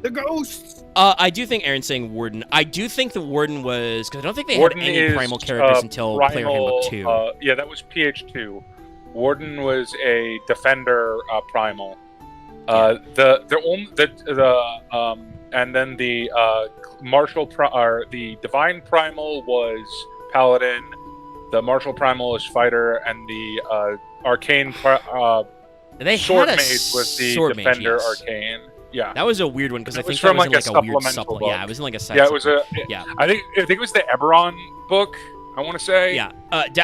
The ghosts! I do think Aaron's saying Warden. I do think the Warden was... Because I don't think they had any primal characters until Player Handbook 2. Yeah, that was PH2. Warden was a defender primal. And then the the divine primal was paladin, the martial primal is fighter, and the arcane sword mage was the defender arcane. Yeah, that was a weird one because I think from that was like in, like, a weird supplemental book. Yeah, it was in like a side. Yeah, it was a. Yeah, I think it was the Eberron book. I want to say. Yeah,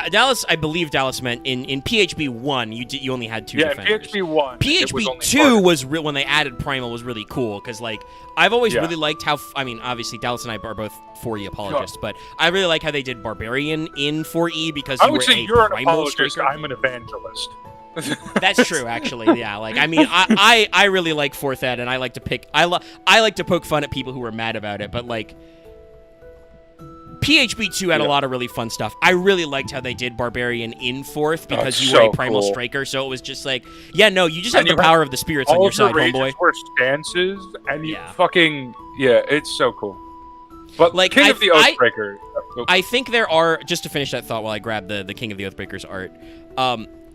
Dallas. I believe Dallas meant in PHB 1. You only had 2 defenders. Yeah, PHB 1. PHB 2 was when they added primal was really cool because like I've always really liked how obviously Dallas and I are both 4E apologists, but I really like how they did barbarian in 4E because I would say you're an apologist. Striker. I'm an evangelist. That's true, actually. Yeah, like I mean, I really like 4th Ed, and I like to pick. I like to poke fun at people who are mad about it, but like. PHB 2 had a lot of really fun stuff. I really liked how they did Barbarian in 4th because you were a primal striker, so it was just like, you just have the power of the spirits on your side, homeboy. All were stances, and you fucking... Yeah, it's so cool. But like, King of the Oathbreakers... I think there are... Just to finish that thought while I grab the King of the Oathbreakers art,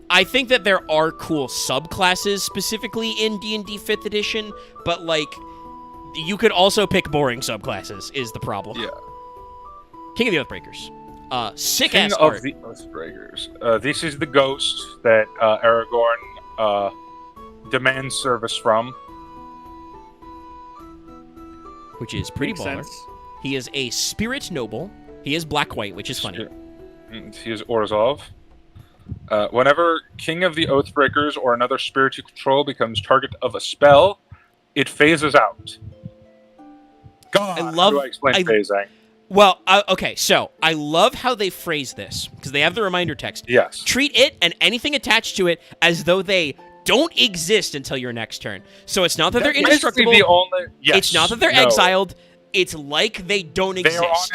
I think that there are cool subclasses specifically in D&D 5th edition, but like, you could also pick boring subclasses, is the problem. Yeah. King of the Oathbreakers. Sick King ass of art. the Oathbreakers. This is the ghost that Aragorn demands service from. Which is pretty baller. Sense. He is a spirit noble. He is black-white, which is funny. He is Orzhov. Whenever King of the Oathbreakers or another spirit you control becomes target of a spell, it phases out. God, how do I explain phasing? Well, okay, so I love how they phrase this, because they have the reminder text. Yes. Treat it and anything attached to it as though they don't exist until your next turn. So it's not that they're indestructible. It's not that they're exiled. It's like they don't exist.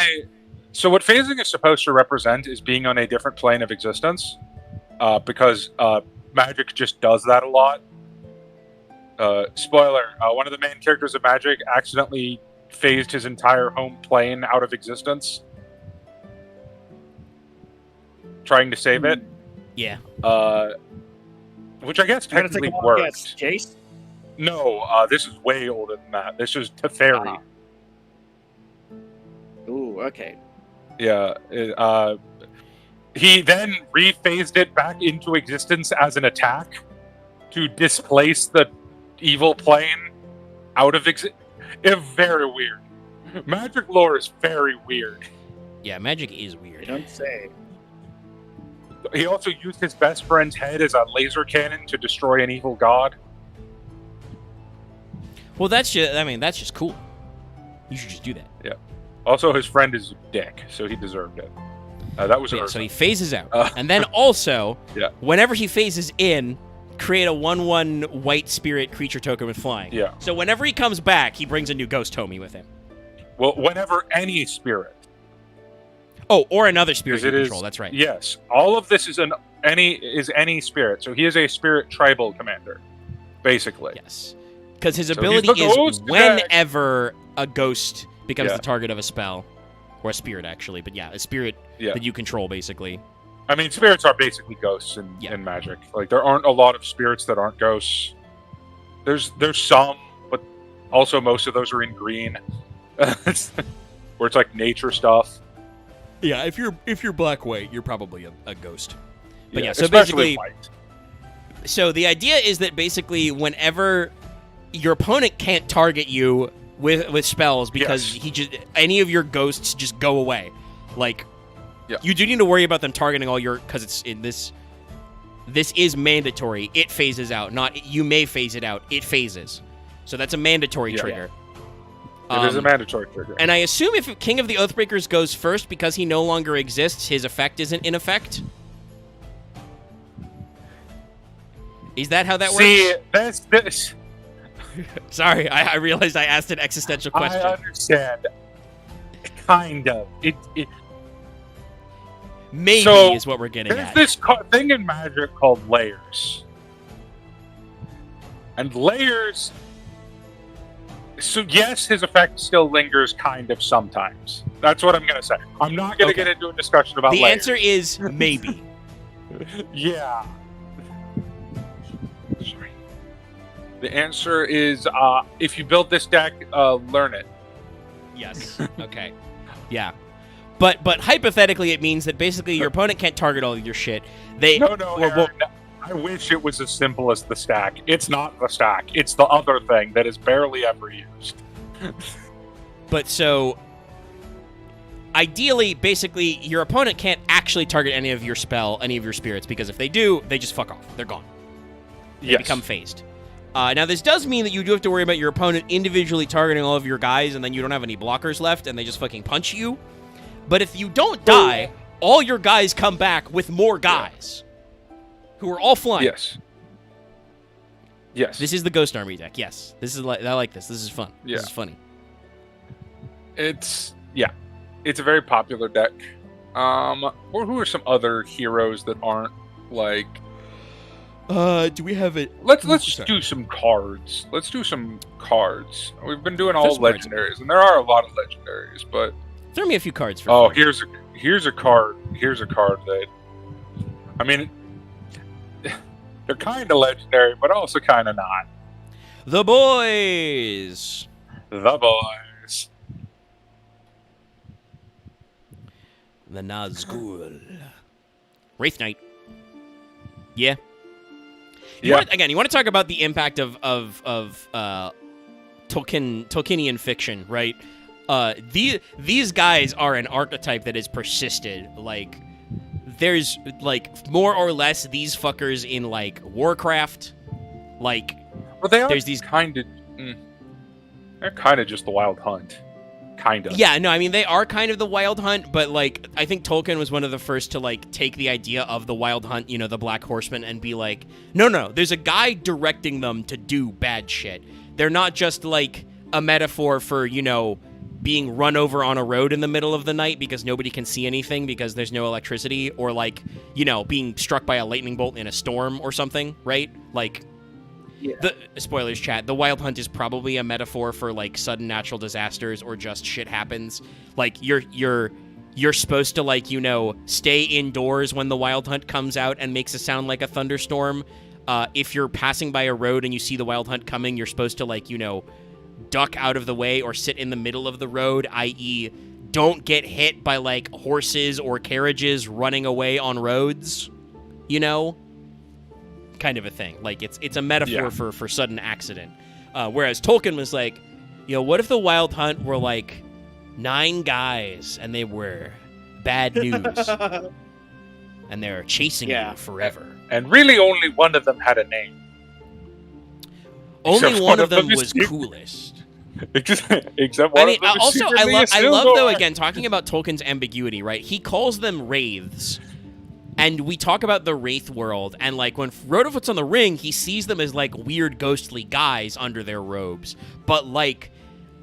So what phasing is supposed to represent is being on a different plane of existence, because Magic just does that a lot. Spoiler, one of the main characters of Magic accidentally phased his entire home plane out of existence, trying to save it. Yeah. Which I guess I'm gonna take technically a wild worked. guess. Jace? No, this is way older than that. This was Teferi. Ooh, okay. Yeah. He then rephased it back into existence as an attack to displace the evil plane out of existence. It's very weird. Magic lore is very weird. Yeah, magic is You weird. don't say. He also used his best friend's head as a laser cannon to destroy an evil god. Well, that's just cool. You should just do that. Yeah. Also, his friend is a dick, so he deserved it. That was Yeah, so he phases out. Uh, And then also, Yeah. whenever he phases in, create a 1/1 white spirit creature token with flying. Yeah. So whenever he comes back, he brings a new ghost homie with him. Well, whenever any spirit. Oh, or another spirit you Because it is- control. That's right. Yes. All of this is any spirit. So he is a spirit tribal commander, basically. Yes. Because his So he's ability the is ghost whenever a ghost becomes Yeah. the target of a spell. Or a spirit, actually. But yeah, a spirit Yeah. that you control, basically. I mean, spirits are basically ghosts in Magic. Like, there aren't a lot of spirits that aren't ghosts. There's some, but also most of those are in green. Where it's like nature stuff. Yeah, if you're black white, you're probably a ghost. But yeah, so especially basically- white. So the idea is that basically whenever your opponent can't target you with spells because Yes. any of your ghosts just go away. Like Yeah. you do need to worry about them targeting all your, because it's in this is mandatory. It phases out, not you may phase it out. It phases. So that's a mandatory Yeah. trigger. It is a mandatory trigger. And I assume if King of the Oathbreakers goes first because he no longer exists, his effect isn't in effect. Is that how that See, works? this Sorry, I realized I asked an existential question. I understand. Kind of. It Maybe So, is what we're getting There's at. this thing in Magic called layers. And layers... So yes, his effect still lingers kind of sometimes. That's what I'm going to say. I'm not going to Okay. get into a discussion about The layers. answer is maybe. Yeah. Sorry. The answer is, if you build this deck, learn it. Yes. Okay. Yeah. But hypothetically, it means that basically your opponent can't target all of your shit. They No, well, Aaron, I wish it was as simple as the stack. It's not the stack. It's the other thing that is barely ever used. But so, ideally, basically, your opponent can't actually target any of your spirits, because if they do, they just fuck off. They're gone. They become phased. Now, this does mean that you do have to worry about your opponent individually targeting all of your guys, and then you don't have any blockers left, and they just fucking punch you. But if you don't die, all your guys come back with more guys who are all flying. Yes. Yes. This is the Ghost Army deck. Yes, I like this. This is fun. Yeah. This is funny. It's a very popular deck. Or who are some other heroes that aren't like? Do we have it? Let's do some cards. Let's do some cards. We've been doing all Some cards. legendaries, and there are a lot of legendaries. But Throw me a few cards for oh, fun. here's a card. Here's a card that, I mean, they're kind of legendary, but also kind of not. The boys. The boys. The Nazgul. Wraith Knight. Yeah. You want to talk about the impact of Tolkienian fiction, right? These guys are an archetype that has persisted. Like, there's like more or less these fuckers in like Warcraft. Like, Well, they are. there's these kind of. They're kind of just the Wild Hunt. Kind of. Yeah, no, I mean, they are kind of the Wild Hunt, but, like, I think Tolkien was one of the first to, like, take the idea of the Wild Hunt, you know, the Black Horseman, and be like, no, there's a guy directing them to do bad shit. They're not just, like, a metaphor for, you know, being run over on a road in the middle of the night because nobody can see anything because there's no electricity, or, like, you know, being struck by a lightning bolt in a storm or something, right? Like, Yeah. the spoilers chat. The Wild Hunt is probably a metaphor for like sudden natural disasters or just shit happens. Like you're supposed to like stay indoors when the Wild Hunt comes out and makes a sound like a thunderstorm. If you're passing by a road and you see the Wild Hunt coming, you're supposed to like duck out of the way or sit in the middle of the road, i.e., don't get hit by like horses or carriages running away on roads. Kind of a thing. Like it's a metaphor for sudden accident. Whereas Tolkien was like, what if the Wild Hunt were like 9 guys and they were bad news and they're chasing you forever. And really, only one of them had a name. Only Except one of them is was coolest. Except one of them is secretly a I love though, Sildor. again, talking about Tolkien's ambiguity, right? He calls them wraiths. And we talk about the wraith world, and like when Frodo puts on the ring, he sees them as like weird ghostly guys under their robes. But like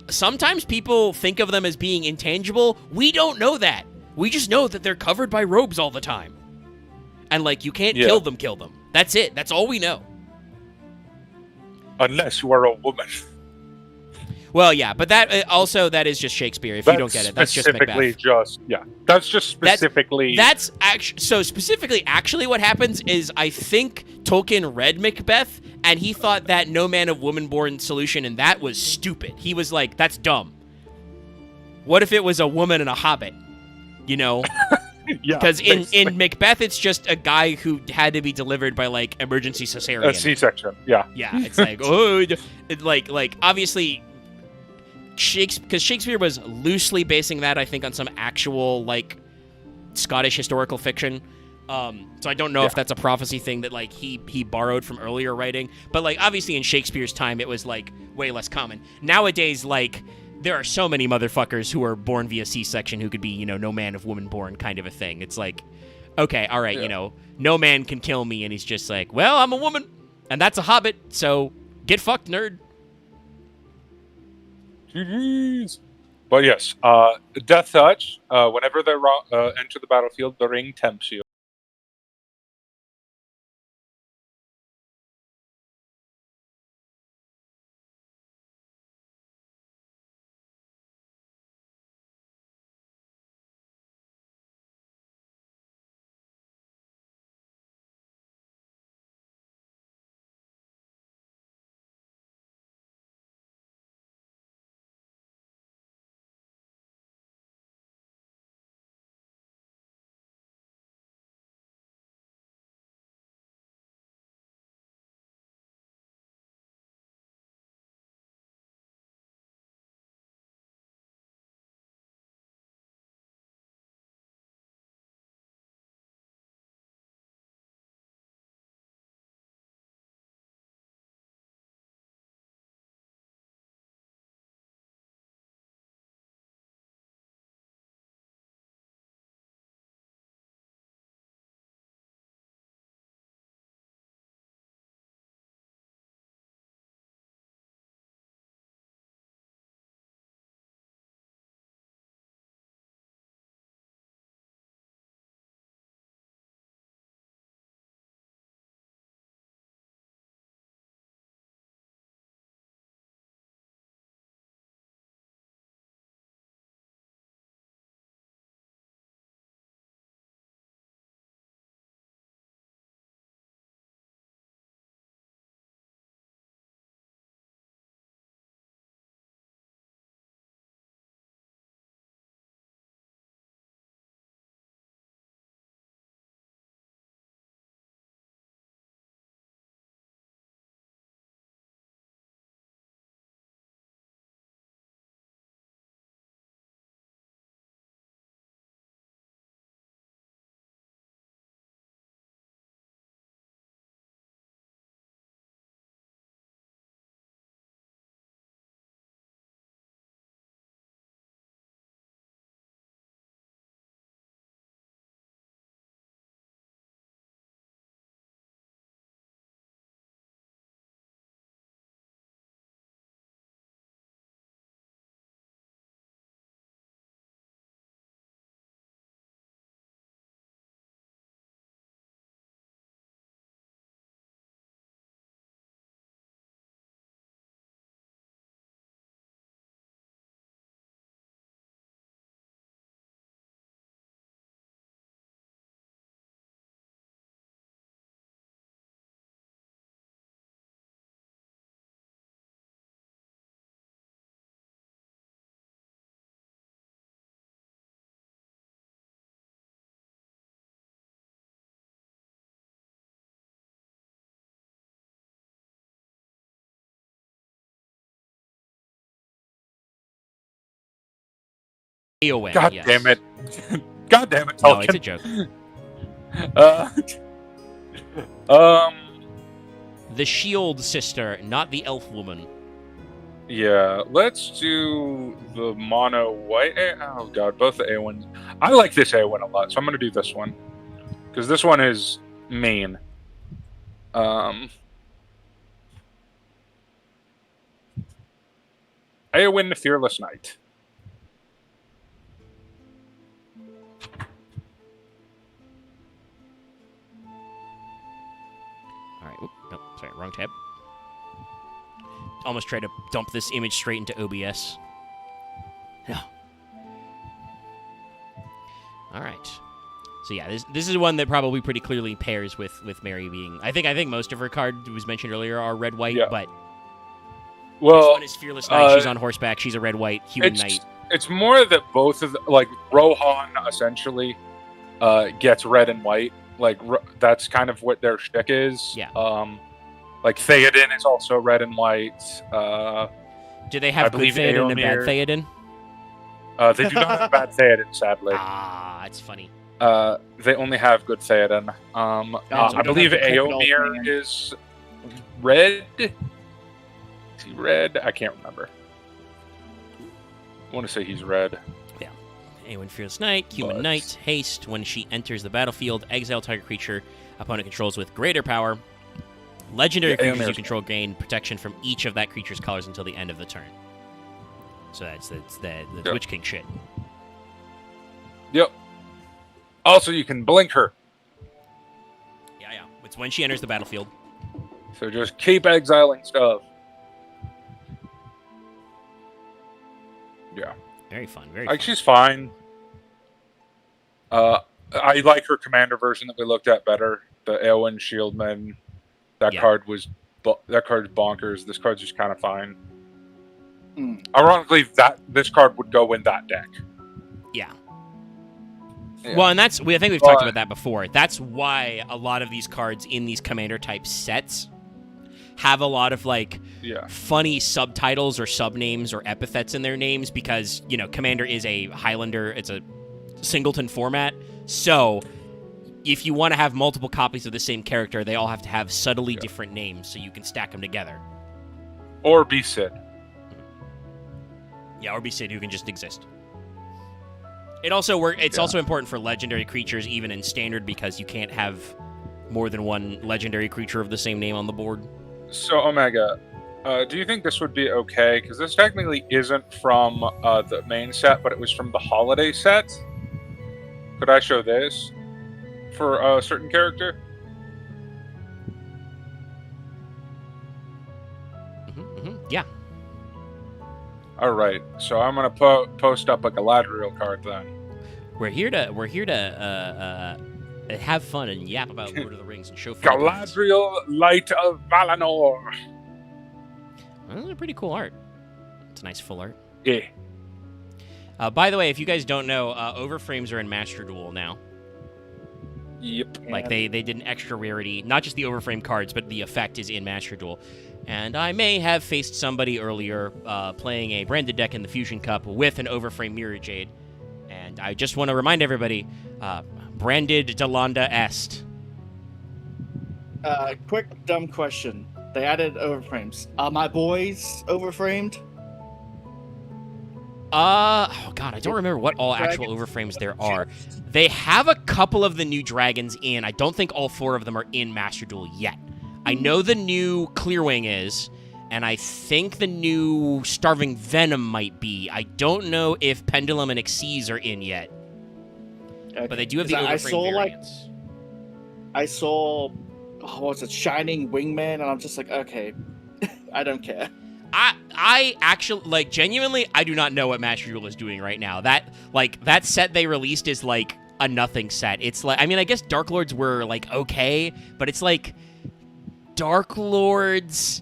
sometimes people think of them as being intangible. We don't know that. We just know that they're covered by robes all the time. And like you can't kill them. That's it. That's all we know. Unless you are a woman. Well, yeah, but that also that is just Shakespeare. If you don't get it, that's just Macbeth. That's just specifically. That's actually so specifically. Actually, what happens is I think Tolkien read Macbeth and he thought that no man of woman-born solution, and that was stupid. He was like, "That's dumb. What if it was a woman and a hobbit?" Because in Macbeth, it's just a guy who had to be delivered by like emergency cesarean. A C-section. Yeah. Yeah, it's like like obviously. Because Shakespeare was loosely basing that, I think, on some actual like Scottish historical fiction. So I don't know if that's a prophecy thing that like he borrowed from earlier writing. But like obviously in Shakespeare's time, it was like way less common. Nowadays, like there are so many motherfuckers who are born via C-section who could be no man of woman born kind of a thing. It's like, okay, all right, no man can kill me, and he's just like, well, I'm a woman, and that's a hobbit, so get fucked, nerd. Jeez. But yes, Death Touch, whenever they enter the battlefield, the ring tempts you. AON, God yes. damn it. God damn it, No, Tolkien. it's a joke. The Shield Sister, not the Elf Woman. Yeah, let's do the mono white. Oh god, both the A1s. I like this A1 a lot, so I'm gonna do this one because this one is main. A1 the Fearless Knight. All right. Oop, nope, sorry, wrong tab. Almost tried to dump this image straight into OBS. Yeah. All right. So yeah, this is one that probably pretty clearly pairs with Mary being. I think most of her cards was mentioned earlier are red white, Yeah. but Well, this one is Fearless Knight. She's on horseback. She's a red white human knight. It's more that both of the, like Rohan essentially gets red and white. Like that's kind of what their shtick is. Yeah. Like Theoden is also red and white. Do they have good believe Theoden and bad Éomer- Theoden? They do not have bad Theoden, sadly. Ah, it's funny. They only have good Theoden. I believe Éomer is red. Is he red? I can't remember. I want to say he's red. Anyone Fearless Knight, human But- knight, haste. When she enters the battlefield, exile target creature opponent controls with greater power. Legendary creatures you Éomer's- control gain protection from each of that creature's colors until the end of the turn. So that's the Yep. Witch King shit. Yep. Also, you can blink her. Yeah. It's when she enters the battlefield. So just keep exiling stuff. Yeah. Very fun. Very Like fun. she's fine. I like her commander version that we looked at better. The Éowyn Shieldman. That Yeah. card was that card's bonkers. This card's just kind of fine. Mm. Ironically, this card would go in that deck. Yeah. Yeah. Well, and I think we've talked But- about that before. That's why a lot of these cards in these commander type sets have a lot of like Yeah. funny subtitles or subnames or epithets in their names because, you know, Commander is a Highlander, it's a singleton format. So, if you want to have multiple copies of the same character, they all have to have subtly different names so you can stack them together. Or be Sid. Yeah, or be Sid, who can just exist. It's also important for legendary creatures even in standard because you can't have more than one legendary creature of the same name on the board. So, Omega, do you think this would be okay? Because this technically isn't from the main set, but it was from the holiday set. Could I show this for a certain character? Yeah. All right. So I'm gonna post up a Galadriel card then. We're here to have fun and yap about Lord of the Rings and show friends. Galadriel, Light of Valinor. Well, that's a pretty cool art. It's a nice full art. Yeah. By the way, if you guys don't know, overframes are in Master Duel now. Yep. Like they did an extra rarity, not just the overframe cards, but the effect is in Master Duel. And I may have faced somebody earlier playing a branded deck in the Fusion Cup with an overframe Mirror Jade. And I just want to remind everybody, branded Delanda Est. Quick dumb question. They added overframes. Are my boys overframed? Oh god, I don't remember what all actual overframes there are. They have a couple of the new dragons in. I don't think all 4 of them are in Master Duel yet. I know the new Clearwing is, and I think the new Starving Venom might be. I don't know if Pendulum and Xyz are in yet. Okay. But they do have the 'Cause I overframe saw, variants. I saw, what was it, Shining Wingman, and I'm just like, okay, I don't care. I actually, like, genuinely, I do not know what Master Duel is doing right now. That set they released is, like, a nothing set. It's like, I mean, I guess Dark Lords were, like, okay, but it's, like, Dark Lords,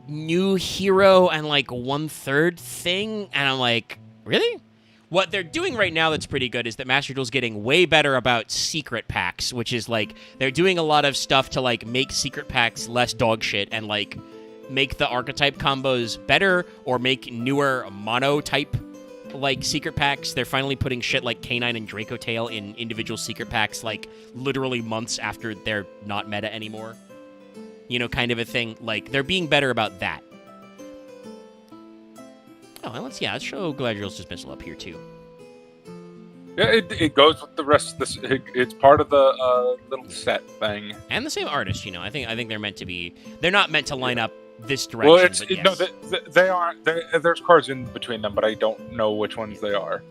new hero, and, like, 1/3 thing, and I'm like, really? What they're doing right now that's pretty good is that Master Duel's getting way better about secret packs, which is, like, they're doing a lot of stuff to, like, make secret packs less dog shit and, like, make the archetype combos better or make newer mono type like secret packs. They're finally putting shit like Canine and Draco Tail in individual secret packs, like literally months after they're not meta anymore. You know, kind of a thing. Like, they're being better about that. Oh, and let's show Galadriel's dismissal up here too. Yeah, it goes with the rest of this. It's part of the little set thing. And the same artist, you know. I think they're meant to be. They're not meant to line up this direction. Well, but yes. no, they are. There's cards in between them, but I don't know which ones they are.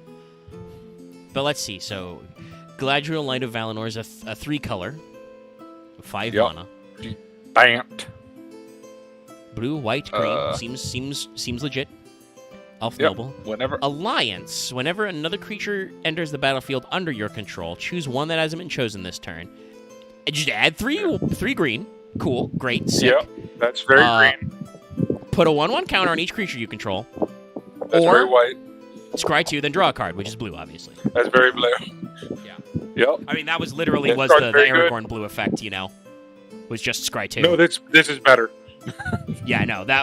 But let's see. So, Galadriel, Light of Valinor is a 3-color, 5 Yep. mana, Bamped. blue, white, green. Seems legit. Elf Yep. Noble. Whenever. Alliance. Whenever another creature enters the battlefield under your control, choose one that hasn't been chosen this turn. And just add 3 green. Cool. Great. Sick. Yep, that's very green. Put a 1/1 counter on each creature you control. That's very white. Scry 2, then draw a card, which is blue, obviously. That's very blue. Yeah. Yep. I mean, that was literally This was card's the very good. Aragorn blue effect, you know? Was just Scry 2. No, this is better. Yeah, no, this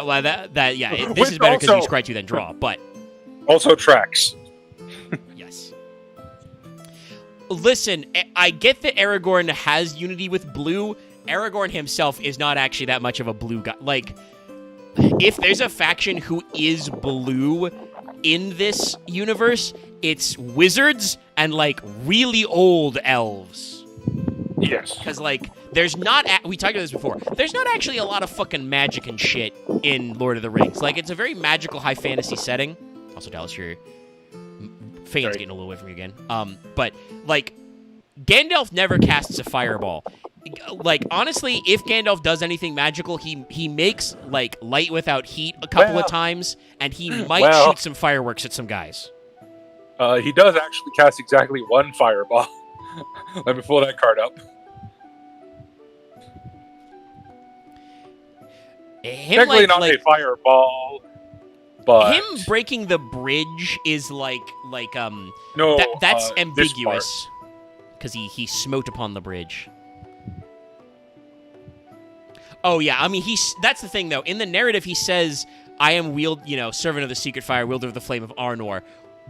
With is better because you also- Scry 2 then draw, but Also tracks. yes. Listen, I get that Aragorn has unity with blue. Aragorn himself is not actually that much of a blue guy. Like, if there's a faction who is blue in this universe, it's wizards and, like, really old elves. Yes. Because, like, there's not... we talked about this before. There's not actually a lot of fucking magic and shit in Lord of the Rings. Like, it's a very magical high fantasy setting. Also, Dallas, your fan's Sorry. getting a little away from you again. But, like, Gandalf never casts a fireball. Like, honestly, if Gandalf does anything magical, he makes, like, light without heat a couple of times, and he might shoot some fireworks at some guys. He does actually cast exactly 1 fireball. Let me pull that card up. Technically not a fireball, but him breaking the bridge is like no, that's this ambiguous because he smote upon the bridge. Oh yeah, I mean that's the thing though. In the narrative, he says, "I am servant of the secret fire, wielder of the flame of Arnor."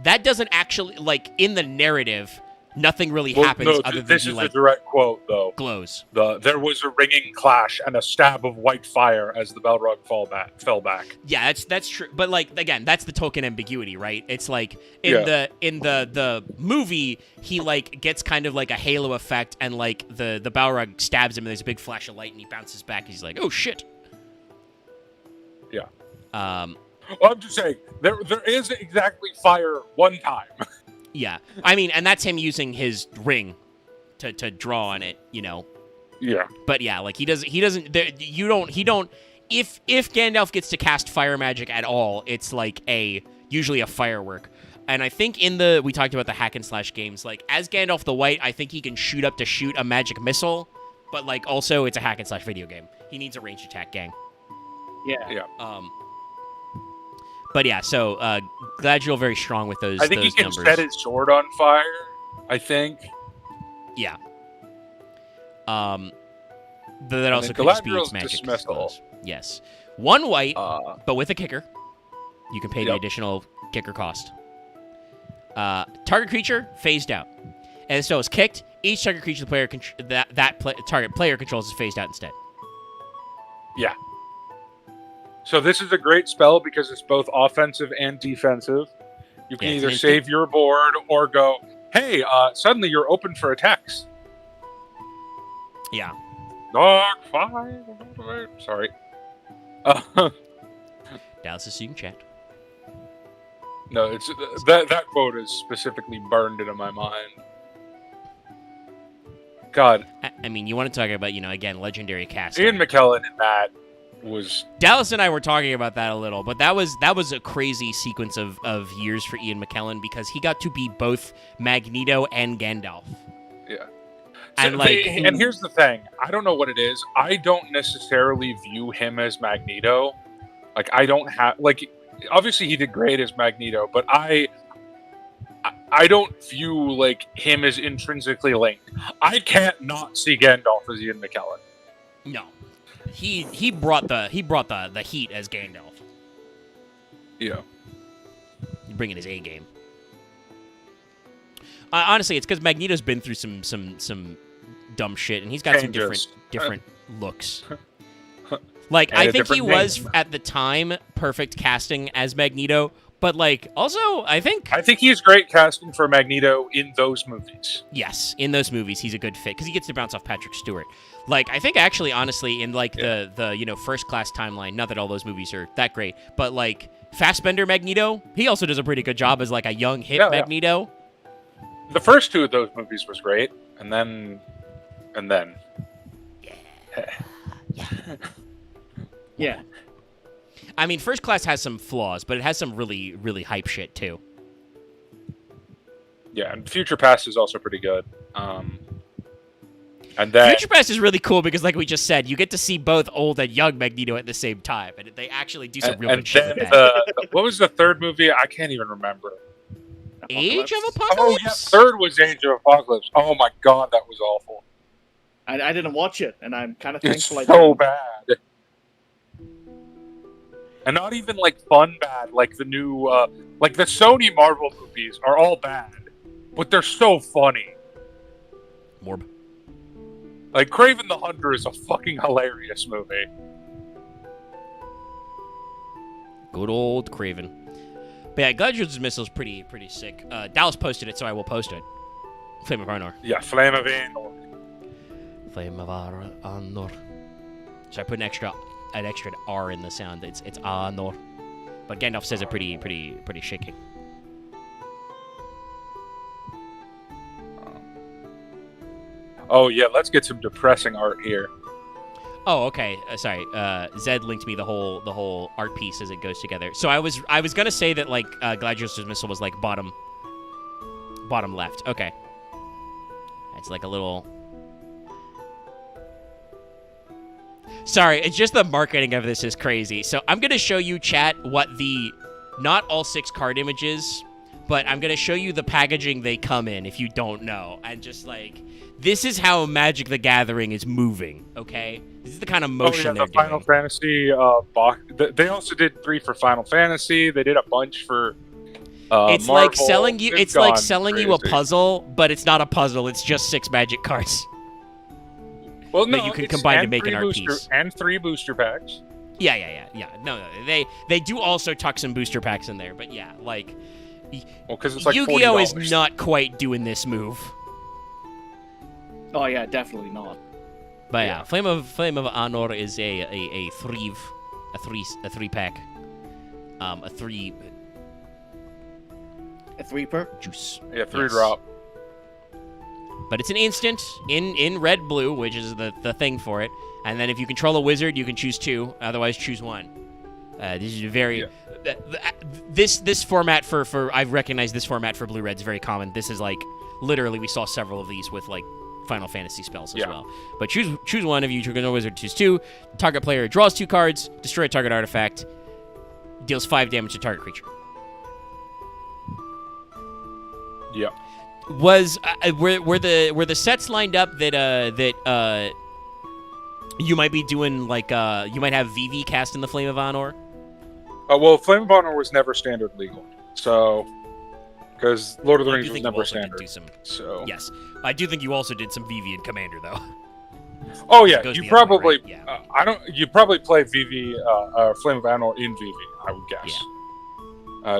That doesn't actually in the narrative. Nothing really happens other than this is a direct quote, though. Glows. There was a ringing clash and a stab of white fire as the Balrog fell back. Yeah, that's true. But again, that's the token ambiguity, right? It's like in the movie, he gets kind of like a halo effect, and the Balrog stabs him, and there's a big flash of light, and he bounces back. And he's like, "Oh shit." Yeah. Well, I'm just saying there is exactly fire one time. Yeah, I mean, and that's him using his ring to draw on it, you know. Yeah. But yeah, he doesn't. If Gandalf gets to cast fire magic at all, it's usually a firework. And I think we talked about the hack and slash games, as Gandalf the White, I think he can shoot a magic missile, but also it's a hack and slash video game. He needs a ranged attack gang. Yeah. But yeah, so Galadriel very strong with those. I think those he can numbers. set his sword on fire. I think. Yeah. That also could Galadriel's speed magic dismissal. spells. Yes. 1 white, but with a kicker. You can pay the Yep. additional kicker cost. Target creature phased out. And so it's kicked. Each target creature the player target player controls is phased out instead. Yeah. So this is a great spell because it's both offensive and defensive. You can Yeah, it's either an save your board or go, hey, suddenly you're open for attacks. Yeah. Dark fire. Sorry. Dallas is seeing chat. No, it's that quote is specifically burned into my mind. God, I mean, you want to talk about, again, legendary casting. Ian McKellen in that was... Dallas and I were talking about that a little, but that was a crazy sequence of years for Ian McKellen because he got to be both Magneto and Gandalf. Yeah. And and here's the thing. I don't know what it is. I don't necessarily view him as Magneto. I don't have... obviously he did great as Magneto, but I don't view, him as intrinsically linked. I can't not see Gandalf as Ian McKellen. No. He brought the heat as Gandalf. Yeah. He's bringing his A game. Honestly, it's because Magneto's been through some dumb shit, and he's got some Changes. different looks. Like, And I a think he different was, name. at the time, perfect casting as Magneto, but, like, also, I think, he's great casting for Magneto in those movies. yes, in those movies, he's a good fit, because he gets to bounce off Patrick Stewart. Like, I think, actually, honestly, in, like, the first-class timeline, not that all those movies are that great, but, like, Fassbender Magneto, he also does a pretty good job as, like, a young, hip Yeah. Magneto. The first two of those movies was great, and then. Yeah. I mean, First Class has some flaws, but it has some really, really hype shit, too. Yeah, and Future Past is also pretty good. And then Future Past is really cool because, like we just said, you get to see both old and young Magneto at the same time, and they actually do some real and good shit then with that. what was the third movie? I can't even remember. Age of Oh Apocalypse? yeah, third was Age of Apocalypse. Oh my god, that was awful. I didn't watch it, and I'm kind of It's thankful I so didn't. bad. And not even like fun bad, like the new like the Sony Marvel movies are all bad, but they're so funny. Morb. Like Kraven the Hunter is a fucking hilarious movie. Good old Craven. But yeah, Gladiator's Missile is pretty sick. Dallas posted it, so I will post it. Flame of Arnor. Yeah, Flame of Anor. Flame of Arnor. So I put an extra R in the sound. It's Arnor. But Gandalf says it pretty shaky. Oh yeah, let's get some depressing art here. Oh, okay. Sorry. Zed linked me the whole art piece as it goes together. So I was gonna say that like Gladiator's Missile was like bottom left. Okay. It's like a little. Sorry, it's just the marketing of this is crazy. So I'm gonna show you, chat, what the not all 6 card images, but I'm gonna show you the packaging they come in if you don't know, and just like. This is how Magic the Gathering is moving, okay? This is the kind of motion they're the Final doing. Fantasy box. They also did 3 for Final Fantasy. They did a bunch for. It's Marvel. like selling you. It's It's like gone selling you a crazy. puzzle, but it's not a puzzle. It's just 6 Magic cards. Well, no, that you can it's- combine to and make an 3 art booster, piece. and 3 booster packs. Yeah. No. They do also tuck some booster packs in there, but yeah, like Well, because it's like Yu-Gi-Oh is $40. not quite doing this move. Oh yeah, definitely not. But yeah, Flame of Anor is a 3 pack, a 3 A 3-per? juice. Yeah, 3 Yes. drop. But it's an instant in red blue, which is the thing for it. And then if you control a wizard, you can choose 2. Otherwise, choose 1. This is a very this format for I've recognized this format for blue red's very common. This is like literally we saw several of these with like Final Fantasy spells as well. But choose 1. If you control a wizard, choose 2. Target player draws 2 cards, destroy a target artifact, deals 5 damage to target creature. Yeah. Was were the sets lined up that you might be doing like you might have VV cast in the Flame of Anor? Well, Flame of Honor was never standard legal, so because Lord of the I Rings do was think you never also did standard. do some. So Yes, I do think you also did some VV and Commander though. Oh yeah, goes you the other way, probably right? Yeah. I don't. You probably play VV Flame of Anor in VV, I would guess.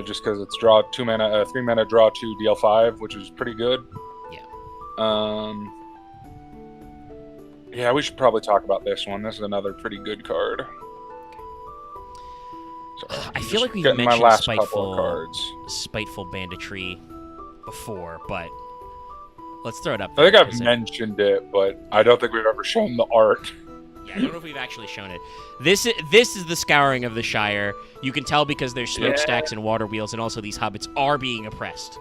Just because it's draw 2 mana, 3 mana, draw 2, deal 5, which is pretty good. Yeah. Yeah, we should probably talk about this one. This is another pretty good card. Sorry, I I'm feel just like we've getting my mentioned last couple of cards. spiteful banditry before, but let's throw it up. I think there, I've 'cause mentioned it, but I don't think we've ever shown the art. Yeah, I don't know if we've actually shown it. This is the scouring of the Shire. You can tell because there's smokestacks and water wheels, and also these hobbits are being oppressed.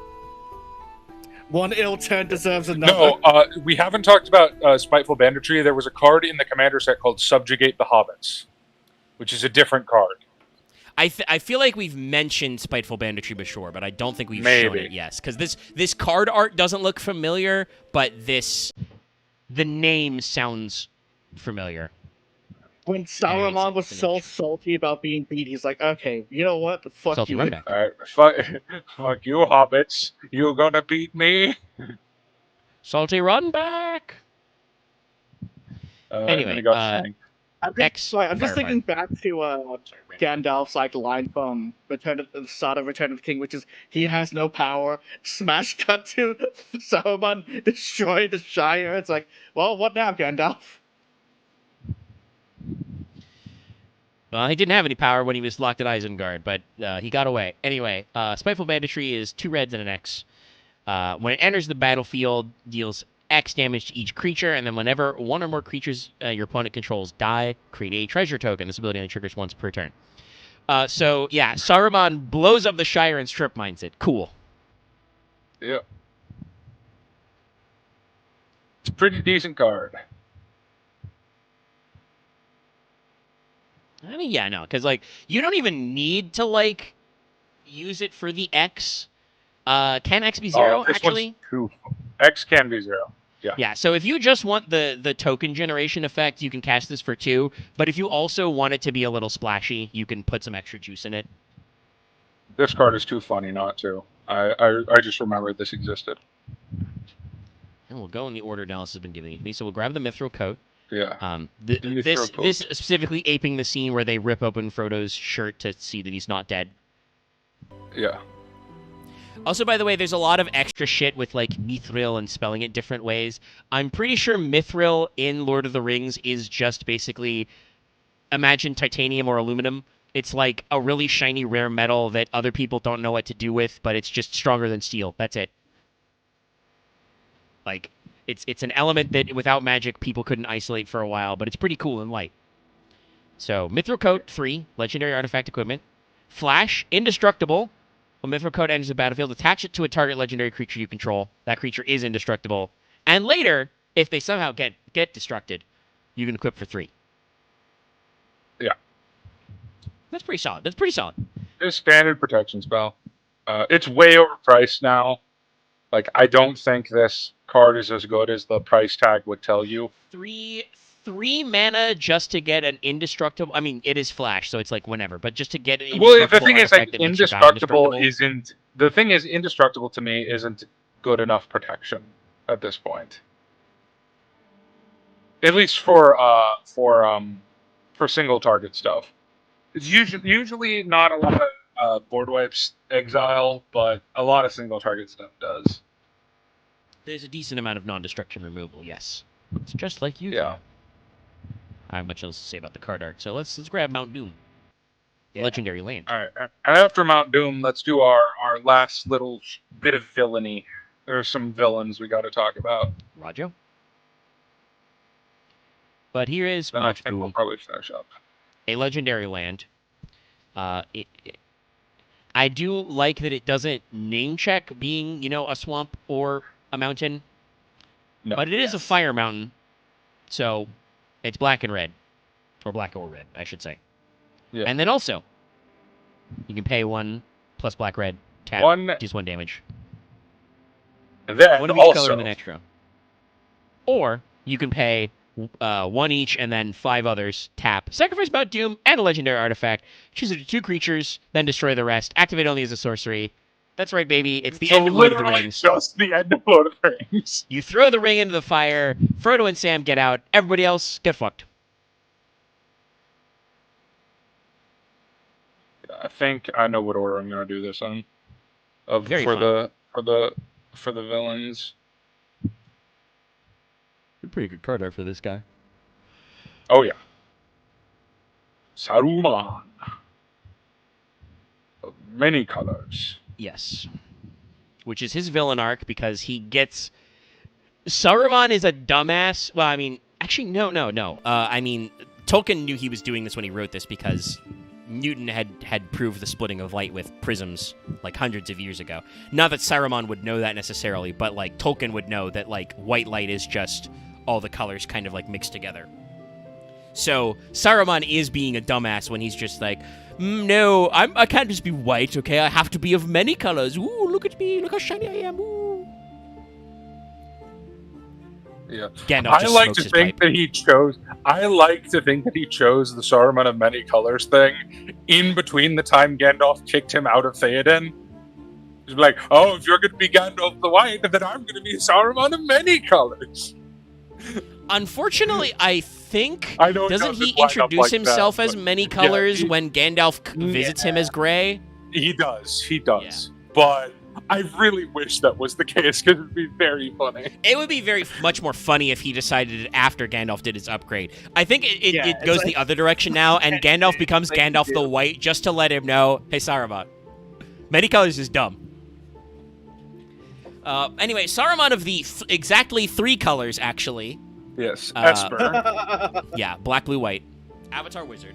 One ill turn deserves another. No, we haven't talked about Spiteful Banditry. There was a card in the Commander set called Subjugate the Hobbits, which is a different card. I feel like we've mentioned Spiteful Banditry before, but I don't think we've shown it. Yes, because this card art doesn't look familiar, but the name sounds familiar. When Sauron was so salty about being beat, he's like, okay, you know what? Fuck Salty you. run back. Alright, fuck you, hobbits. You gonna beat me? Salty run back. Anyway, and he got shanked. I'm just thinking back to Gandalf's like line from the start of Return of the King, which is he has no power. Smash cut to Saruman destroy the Shire. It's like, well, what now, Gandalf? Well, he didn't have any power when he was locked at Isengard, but he got away. Anyway, Spiteful Banditry is 2 reds and an X. When it enters the battlefield, deals X damage to each creature, and then whenever one or more creatures your opponent controls die, create a treasure token. This ability only triggers once per turn. So, yeah, Saruman blows up the Shire and strip mines it. Cool. Yeah. It's a pretty decent card. I mean, yeah, no, because, like, you don't even need to, like, use it for the X. Can X be 0, actually? X can be 0. Yeah. Yeah, so if you just want the token generation effect, you can cast this for 2. But if you also want it to be a little splashy, you can put some extra juice in it. This card is too funny not to. I just remembered this existed. And we'll go in the order Dallas has been giving me. So we'll grab the Mithril coat. Yeah. This specifically aping the scene where they rip open Frodo's shirt to see that he's not dead. Yeah. Also, by the way, there's a lot of extra shit with, like, mithril and spelling it different ways. I'm pretty sure mithril in Lord of the Rings is just basically, imagine titanium or aluminum. It's like a really shiny, rare metal that other people don't know what to do with, but it's just stronger than steel. That's it. Like, it's an element that without magic people couldn't isolate for a while, but it's pretty cool and light. So, Mithril Coat 3, Legendary Artifact Equipment. Flash, Indestructible. When Mithril Coat enters the battlefield, attach it to a target legendary creature you control. That creature is indestructible. And later, if they somehow get destructed, you can equip for 3. Yeah. That's pretty solid. It's standard protection spell. It's way overpriced now. Like, I don't think this card is as good as the price tag would tell you. 3 mana just to get an indestructible. I mean, it is flash, so it's like whenever. But just to get an well, the thing is, like, indestructible isn't. The thing is, indestructible to me isn't good enough protection at this point. At least for single target stuff. It's usually not a lot of board wipes exile, but a lot of single target stuff does. There's a decent amount of non-destruction removal. Yes, it's just like you. Yeah. I have much else to say about the card art, so let's grab Mount Doom. Yeah. Legendary land. All right. After Mount Doom, let's do our last little bit of villainy. There's some villains we got to talk about. Rajo. But here is then Mount I think Doom, we'll probably finish up. a legendary land. I do like that it doesn't name check being, a swamp or a mountain. No. But it is a fire mountain, so it's black and red. Or black or red, I should say. Yeah. And then also, you can pay 1 plus black red, tap, deals 1 damage. And then 1 of each color in the next row. Or you can pay 1 each and then 5 others, tap, sacrifice Mount Doom and a legendary artifact, choose it to 2 creatures, then destroy the rest, activate only as a sorcery. That's right, baby. It's the end of Lord of the Rings. Just the end of Lord of the Rings. You throw the ring into the fire, Frodo and Sam get out, everybody else get fucked. I think I know what order I'm going to do this in. For the villains. Pretty good card art for this guy. Oh yeah. Saruman. Of many colors. Yes. Which is his villain arc because he gets... Saruman is a dumbass. Well, I mean, actually, no. I mean, Tolkien knew he was doing this when he wrote this because Newton had proved the splitting of light with prisms like hundreds of years ago. Not that Saruman would know that necessarily, but like Tolkien would know that like white light is just all the colors kind of like mixed together. So Saruman is being a dumbass when he's just like, no, I can't just be white, okay? I have to be of many colors. Ooh, look at me, look how shiny I am. Ooh. Yeah. Gandalf I just like smokes to his think pipe. that he chose. I like to think that he chose the Saruman of many colors thing in between the time Gandalf kicked him out of Theoden. He's like, oh, if you're going to be Gandalf the White, then I'm going to be Saruman of many colors. Unfortunately, I think I know it doesn't he doesn't line up introduce like himself that, as but many yeah, colors when Gandalf visits him as gray? He does. But I really wish that was the case because it'd be very funny. It would be much more funny if he decided it after Gandalf did his upgrade. I think it goes the other direction now, and Gandalf becomes Gandalf the White just to let him know, hey, Saruman, many colors is dumb. Anyway, Saruman of the exactly 3 colors, actually. Yes, Esper. Yeah, black, blue, white. Avatar wizard.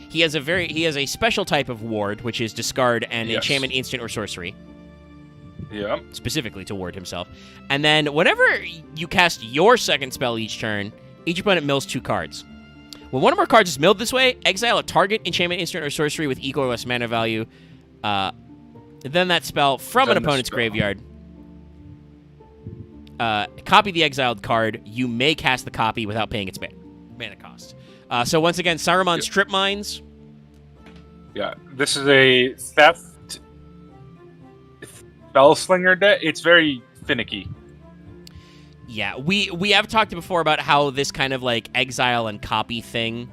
He has a special type of ward, which is discard an enchantment, instant, or sorcery. Yeah. Specifically to ward himself. And then whenever you cast your second spell each turn, each opponent mills 2 cards. When one of our cards is milled this way, exile a target enchantment, instant, or sorcery with equal or less mana value. Then that spell from an opponent's graveyard. Copy the exiled card. You may cast the copy without paying its mana cost. So once again, Saruman Strip Mines. Yeah, this is a theft spellslinger deck. It's very finicky. Yeah, we have talked before about how this kind of like exile and copy thing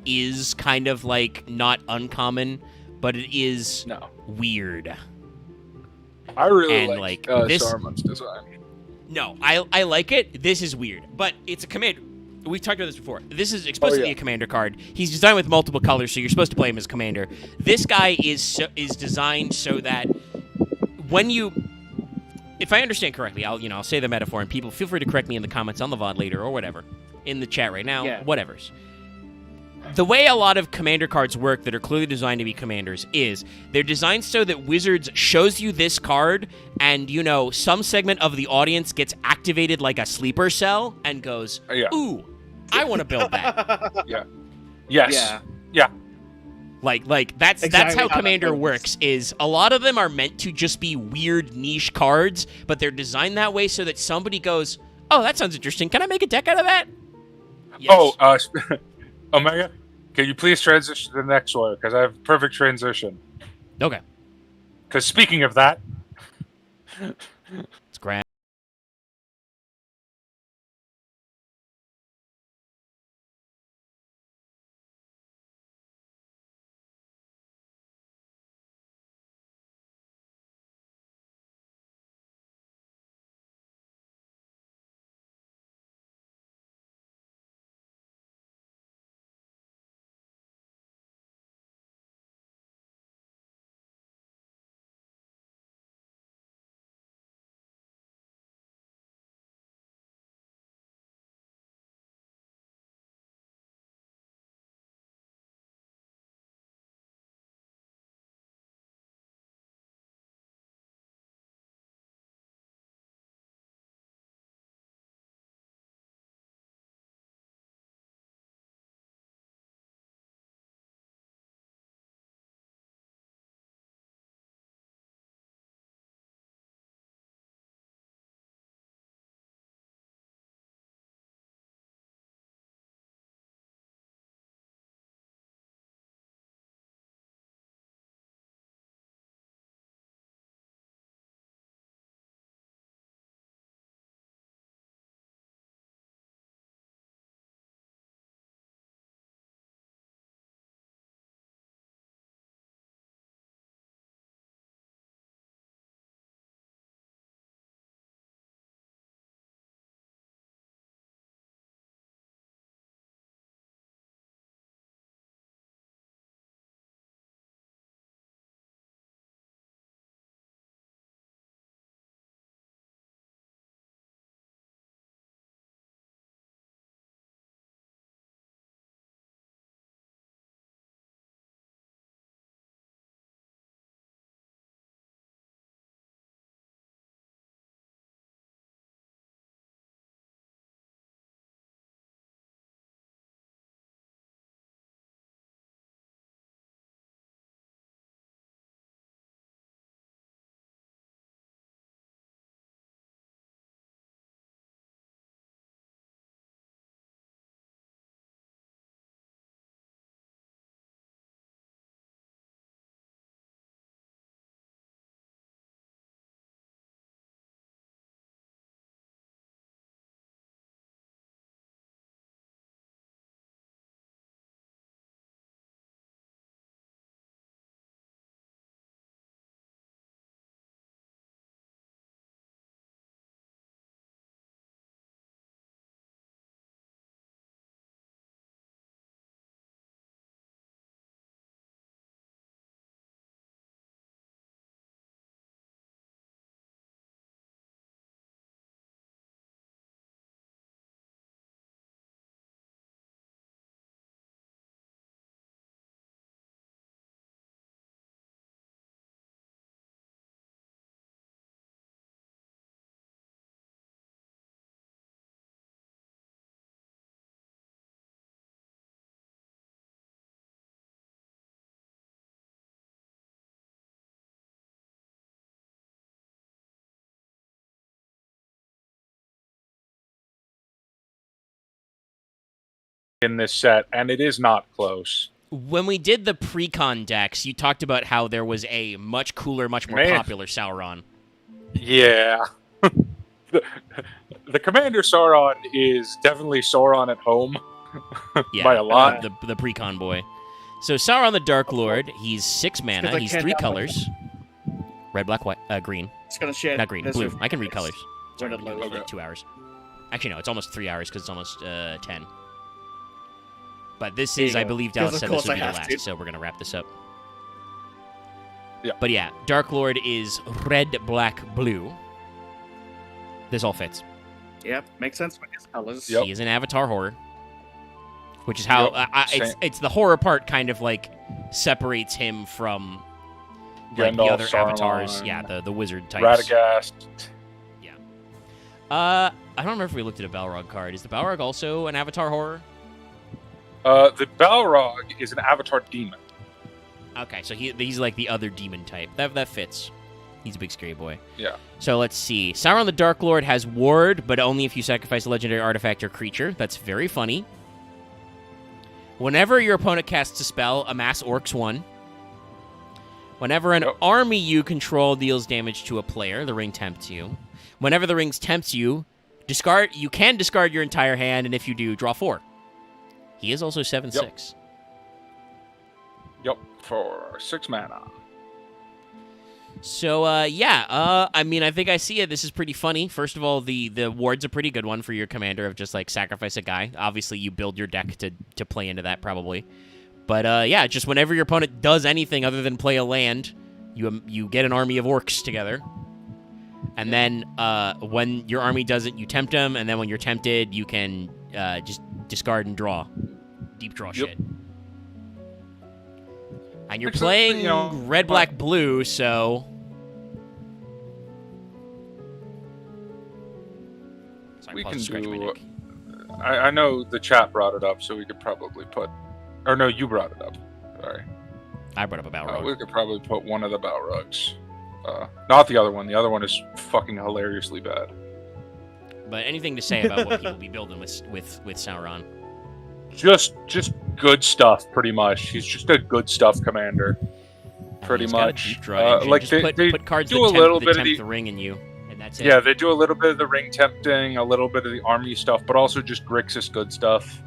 is kind of like not uncommon, but it is weird. I really like this Saruman's design. No, I like it. This is weird, but it's a commander. We've talked about this before. This is explicitly a commander card. He's designed with multiple colors, so you're supposed to play him as commander. This guy is designed so that when you, if I understand correctly, I'll say the metaphor, and people feel free to correct me in the comments on the VOD later or whatever, in the chat right now, whatever's. The way a lot of commander cards work that are clearly designed to be commanders is they're designed so that Wizards shows you this card and, some segment of the audience gets activated like a sleeper cell and goes, ooh, I want to build that. Yeah. Yes. Yeah. Yeah. Like that's how Commander works, is a lot of them are meant to just be weird niche cards, but they're designed that way so that somebody goes, oh, that sounds interesting. Can I make a deck out of that? Yes. Oh, Omega, can you please transition to the next one? Because I have perfect transition. Okay. Because speaking of that... It's grand. in this set, and it is not close. When we did the pre-con decks, you talked about how there was a much cooler, much more popular Sauron. Yeah. The Commander Sauron is definitely Sauron at home. Yeah, by a lot. The pre-con boy. So Sauron the Dark Lord, he's 6 mana, he's 3 colors. Red, black, white, green. It's gonna share. Not green, blue. I can read colors. Sorry, Red, we do it in like 2 hours. Actually, no, it's almost 3 hours because it's almost 10. But this is, I believe, Dallas said this would be the last, so we're going to wrap this up. Yeah. But yeah, Dark Lord is red, black, blue. This all fits. Yep, makes sense with his colors. Yep. He is an Avatar horror, which is how it's the horror part kind of like separates him from like the other Saruman, avatars. Yeah, the wizard types. Radagast. Yeah. I don't remember if we looked at a Balrog card. Is the Balrog also an Avatar horror? The Balrog is an Avatar demon. Okay, so he's like the other demon type. That fits. He's a big scary boy. Yeah. So let's see. Sauron the Dark Lord has Ward, but only if you sacrifice a legendary artifact or creature. That's very funny. Whenever your opponent casts a spell, amass Orcs 1. Whenever an army you control deals damage to a player, the ring tempts you. Whenever the ring tempts you, you can discard your entire hand, and if you do, draw 4. He is also 7/6. Yep, for 6 mana. So, I mean, I think I see it. This is pretty funny. First of all, the ward's a pretty good one for your commander of just, like, sacrifice a guy. Obviously, you build your deck to play into that, probably. But, yeah, just whenever your opponent does anything other than play a land, you get an army of orcs together. And then, when your army does it, you tempt them, and then when you're tempted, you can just discard and draw. Deep draw shit. And you're playing red, black, blue, so... Sorry, We can scratch my do... neck. I know the chat brought it up, so we could probably put... Or no, you brought it up. Sorry. I brought up a Balrog. We could probably put one of the Balrogs. Not the other one. The other one is fucking hilariously bad. But anything to say about what people be building with Sauron? Just good stuff, pretty much. He's just a good stuff commander, pretty He's got a much. deep draw engine. Like just they put cards do that a little tempt bit of the ring in you, and that's it. Yeah, they do a little bit of the ring tempting, a little bit of the army stuff, but also just Grixis good stuff.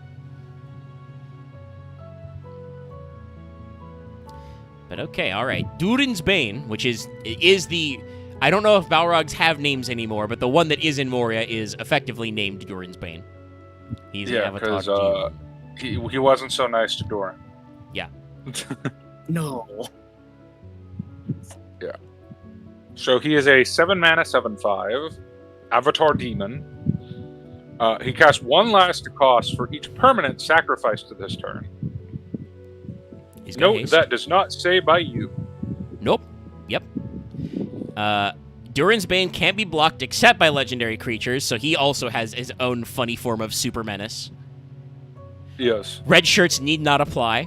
But okay, all right. Durin's Bane, which is the... I don't know if Balrogs have names anymore, but the one that is in Moria is effectively named Durin's Bane. He's an Avatar demon. He wasn't so nice to Doran. Yeah. No. Yeah. So he is a 7 mana 7/5 Avatar demon. He casts 1 last cost for each permanent sacrificed to this turn. Note that does not say by you. Nope. Yep. Durin's Bane can't be blocked except by legendary creatures, so he also has his own funny form of super menace. Yes. Red shirts need not apply.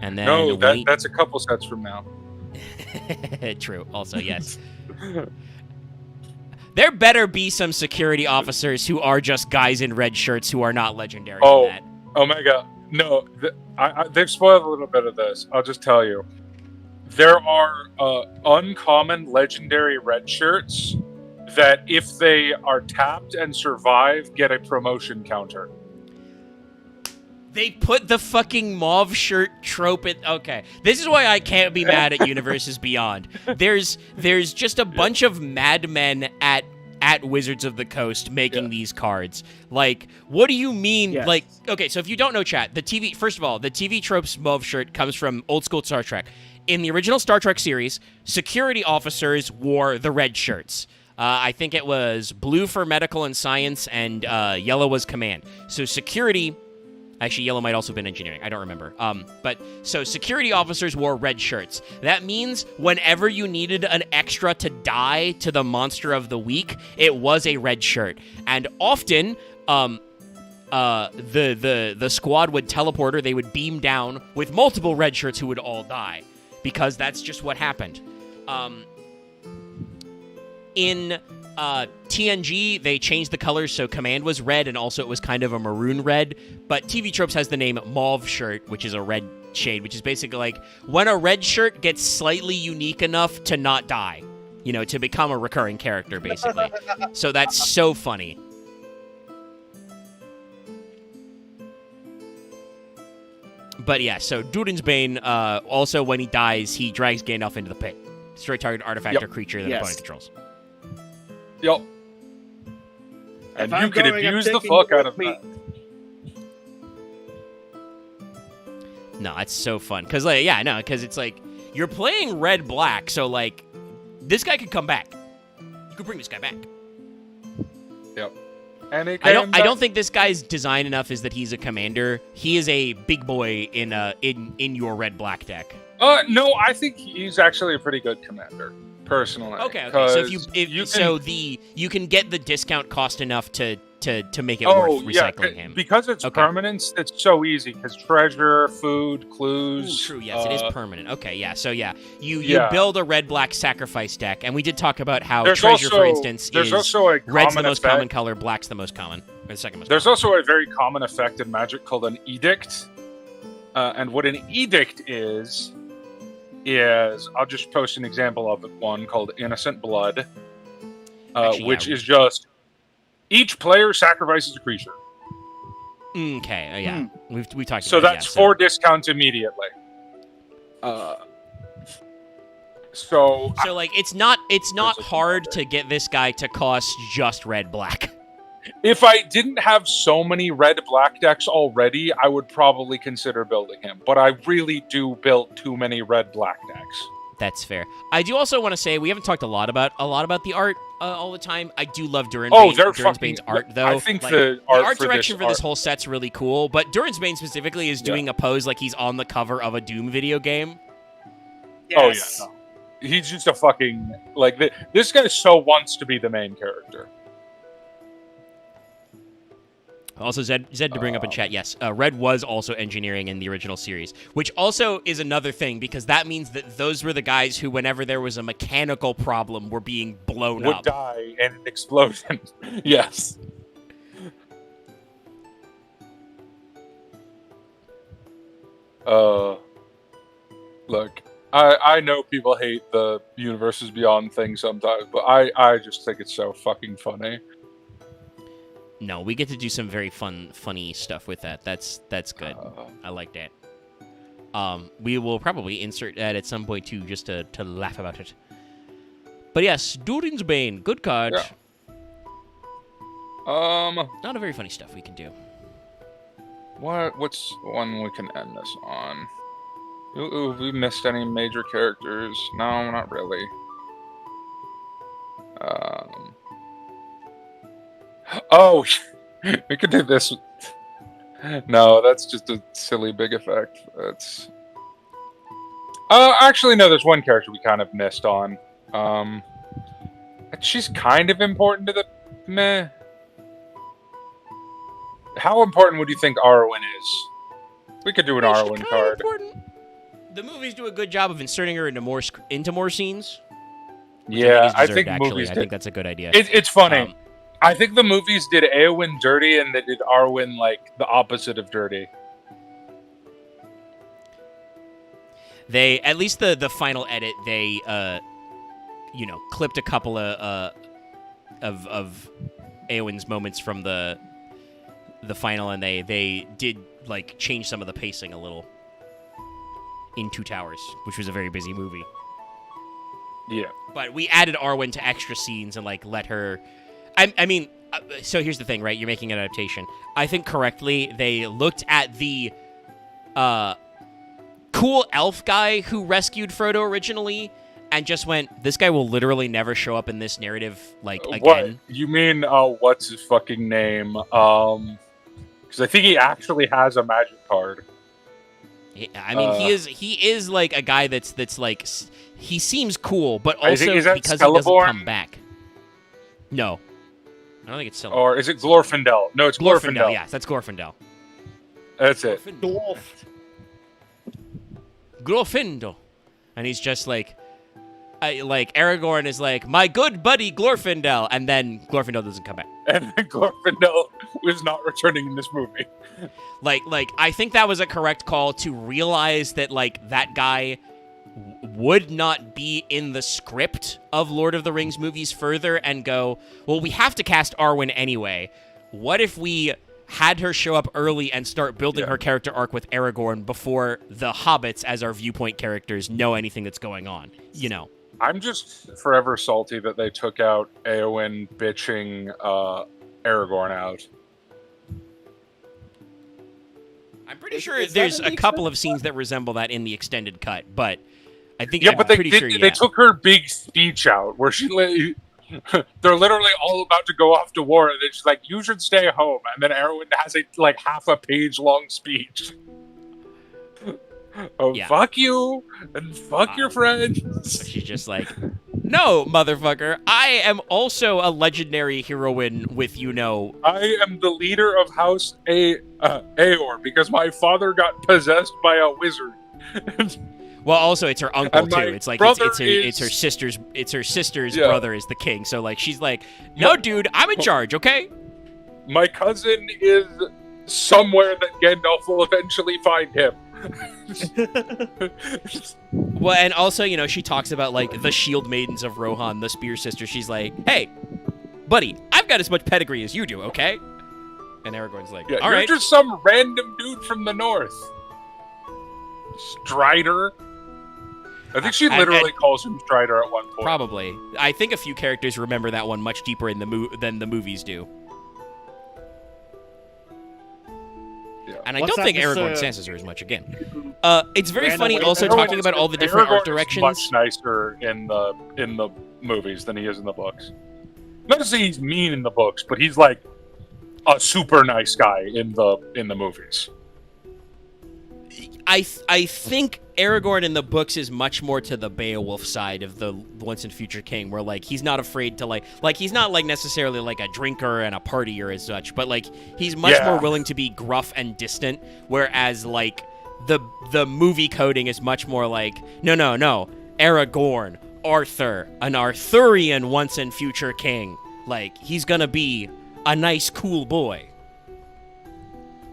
And then no, that's a couple sets from now. True. Also, yes. There better be some security officers who are just guys in red shirts who are not legendary. Oh my god. No, they've spoiled a little bit of this. I'll just tell you. There are uncommon legendary red shirts that, if they are tapped and survive, get a promotion counter. They put the fucking mauve shirt trope in... Okay. This is why I can't be mad at Universes Beyond. There's just a bunch of madmen at Wizards of the Coast making these cards. Like, what do you mean? Yes. Like, okay, so if you don't know, chat, first of all, the TV trope's mauve shirt comes from old school Star Trek. In the original Star Trek series, security officers wore the red shirts. I think it was blue for medical and science, and yellow was command. So security... Actually, yellow might also have been engineering. I don't remember. So security officers wore red shirts. That means whenever you needed an extra to die to the monster of the week, it was a red shirt. And often, the squad would teleport, or they would beam down with multiple red shirts who would all die, because that's just what happened. In TNG, they changed the colors so Command was red, and also it was kind of a maroon red. But TV Tropes has the name Mauve Shirt, which is a red shade, which is basically like when a red shirt gets slightly unique enough to not die, to become a recurring character, basically. So that's so funny. But yeah, so Durin's Bane, also when he dies, he drags Gandalf into the pit. Destroy target artifact or creature that opponent controls. Yep. And you can abuse the fuck out of that. No, it's so fun. Because, because it's like, you're playing red-black, so, like, this guy could come back. You could bring this guy back. Yep. And I don't think this guy's design enough is that he's a commander. He is a big boy in your red-black deck. No, I think he's actually a pretty good commander, personally. Okay. So you can get the discount cost enough to make it worth recycling him. Because it's permanence, it's so easy. Because treasure, food, clues. Ooh, true. Yes, it is permanent. Okay. Yeah. So you build a red-black sacrifice deck, and we did talk about how treasure, for instance, there's is also a red's the most effect. common color, black's the most common, or the second most. There's common. also a very common effect in Magic called an edict, and what an edict is I'll just post an example of one called Innocent Blood, which is just each player sacrifices a creature. Okay, we talked about so that's 4 discounts immediately. So like it's not hard to get this guy to cost just red-black. If I didn't have so many red-black decks already, I would probably consider building him. But I really do build too many red-black decks. That's fair. I do also want to say we haven't talked a lot about the art all the time. I do love Durin's Bane's art, though. I think like, the art direction for this whole set's really cool. But Durin's Bane specifically is doing a pose like he's on the cover of a Doom video game. Yes. Oh yeah, no. He's just a fucking this guy so wants to be the main character. Also, Zed to bring up in chat, yes, Red was also engineering in the original series, which also is another thing, because that means that those were the guys who, whenever there was a mechanical problem, were being blown up. Would die in an explosion. Yes. Look, I know people hate the Universes Beyond thing sometimes, but I just think it's so fucking funny. No, we get to do some very funny stuff with that. That's good. I like that. We will probably insert that at some point too, just to laugh about it. But yes, Durin's Bane, good card. Yeah. Not a very funny stuff we can do. What's one we can end this on? Ooh, have we missed any major characters? No, not really. Oh, we could do this. No, that's just a silly big effect. That's. Actually, no. There's one character we kind of missed on. She's kind of important to the meh. How important would you think Arwen is? We could do an Arwen card. Important. The movies do a good job of inserting her into more scenes. Yeah, I think actually. movies. I think that's a good idea. It's funny. I think the movies did Eowyn dirty, and they did Arwen like the opposite of dirty. They, at least the final edit, they clipped a couple of Eowyn's moments from the final, and they did like change some of the pacing a little in Two Towers, which was a very busy movie. Yeah. But we added Arwen to extra scenes and like let her. I mean, so here's the thing, right? You're making an adaptation. I think correctly, they looked at the cool elf guy who rescued Frodo originally and just went, this guy will literally never show up in this narrative, like, again. What? You mean, what's his fucking name? Because I think he actually has a magic card. I mean, he is like a guy that's like, he seems cool, but also because he doesn't come back. No. I don't think it's Celeborn. Or is it Glorfindel? No, it's Glorfindel. Yes, that's Glorfindel. That's it. Glorfindel. And he's just like, like Aragorn is like, my good buddy Glorfindel, and then Glorfindel doesn't come back. And Glorfindel is not returning in this movie. Like I think that was a correct call to realize that like that guy would not be in the script of Lord of the Rings movies further, and go, well, we have to cast Arwen anyway. What if we had her show up early and start building her character arc with Aragorn before the hobbits as our viewpoint characters know anything that's going on, you know? I'm just forever salty that they took out Eowyn bitching Aragorn out. I'm pretty sure Is that there's in a the couple extended of scenes that resemble that in the extended cut, but I think Yeah, I'm but they pretty did, sure, they took her big speech out where they're literally all about to go off to war, and it's like, you should stay home. And then Arwen has a like half a page long speech. Oh, Yeah. fuck you and fuck your friends. She's just like, no, motherfucker, I am also a legendary heroine with, you know... I am the leader of House Aor because my father got possessed by a wizard. Well, also it's her uncle And too. my It's like brother it's her is- sister's Yeah. brother is the king. So like she's like, no, dude, I'm in charge, okay? My cousin is somewhere that Gandalf will eventually find him. Well, and also, you know, she talks about like the shield maidens of Rohan, the spear sisters. She's like, hey, buddy, I've got as much pedigree as you do, okay? And Aragorn's like, Yeah, all you're right. just some random dude from the north. Strider. I think she And- literally calls him Strider at one point. Probably. I think a few characters remember that one much deeper in the than the movies do. Yeah. And I What's don't think that, Aragorn Mr. senses her as much again. It's very Ran funny away also from talking about all the different art Aragorn is directions. much nicer in the movies than he is in the books. Not to say he's mean in the books, but he's like a super nice guy in the movies. I think Aragorn in the books is much more to the Beowulf side of the Once and Future King, where like he's not afraid to like he's not like necessarily like a drinker and a partier as such, but like he's much Yeah. more willing to be gruff and distant. Whereas like the movie coding is much more like no, Aragorn, Arthur, an Arthurian Once and Future King. Like he's gonna be a nice, cool boy.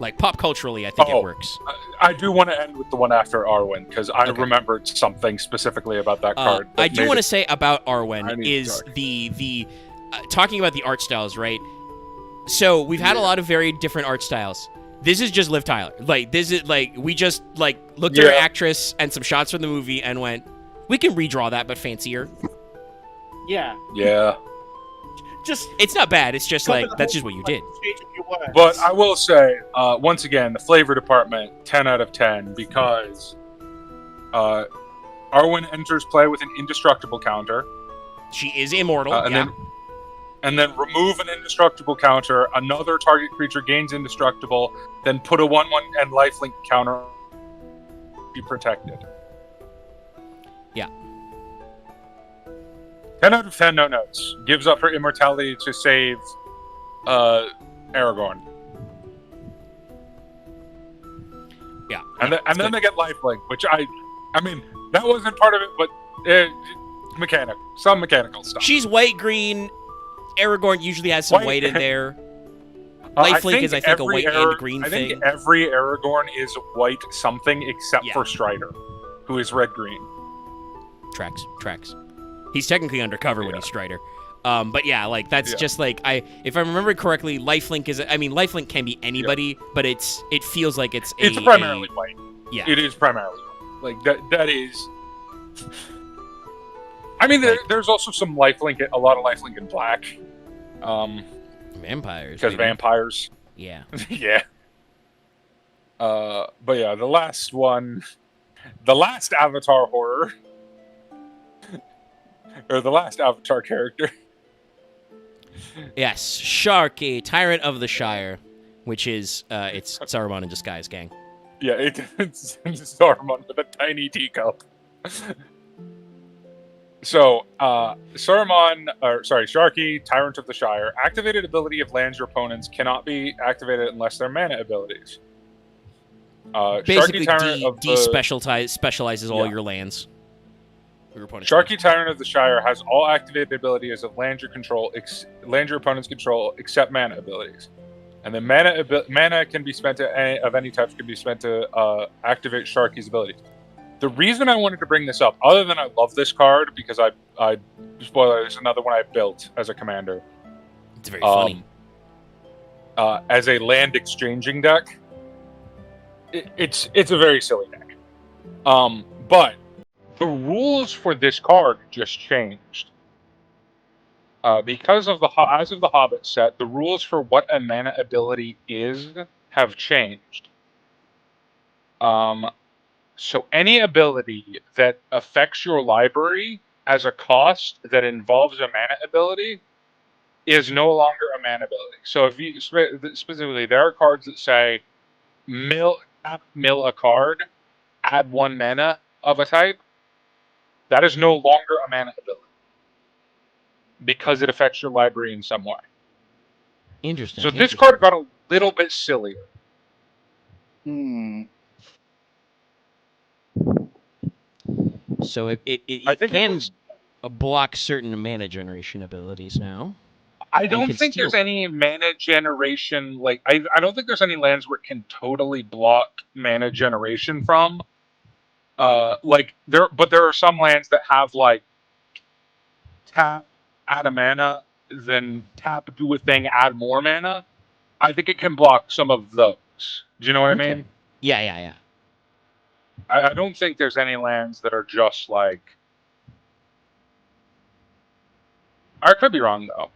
Like pop culturally, I think it works. I do want to end with the one after Arwen because I Okay. remembered something specifically about that card. I do want to say about Arwen I need is dark. the talking about the art styles, right? So we've had a lot of very different art styles. This is just Liv Tyler. Like this is like we just like looked at her Yeah. actress and some shots from the movie and went, we can redraw that but fancier. Yeah. Yeah. Just It's not bad. It's just like that's just what you did. changing your words. But I will say, once again, the flavor department, 10 out of 10, because Arwen enters play with an indestructible counter, She is immortal. and then remove an indestructible counter, another target creature gains indestructible, then put a 1/1 and lifelink counter, be protected. Yeah. 10 out of 10, no notes. Gives up her immortality to save Aragorn. Yeah. And then they get lifelink, which I mean, that wasn't part of it, but some mechanical stuff. She's white green. Aragorn usually has some White- white in there. I Lifelink is, I think, a every white and green I thing. think every Aragorn is white something except Yeah. for Strider, who is red-green. Tracks. He's technically undercover when Yeah. he's Strider. But yeah, like that's Yeah. just like if I remember correctly, lifelink is. I mean, lifelink can be anybody, but it feels like it's Primarily white. Yeah. It is primarily white. Like that is. I mean, there's also some lifelink, a lot of lifelink in black. Vampires. Because baby. vampires. Yeah. Yeah. But yeah, the last one, the last Avatar horror, or the last Avatar character. Yes, Sharky, Tyrant of the Shire, which is it's Saruman in disguise, gang. Yeah, it's Saruman with a tiny teacup. So, Sharky, Tyrant of the Shire, activated ability of lands your opponents cannot be activated unless they're mana abilities. Basically, Sharky, Tyrant of the... specializes all Yeah. your lands. Your opponent's Sharky Tyrant of the Shire has all activated abilities of land your opponent's control except mana abilities. And then mana can be spent of any type can be spent to activate Sharky's abilities. The reason I wanted to bring this up, other than I love this card because I spoiler, there's another one I built as a commander. It's very funny. As a land exchanging deck, it's a very silly deck. But the rules for this card just changed. Because of the Hobbit set, the rules for what a mana ability is have changed. So any ability that affects your library as a cost that involves a mana ability is no longer a mana ability. So if you specifically, there are cards that say mill a card, add 1 mana of a type. That is no longer a mana ability because it affects your library in some way. Interesting. So this card got a little bit sillier. So it I think can block certain mana generation abilities now. I don't think there's any mana generation, like, I don't think there's any lands where it can totally block mana generation from. But there are some lands that have, like, tap, add a mana, then tap, do a thing, add more mana. I think it can block some of those. Do you know what I mean? Yeah. I don't think there's any lands that are just, like... I could be wrong, though.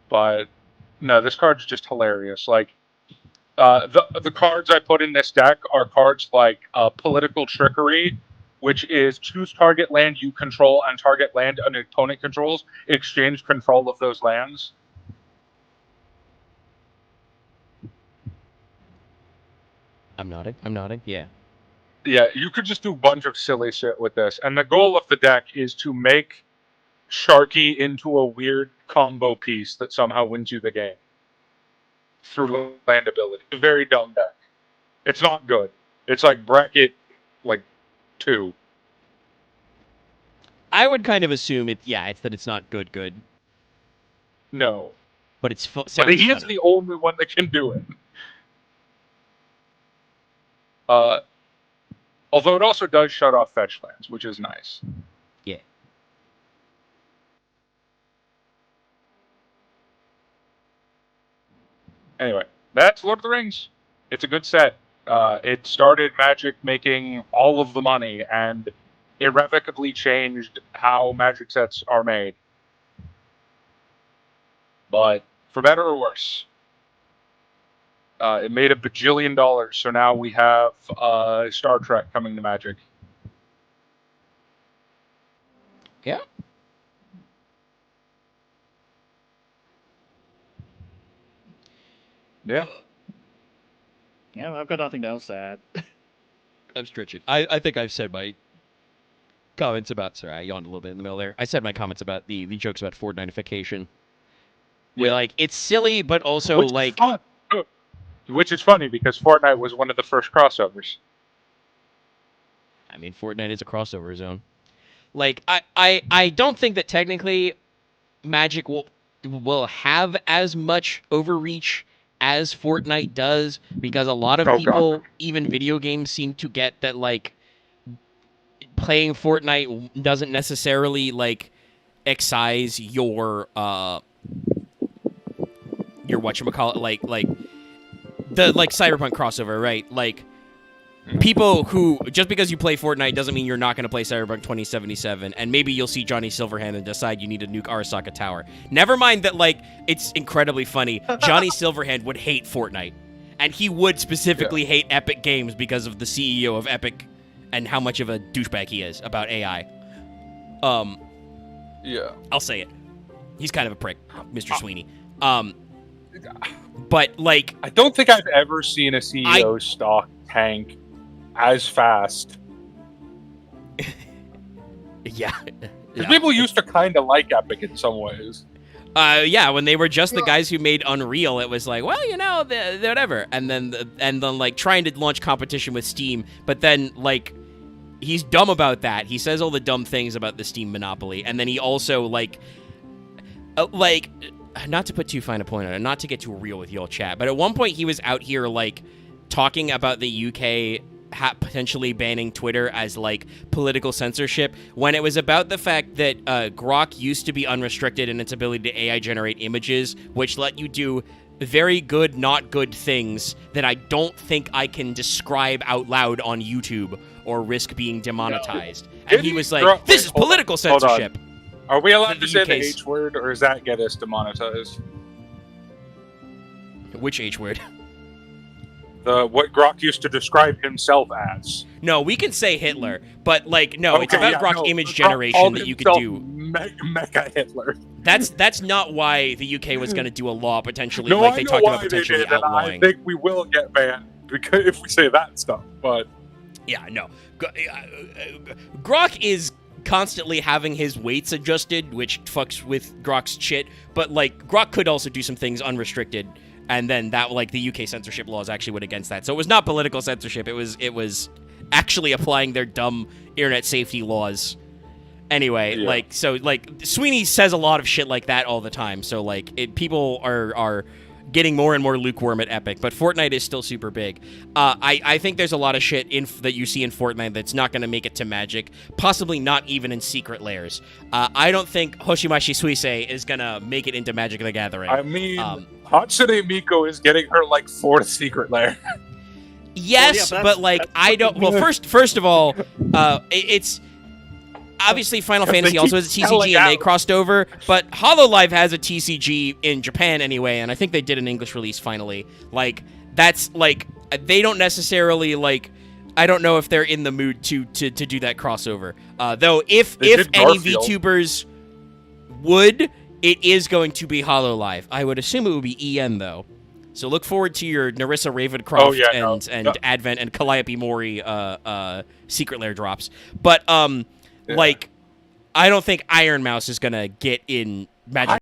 But no, this card's just hilarious. Like, the cards I put in this deck are cards like Political Trickery, which is choose target land you control and target land an opponent controls. Exchange control of those lands. I'm nodding. Yeah. Yeah, you could just do a bunch of silly shit with this. And the goal of the deck is to make Sharky into a weird combo piece that somehow wins you the game through land ability. It's a very dumb deck. It's not good. It's like bracket, like, 2. I would kind of assume it's that it's not good. No. But it's But he is the only one that can do it. Although it also does shut off fetch lands, which is nice. Yeah. Anyway, that's Lord of the Rings. It's a good set. It started Magic making all of the money and irrevocably changed how Magic sets are made. But for better or worse, it made $1 bajillion, so now we have Star Trek coming to Magic. Yeah. Yeah. Yeah, I've got nothing else to add. I'm stretching. I think I've said my comments about... Sorry, I yawned a little bit in the middle there. I said my comments about the jokes about Fortnite-ification. Where, like, it's silly, but also, Which is funny, because Fortnite was one of the first crossovers. I mean, Fortnite is a crossover zone. Like, I don't think that technically Magic will have as much overreach as Fortnite does, because a lot of people, even video games, seem to get that, like, playing Fortnite doesn't necessarily, like, excise your whatchamacallit, like the, like, Cyberpunk crossover, right? Like, people who, just because you play Fortnite doesn't mean you're not going to play Cyberpunk 2077, and maybe you'll see Johnny Silverhand and decide you need to nuke Arasaka Tower. Never mind that, like, it's incredibly funny. Johnny Silverhand would hate Fortnite, and he would specifically hate Epic Games because of the CEO of Epic and how much of a douchebag he is about AI. Yeah. I'll say it. He's kind of a prick, Mr. Sweeney. But, like... I don't think I've ever seen a CEO stock tank as fast. Yeah. Because people used to kind of like Epic in some ways. Yeah, when they were just the guys who made Unreal, it was like, well, you know, whatever. And then like trying to launch competition with Steam, but then like he's dumb about that. He says all the dumb things about the Steam monopoly, and then he also like not to put too fine a point on it, not to get too real with y'all chat, but at one point he was out here like talking about the UK potentially banning Twitter as like political censorship when it was about the fact that Grok used to be unrestricted in its ability to AI generate images, which let you do very good, not good things that I don't think I can describe out loud on YouTube or risk being demonetized. No. And he was like, this is political censorship. Are we allowed to say the UK's H word, or does that get us demonetized? Which H word? What Grok used to describe himself as. No, we can say Hitler, but like, no, it's about Grok's image generation that you could do. Mecha Hitler. That's not why the UK was going to do a law potentially, No, like I they know talked why about they potentially did, and outlawing. I think we will get banned because if we say that stuff. But yeah, no, Grok is constantly having his weights adjusted, which fucks with Grok's shit. But like, Grok could also do some things unrestricted. And then that, like, the UK censorship laws actually went against that. So it was not political censorship. It was actually applying their dumb internet safety laws. Anyway, yeah. like, so, like, Sweeney says a lot of shit like that all the time. So, like, people are getting more and more lukewarm at Epic. But Fortnite is still super big. I think there's a lot of shit that you see in Fortnite that's not going to make it to Magic. Possibly not even in Secret Lairs. I don't think Hoshimashi Suisei is going to make it into Magic the Gathering. I mean, Hatsune Miku is getting her, like, 4th Secret Lair. Yes, well, yeah, but, like, I don't... Well, first of all, it's... Obviously, Final Fantasy also has a TCG and they crossed over, but HoloLive has a TCG in Japan anyway, and I think they did an English release finally. Like, that's, like, they don't necessarily, like... I don't know if they're in the mood to do that crossover. Though, if any VTubers would... It is going to be HoloLive. I would assume it would be EN, though. So look forward to your Narissa Ravencroft and Advent and Calliope Mori Secret Lair drops. But, like, I don't think Iron Mouse is going to get in Magic.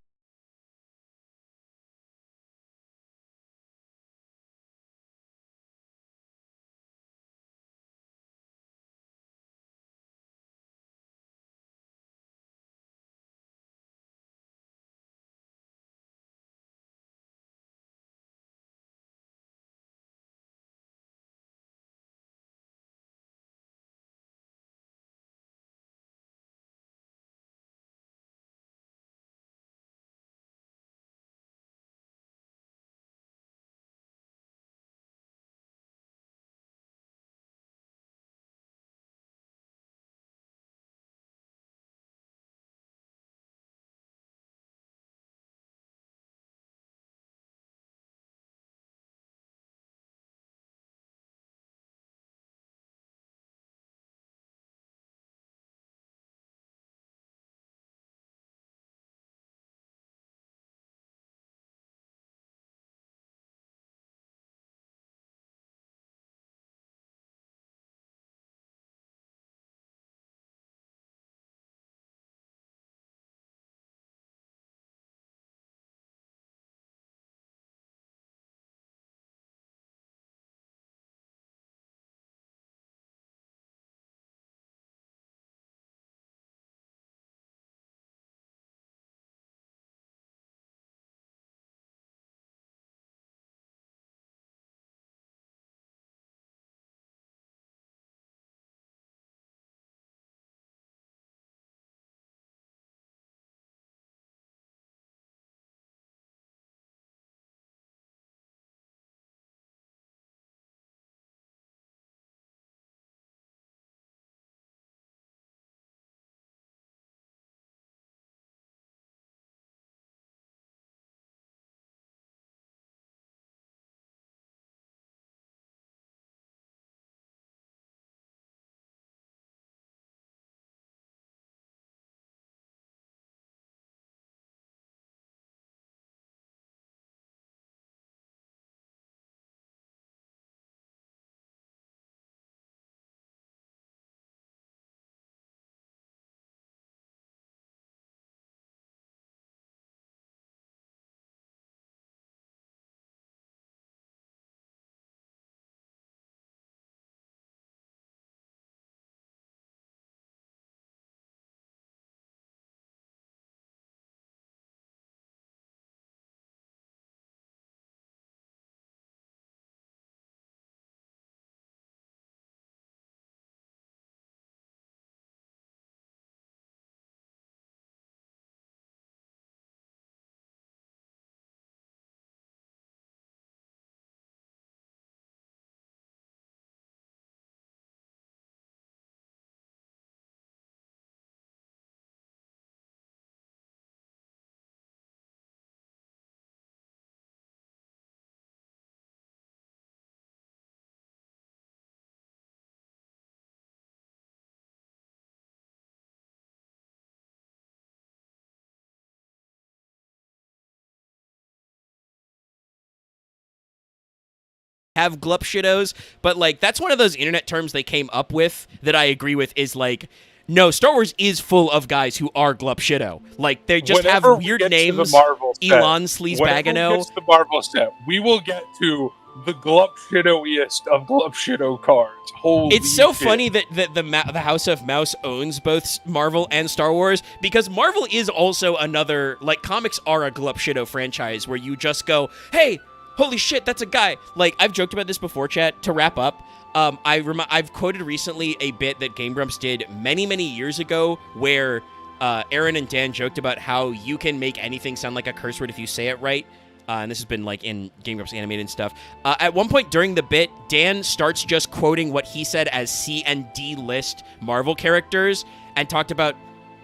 have glupshidos, but like that's one of those internet terms they came up with that I agree with is like, no, Star Wars is full of guys who are glupshido. Like they just Whenever have we weird get to names. the Marvel set, Elon Whenever Sleazebagano. we get to the Marvel set, we will get to the glupshidoiest of glupshido cards. Holy It's so shit. funny that the House of Mouse owns both Marvel and Star Wars, because Marvel is also another, like, comics are a glupshido franchise where you just go, hey, holy shit, that's a guy. Like, I've joked about this before, chat. To wrap up, I've quoted recently a bit that Game Grumps did many, many years ago where Aaron and Dan joked about how you can make anything sound like a curse word if you say it right. And this has been like in Game Grumps animated and stuff. At one point during the bit, Dan starts just quoting what he said as C and D list Marvel characters and talked about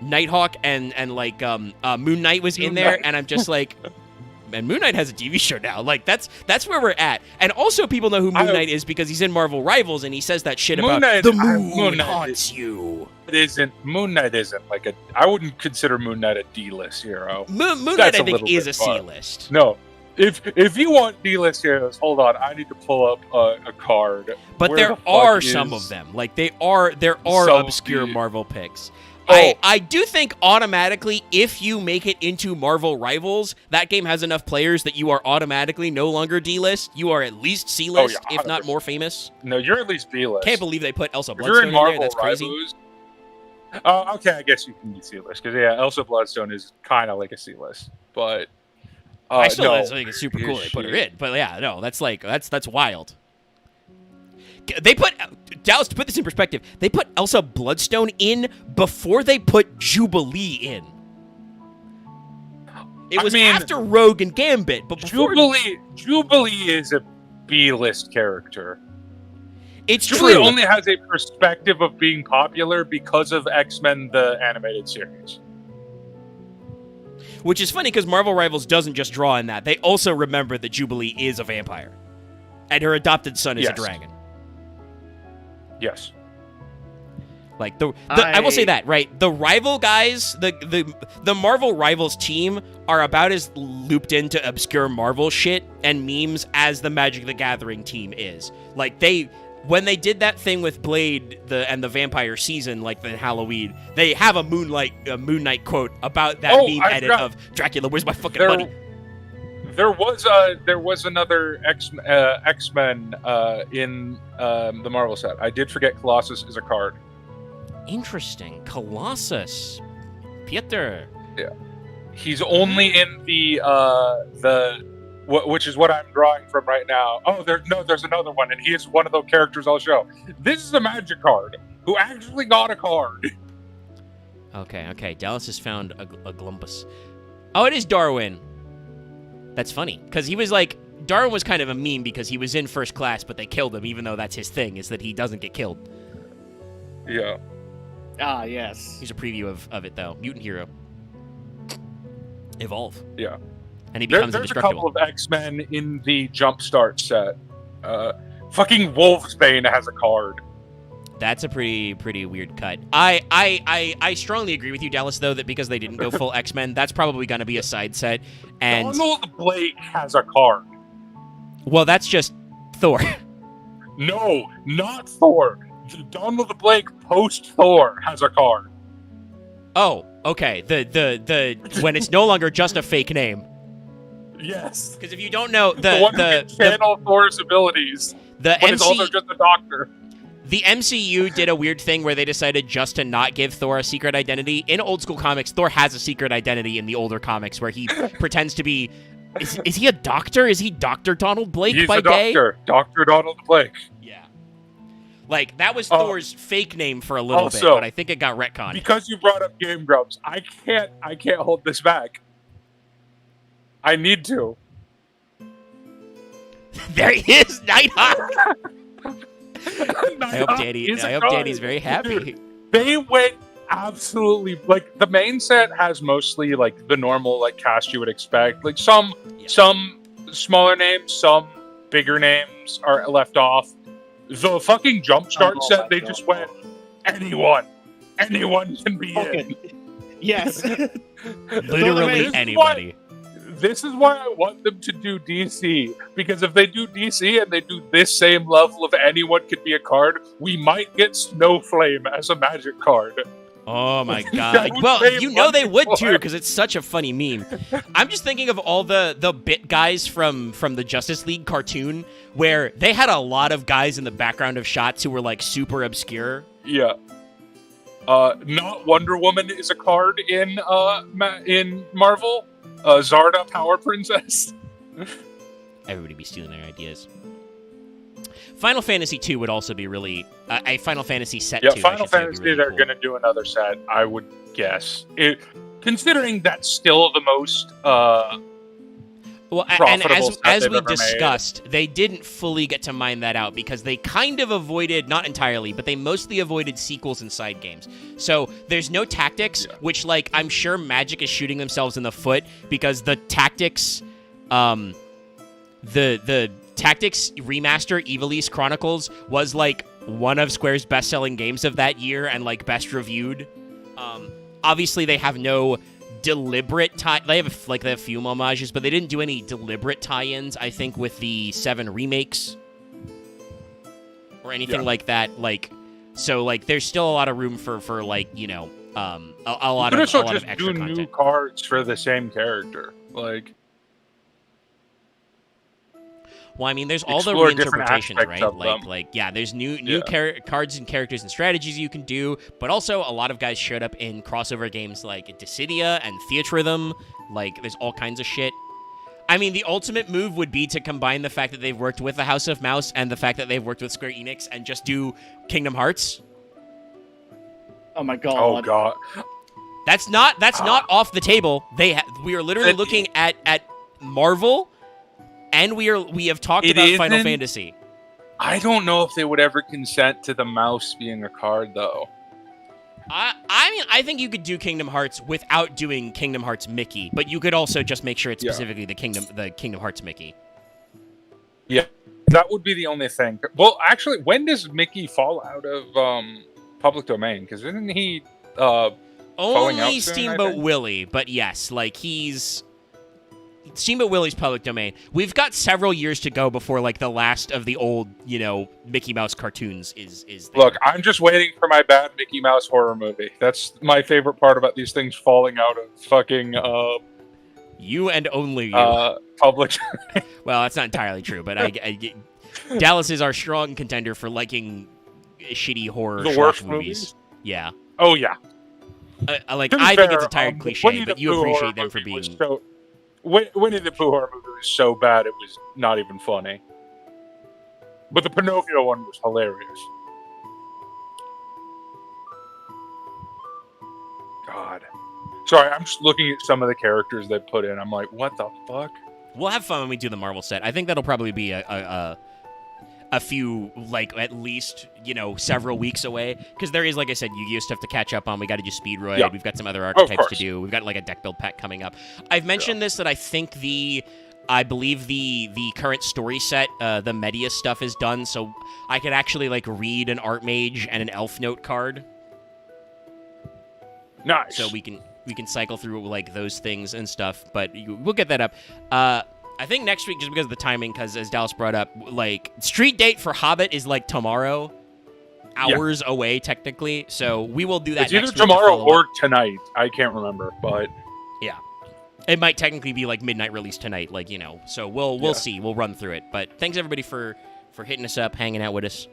Nighthawk and like Moon Knight was in there, and I'm just like, man, Moon Knight has a TV show now. Like that's where we're at. And also people know who Moon Knight is because he's in Marvel Rivals and he says that shit about the moon haunts you. Moon Knight isn't like a. I wouldn't consider Moon Knight a D-list hero. Moon Knight, I think, is a C-list. No. If you want D-list heroes, hold on. I need to pull up a card. But Where there the fuck are is- some of them. Like there are Some obscure of the- Marvel picks. Oh. I do think automatically, if you make it into Marvel Rivals, that game has enough players that you are automatically no longer D-list. You are at least C-list, yeah, if not more famous. No, you're at least D-list. Can't believe they put Elsa If you're Bloodstone in in there. Marvel That's crazy. Rivals. Oh, okay. I guess you can be C-list because Elsa Bloodstone is kind of like a C-list, but I still no. think it's super cool they put her Shit. in. But yeah, no, that's wild. They put Dallas, to put this in perspective, they put Elsa Bloodstone in before they put Jubilee in. It was after Rogue and Gambit, but before Jubilee is a B-list character. it's Jubilee true. only has a perspective of being popular because of X-Men the animated series. Which is funny because Marvel Rivals doesn't just draw in that. They also remember that Jubilee is a vampire. And her adopted son is a Yes. dragon. Yes. Like I will say that, right? The rival guys, the Marvel Rivals team are about as looped into obscure Marvel shit and memes as the Magic the Gathering team is. Like when they did that thing with Blade and the vampire season, like the Halloween, they have a Moon Knight quote about that meme edit of Dracula. Where's my fucking money? There was another X-Men in the Marvel set. I did forget Colossus is a card. Interesting. Colossus. Peter. Yeah, he's only in which is what I'm drawing from right now. Oh, there's another one, and he is one of the characters I'll show. This is a Magic card who actually got a card. Okay. Dallas has found a Glumpus. Oh, it is Darwin. That's funny, because he was like, Darwin was kind of a meme because he was in first class, but they killed him, even though that's his thing, is that he doesn't get killed. Yeah. Ah, yes. Here's a preview of it, though. Mutant Hero. Evolve. Yeah. And he There's becomes a indestructible. couple of X-Men in the Jumpstart set. Fucking Wolfsbane has a card. That's a pretty weird cut. I strongly agree with you, Dallas, though, that because they didn't go full X-Men, that's probably going to be a side set. And Donald Blake has a card. well, that's just Thor. No, not Thor. Donald Blake post Thor has a card. Oh, okay. The when it's no longer just a fake name. Yes. Because if you don't know, The one who can channel Thor's abilities, the but is also just a doctor. The MCU did a weird thing where they decided just to not give Thor a secret identity. In old school comics, Thor has a secret identity in the older comics where he pretends to be... Is he a doctor? Is he Dr. Donald Blake He's by a doctor. Dr. Donald Blake. Yeah. Like, that was Thor's fake name for a little bit, also, but I think it got retconned. Because you brought up Game Grumps, I can't hold this back. I need to. There he is, Nighthawk! I hope Nighthawk Danny's very happy. Dude, they went absolutely like the main set has mostly like the normal like cast you would expect. Like some smaller names, some bigger names are left off. The fucking Jumpstart set, they just went anyone can be in. Yes. Literally anybody. This is why I want them to do DC, because if they do DC and they do this same level of anyone could be a card, we might get Snowflame as a Magic card. Oh my That god. would Well, pay you know they would money too, for it. because it's such a funny meme. I'm just thinking of all the bit guys from the Justice League cartoon, where they had a lot of guys in the background of shots who were like super obscure. Yeah. Not Wonder Woman is a card in Marvel. Zarda, Power Princess. Everybody be stealing their ideas. Final Fantasy 2 would also be really a Final Fantasy set. Yeah, 2, Final I should say, would Fantasy be really they're cool. going to do another set, I would guess. Considering that's still the most Well, and profitable set as they've we ever made. discussed, they didn't fully get to mine that out because they kind of avoided, not entirely, but they mostly avoided sequels and side games. So there's no tactics, which, like, I'm sure Magic is shooting themselves in the foot because the tactics, the Tactics remaster, Ivalice Chronicles, was like one of Square's best-selling games of that year and like best reviewed. Obviously, they have no deliberate tie. They have a few homages, but they didn't do any deliberate tie-ins. I think with the 7 remakes or anything like that. Like, so like, there's still a lot of room for like, you know, a lot of also extra just do content. new cards for the same character. Like, Well, I mean, there's all the explore different reinterpretations, aspects right? of them. Like, yeah, there's new cards and characters and strategies you can do, but also a lot of guys showed up in crossover games like Dissidia and Theatrhythm. Like, there's all kinds of shit. I mean, the ultimate move would be to combine the fact that they've worked with the House of Mouse and the fact that they've worked with Square Enix and just do Kingdom Hearts. Oh my god. oh god, That's not off the table. We are literally looking at Marvel. And we have talked about Final isn't- Fantasy. I don't know if they would ever consent to the mouse being a card though. I mean, I think you could do Kingdom Hearts without doing Kingdom Hearts Mickey, but you could also just make sure it's specifically the Kingdom Hearts Mickey. Yeah, that would be the only thing. Well, actually, when does Mickey fall out of public domain? Because isn't he falling Only out soon, I Steamboat think? Willie, but yes, like Steamboat Willie's public domain. We've got several years to go before like the last of the old, you know, Mickey Mouse cartoons is there. Look, I'm just waiting for my bad Mickey Mouse horror movie. That's my favorite part about these things falling out of fucking You and only you. public. Well, that's not entirely true, but Dallas is our strong contender for liking shitty horror The schlock worst movies. movies? Yeah. Oh yeah. Like To be I think fair, it's a tired the cliche, Winnie but the you Pooh horror appreciate them for movie being. was so. Winnie the Pooh horror movie was so bad it was not even funny. But the Pinocchio one was hilarious. God. Sorry, I'm just looking at some of the characters they put in. I'm like, what the fuck? We'll have fun when we do the Marvel set. I think that'll probably be a few, like, at least, you know, several weeks away. Because there is, like I said, Yu-Gi-Oh! Stuff to catch up on. We got to do Speedroid. Yeah. We've got some other archetypes to course. do. We've got, like, a deck build pack coming up. I've mentioned this, that I think I believe the current story set, the Medius stuff is done, so I could actually, like, read an Archmage and an Elf Note card. Nice. So we can cycle through, like, those things and stuff. But we'll get that up. I think next week, just because of the timing, because as Dallas brought up, like, street date for Hobbit is like tomorrow, hours away technically. So we will do that. It's either next week to tomorrow follow or up. tonight. I can't remember, but Yeah, it might technically be like midnight release tonight, like, you know. So we'll see. We'll run through it. But thanks everybody for hitting us up, hanging out with us.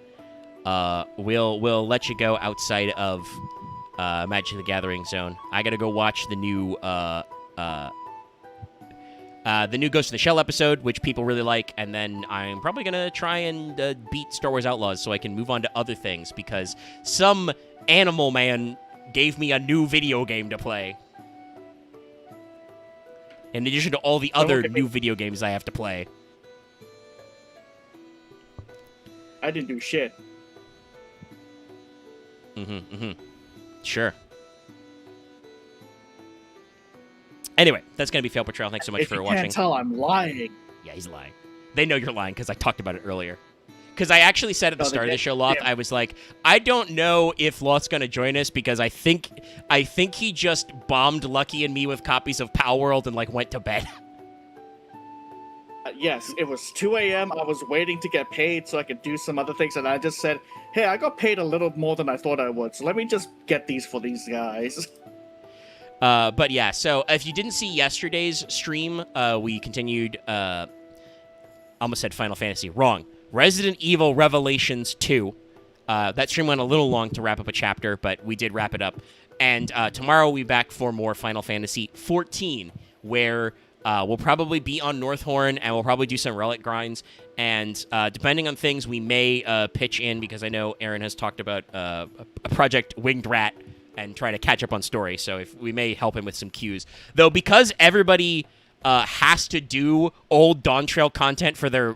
We'll let you go outside of Magic the Gathering zone. I gotta go watch the new Ghost in the Shell episode, which people really like, and then I'm probably going to try and beat Star Wars Outlaws so I can move on to other things, because some animal man gave me a new video game to play. In addition to all the other new video games I have to play. I didn't do shit. Sure. Anyway, that's going to be Fail Portrayal. Thanks so much If for you watching. can't tell, I'm lying. Yeah, he's lying. They know you're lying because I talked about it earlier. Because I actually said at the No, they start of the didn't. show, Loth, Damn. I was like, I don't know if Loth's going to join us because I think he just bombed Lucky and me with copies of Pal World and, like, went to bed. Yes, it was 2 a.m. I was waiting to get paid so I could do some other things, and I just said, hey, I got paid a little more than I thought I would, so let me just get these for these guys. But yeah, so if you didn't see yesterday's stream, we continued, almost said Final Fantasy, wrong. Resident Evil Revelations 2. That stream went a little long to wrap up a chapter, but we did wrap it up. And tomorrow we'll be back for more Final Fantasy 14, where we'll probably be on Northhorn, and we'll probably do some relic grinds. And depending on things, we may pitch in, because I know Aaron has talked about a project Winged Rat and try to catch up on story. So if we may help him with some cues. Though, because everybody has to do old Dawn Trail content for their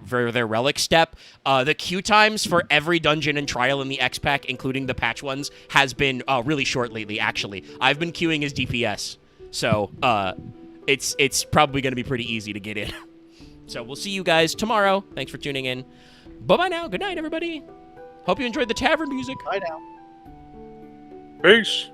relic step, the queue times for every dungeon and trial in the X-Pack, including the patch ones, has been really short lately, actually. I've been queuing as DPS. So it's probably going to be pretty easy to get in. So we'll see you guys tomorrow. Thanks for tuning in. Bye-bye now. Good night, everybody. Hope you enjoyed the tavern music. Bye now. Peace.